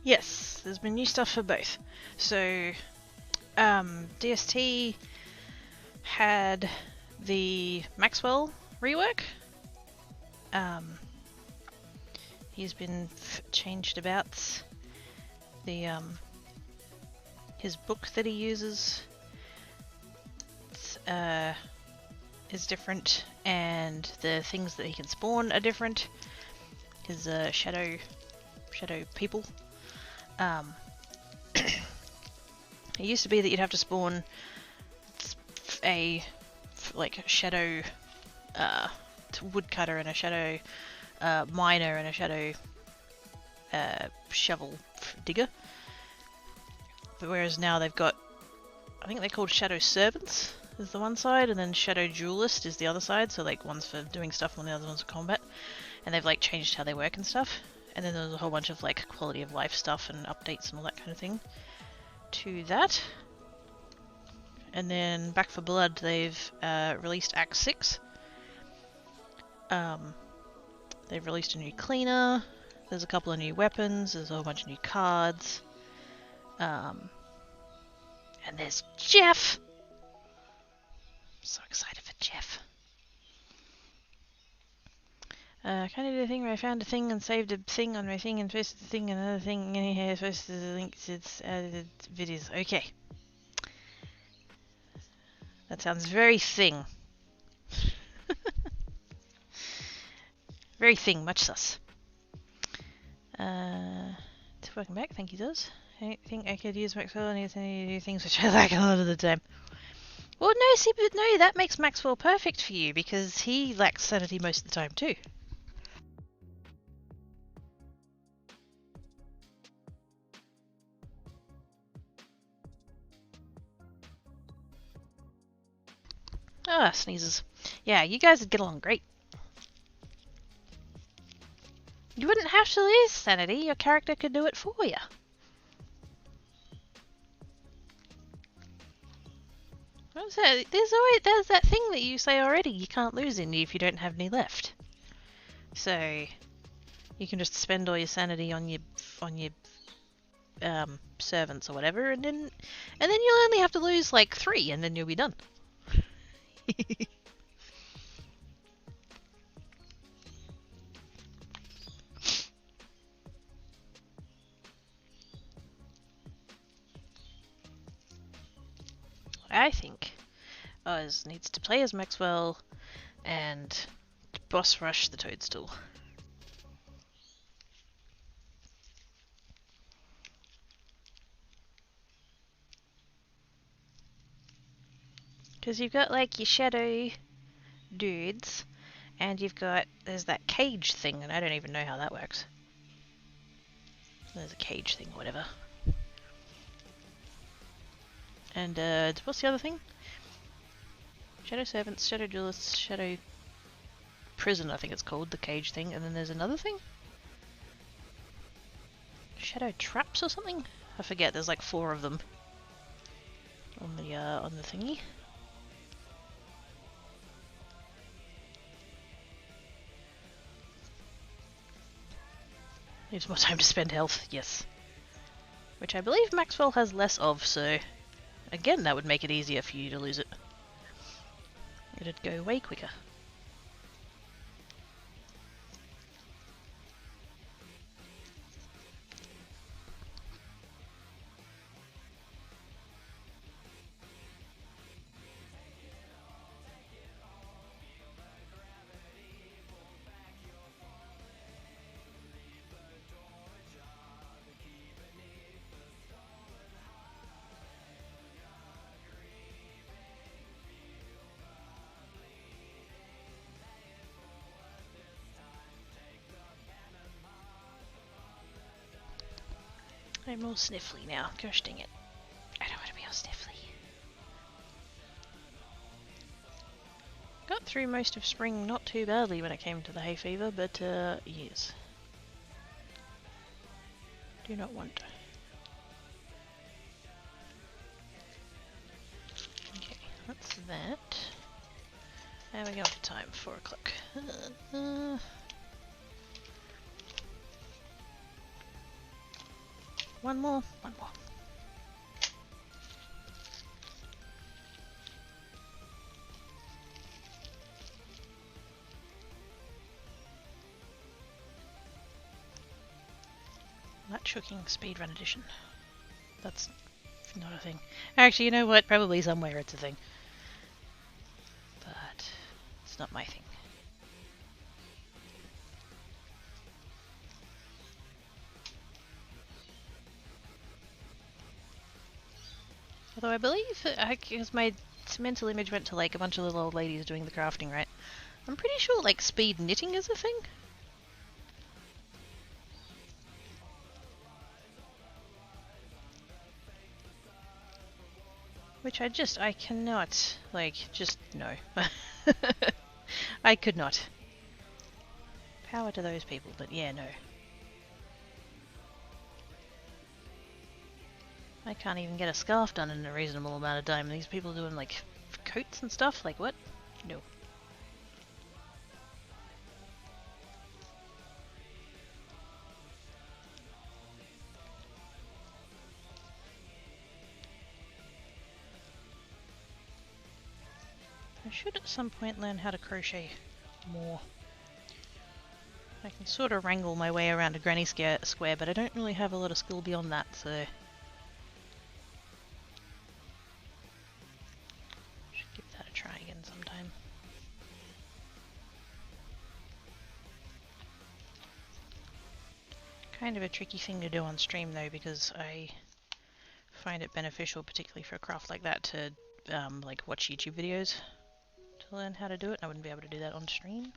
Yes, there's been new stuff for both. So, DST had the Maxwell rework. He's been changed about. The his book that he uses is different, and the things that he can spawn are different. His shadow people. It used to be that you'd have to spawn a shadow woodcutter and a shadow miner and a shadow shovel digger. But whereas now they've got, I think they're called shadow servants is the one side, and then shadow duelist is the other side. So like one's for doing stuff and the other one's for combat. And they've like changed how they work and stuff. And then there's a whole bunch of like quality of life stuff and updates and all that kind of thing to that. And then Back for Blood, they've released Act 6. They've released a new cleaner. There's a couple of new weapons. There's a whole bunch of new cards. And there's Jeff! I'm so excited for Jeff. Kind of did a thing where I found a thing and saved a thing on my thing and posted the thing and another thing in here, posted the links, it's added videos. Okay. That sounds very thing. Very thing, much sus. Welcome back, thank you, Does. I think I could use Maxwell and do things which I lack a lot of the time. Well, no, see, but no, that makes Maxwell perfect for you, because he lacks sanity most of the time, too. Ah, sneezes. Yeah, you guys would get along great. You wouldn't have to lose sanity, your character could do it for you. There's that thing that you say already, you can't lose any if you don't have any left. So you can just spend all your sanity on your servants or whatever, and then you'll only have to lose like 3 and then you'll be done. I think Oz needs to play as Maxwell and boss rush the Toadstool. Because you've got like your shadow dudes, and there's that cage thing, and I don't even know how that works. There's a cage thing, or whatever. And what's the other thing? Shadow servants, shadow duelists, shadow prison, I think it's called, the cage thing, and then there's another thing? Shadow traps or something? I forget, there's like 4 of them on the thingy. Needs more time to spend health, yes. Which I believe Maxwell has less of, so again that would make it easier for you to lose it. It'd go way quicker. I'm all sniffly now. Gosh dang it. I don't want to be all sniffly. Got through most of spring not too badly when it came to the hay fever, but yes. Do not want. Okay, that's that. How are we going for time? 4 o'clock. One more, one more. Latch hooking speedrun edition. That's not a thing. Actually, you know what? Probably somewhere it's a thing. But it's not my thing. Although I believe, because my mental image went to like a bunch of little old ladies doing the crafting, right? I'm pretty sure like speed knitting is a thing. Which I cannot, like, just no. I could not. Power to those people, but yeah, no. I can't even get a scarf done in a reasonable amount of time. These people doing like coats and stuff, like what? No. I should at some point learn how to crochet more. I can sort of wrangle my way around a granny square, but I don't really have a lot of skill beyond that, so... should give that a try again sometime. Kind of a tricky thing to do on stream though, because I find it beneficial, particularly for a craft like that, to like watch YouTube videos to learn how to do it. I wouldn't be able to do that on stream.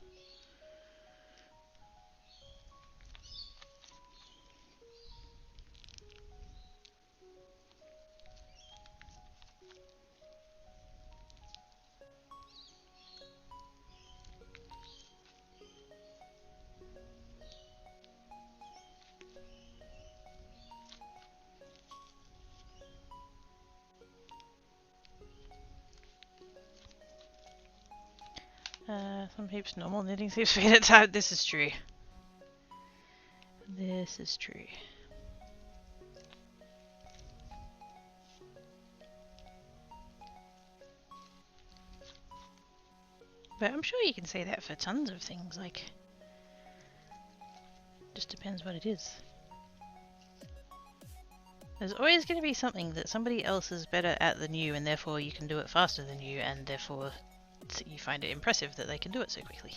Some heaps normal knitting seems to be at time. This is true. This is true. But I'm sure you can say that for tons of things, like... just depends what it is. There's always going to be something that somebody else is better at than you, and therefore you can do it faster than you, and therefore you find it impressive that they can do it so quickly.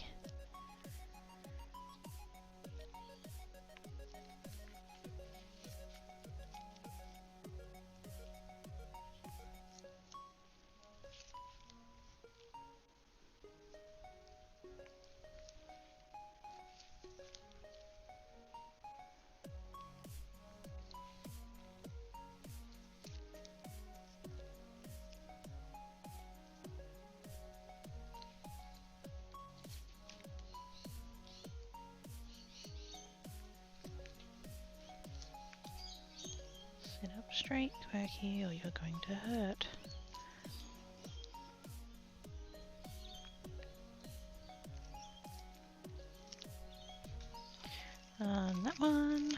Sit up straight, Quacky, or you're going to hurt. That one.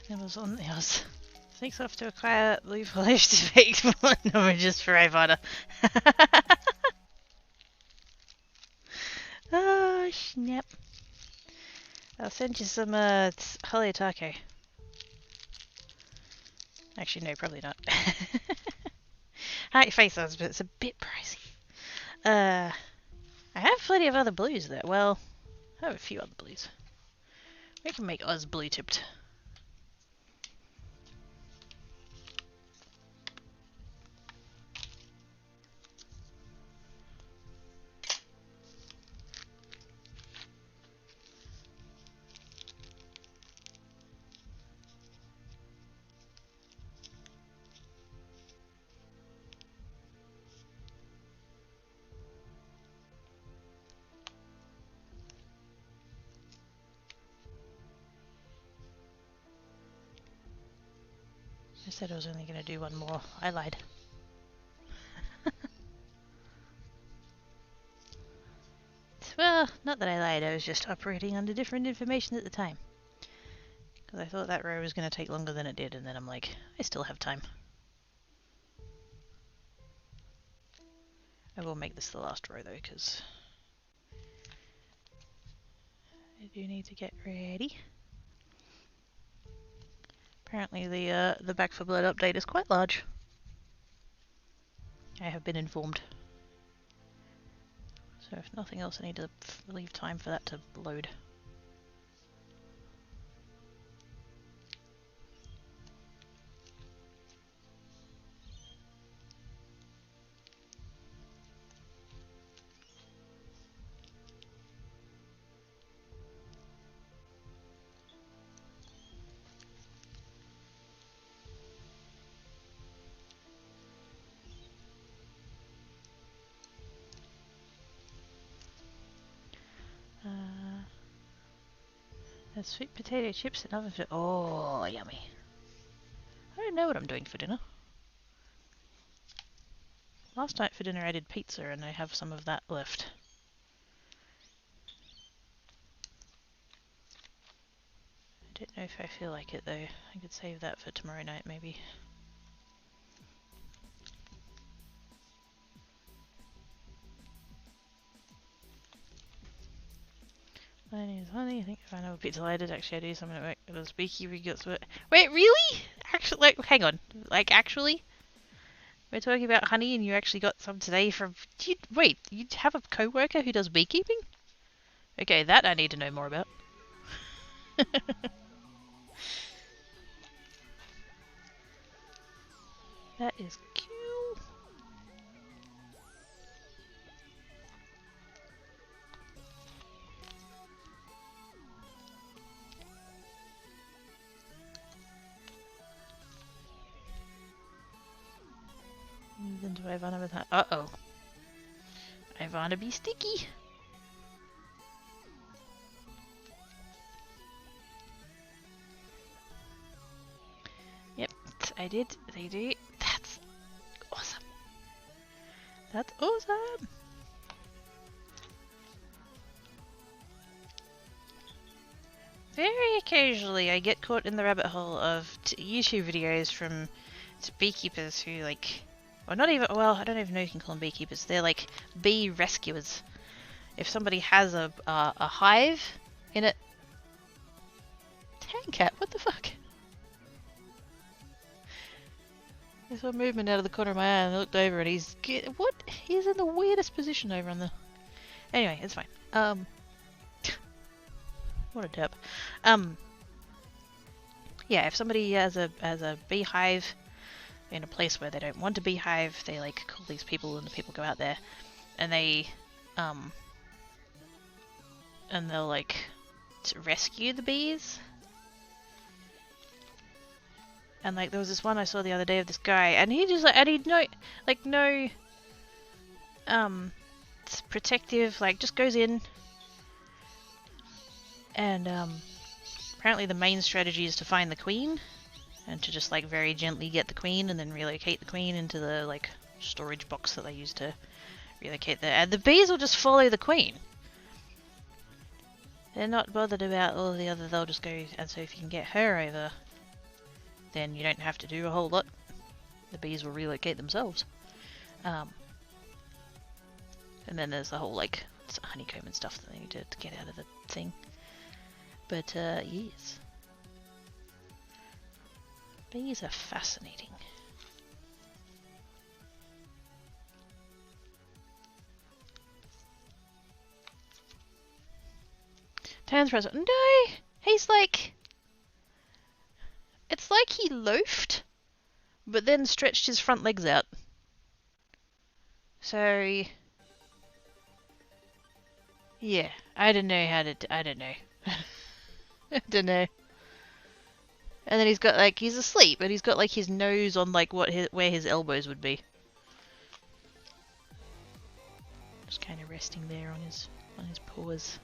It was on the house. Thanks off to acquire blue polish to make more knowledges for Ivana. Oh, snap. I'll send you some Holiotake. Actually, no, probably not. Heart face odds, but it's a bit pricey. I have plenty of other blues that, well, I have a few other blues. We can make Oz blue tipped. I said I was only going to do one more. I lied. Well, not that I lied, I was just operating under different information at the time. Because I thought that row was going to take longer than it did, and then I'm like, I still have time. I will make this the last row though, because I do need to get ready. Apparently the Back for Blood update is quite large. I have been informed. So if nothing else, I need to leave time for that to load. There's sweet potato chips and other. Oh, yummy. I don't know what I'm doing for dinner. Last night for dinner I did pizza and I have some of that left. I don't know if I feel like it though. I could save that for tomorrow night maybe. I think if I know a pizza I did actually I do something at work. The beekeeper gets wet. Wait, really? Actually, like, hang on. Like, actually? We're talking about honey and you actually got some today from... Wait, you have a co-worker who does beekeeping? Okay, that I need to know more about. That is cute. Then do I wanna with that? Uh-oh. I wanna be sticky. Yep, I did. They do. That's awesome. That's awesome. Very occasionally I get caught in the rabbit hole of YouTube videos from beekeepers who like... Or not even... Well, I don't even know if you can call them beekeepers. They're like bee rescuers. If somebody has a hive in it... Tank cat, what the fuck? I saw movement out of the corner of my eye and I looked over and he's... What? He's in the weirdest position over on the... Anyway, it's fine. What a derp. Yeah, if somebody has a beehive in a place where they don't want a beehive, they like call these people and the people go out there and they and they'll like rescue the bees. And like there was this one I saw the other day of this guy and he just like, and he'd no it's protective, like just goes in and apparently the main strategy is to find the queen and to just like very gently get the queen and then relocate the queen into the like storage box that they use to relocate the... And the bees will just follow the queen. They're not bothered about all the other, they'll just go, and so if you can get her over, then you don't have to do a whole lot. The bees will relocate themselves. And then there's the whole like honeycomb and stuff that they need to get out of the thing. But yes. Bees are fascinating. Tan's present. No! He's like... It's like he loafed, but then stretched his front legs out. So... Yeah, I don't know how to... I don't know. I don't know. And then he's got like... He's asleep, but he's got like his nose on like where his elbows would be. Just kind of resting there on his paws.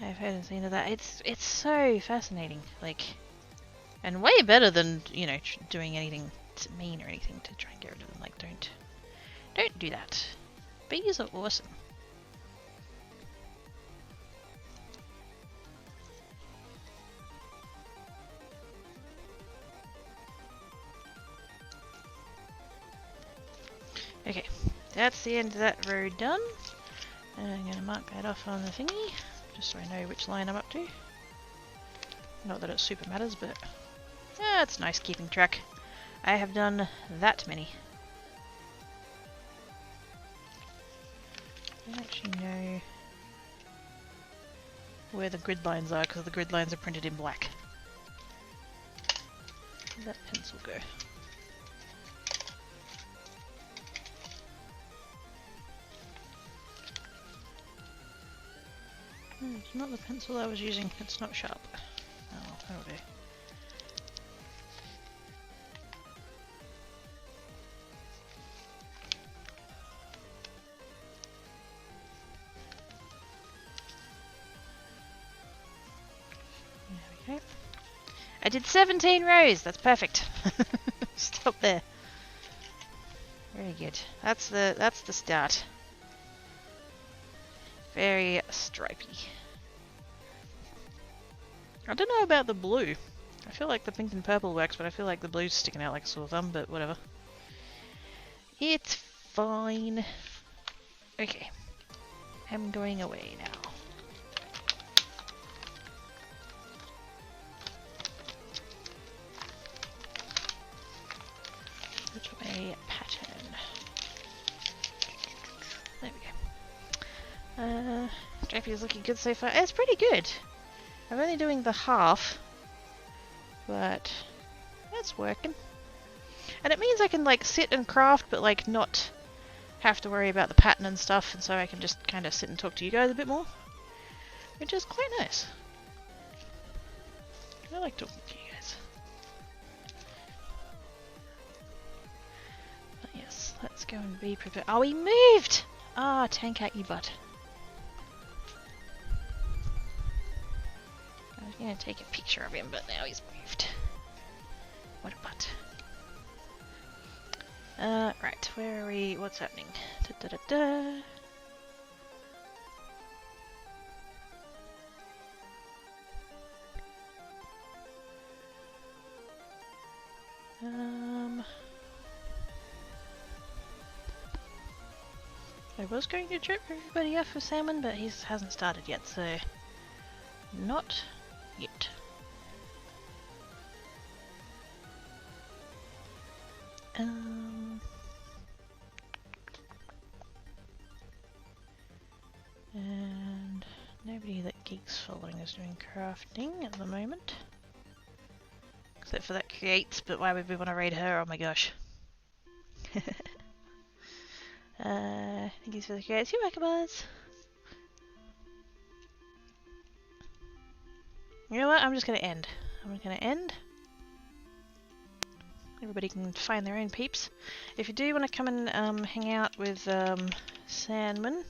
I've heard and seen of that. It's so fascinating, like, and way better than, you know, doing anything mean or anything to try and get rid of them. Like, don't do that. Bees are awesome. Okay, that's the end of that road done. And I'm going to mark that off on the thingy, just so I know which line I'm up to. Not that it super matters, but it's nice keeping track. I have done that many. I don't actually know where the grid lines are, because the grid lines are printed in black. Where'd that pencil go? It's not the pencil I was using, it's not sharp. Oh, that'll do. There we go. I did 17 rows, that's perfect. Stop there. Very good. That's the start. Very stripy. I don't know about the blue. I feel like the pink and purple works, but I feel like the blue's sticking out like a sore thumb, but whatever. It's fine. Okay. I'm going away now. Which way pattern? There we go. Stripey is looking good so far. It's pretty good. I'm only doing the half, but it's working. And it means I can like sit and craft, but like not have to worry about the pattern and stuff, and so I can just kind of sit and talk to you guys a bit more, which is quite nice. I like talking to you guys. But yes, let's go and be prepared. Oh, he moved! Ah, tank out you butt. I was going to take a picture of him, but now he's moved. What a butt. Right, where are we? What's happening? Da, da, da, da. I was going to trip everybody off for salmon, but he hasn't started yet, so not yet. And nobody that Geek's following is doing crafting at the moment. Except for that creates, but why would we want to raid her? Oh my gosh. Thank you for the creates. You're welcome, Buzz. You know what? I'm just going to end. I'm going to end. Everybody can find their own peeps. If you do want to come and hang out with Sandman,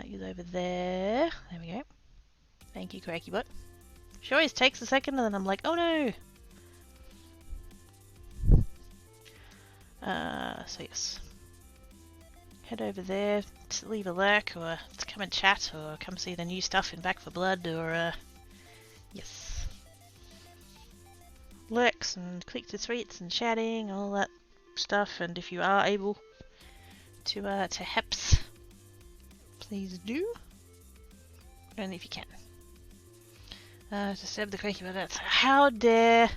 he's over there. There we go. Thank you, Cracky Butt. She always takes a second and then I'm like, oh no! So yes. Head over there to leave a lurk, or to come and chat, or come see the new stuff in Back for Blood, or yes. Lurks and click to tweets and chatting, all that stuff, and if you are able to heps, please do. And if you can. To Seb the Quaky Butt, how dare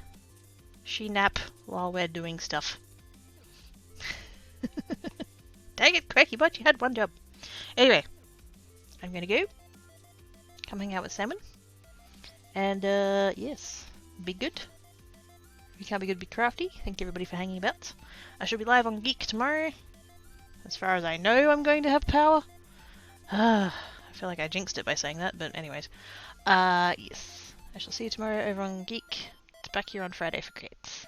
she nap while we're doing stuff? Dang it, Quaky Butt, you had one job. Anyway, I'm gonna go. Come hang out with Salmon. And yes, be good. If you can't be good, be crafty. Thank you everybody for hanging about. I shall be live on Geek tomorrow. As far as I know, I'm going to have power. I feel like I jinxed it by saying that, but anyways. Yes. I shall see you tomorrow over on Geek. It's back here on Friday for creates.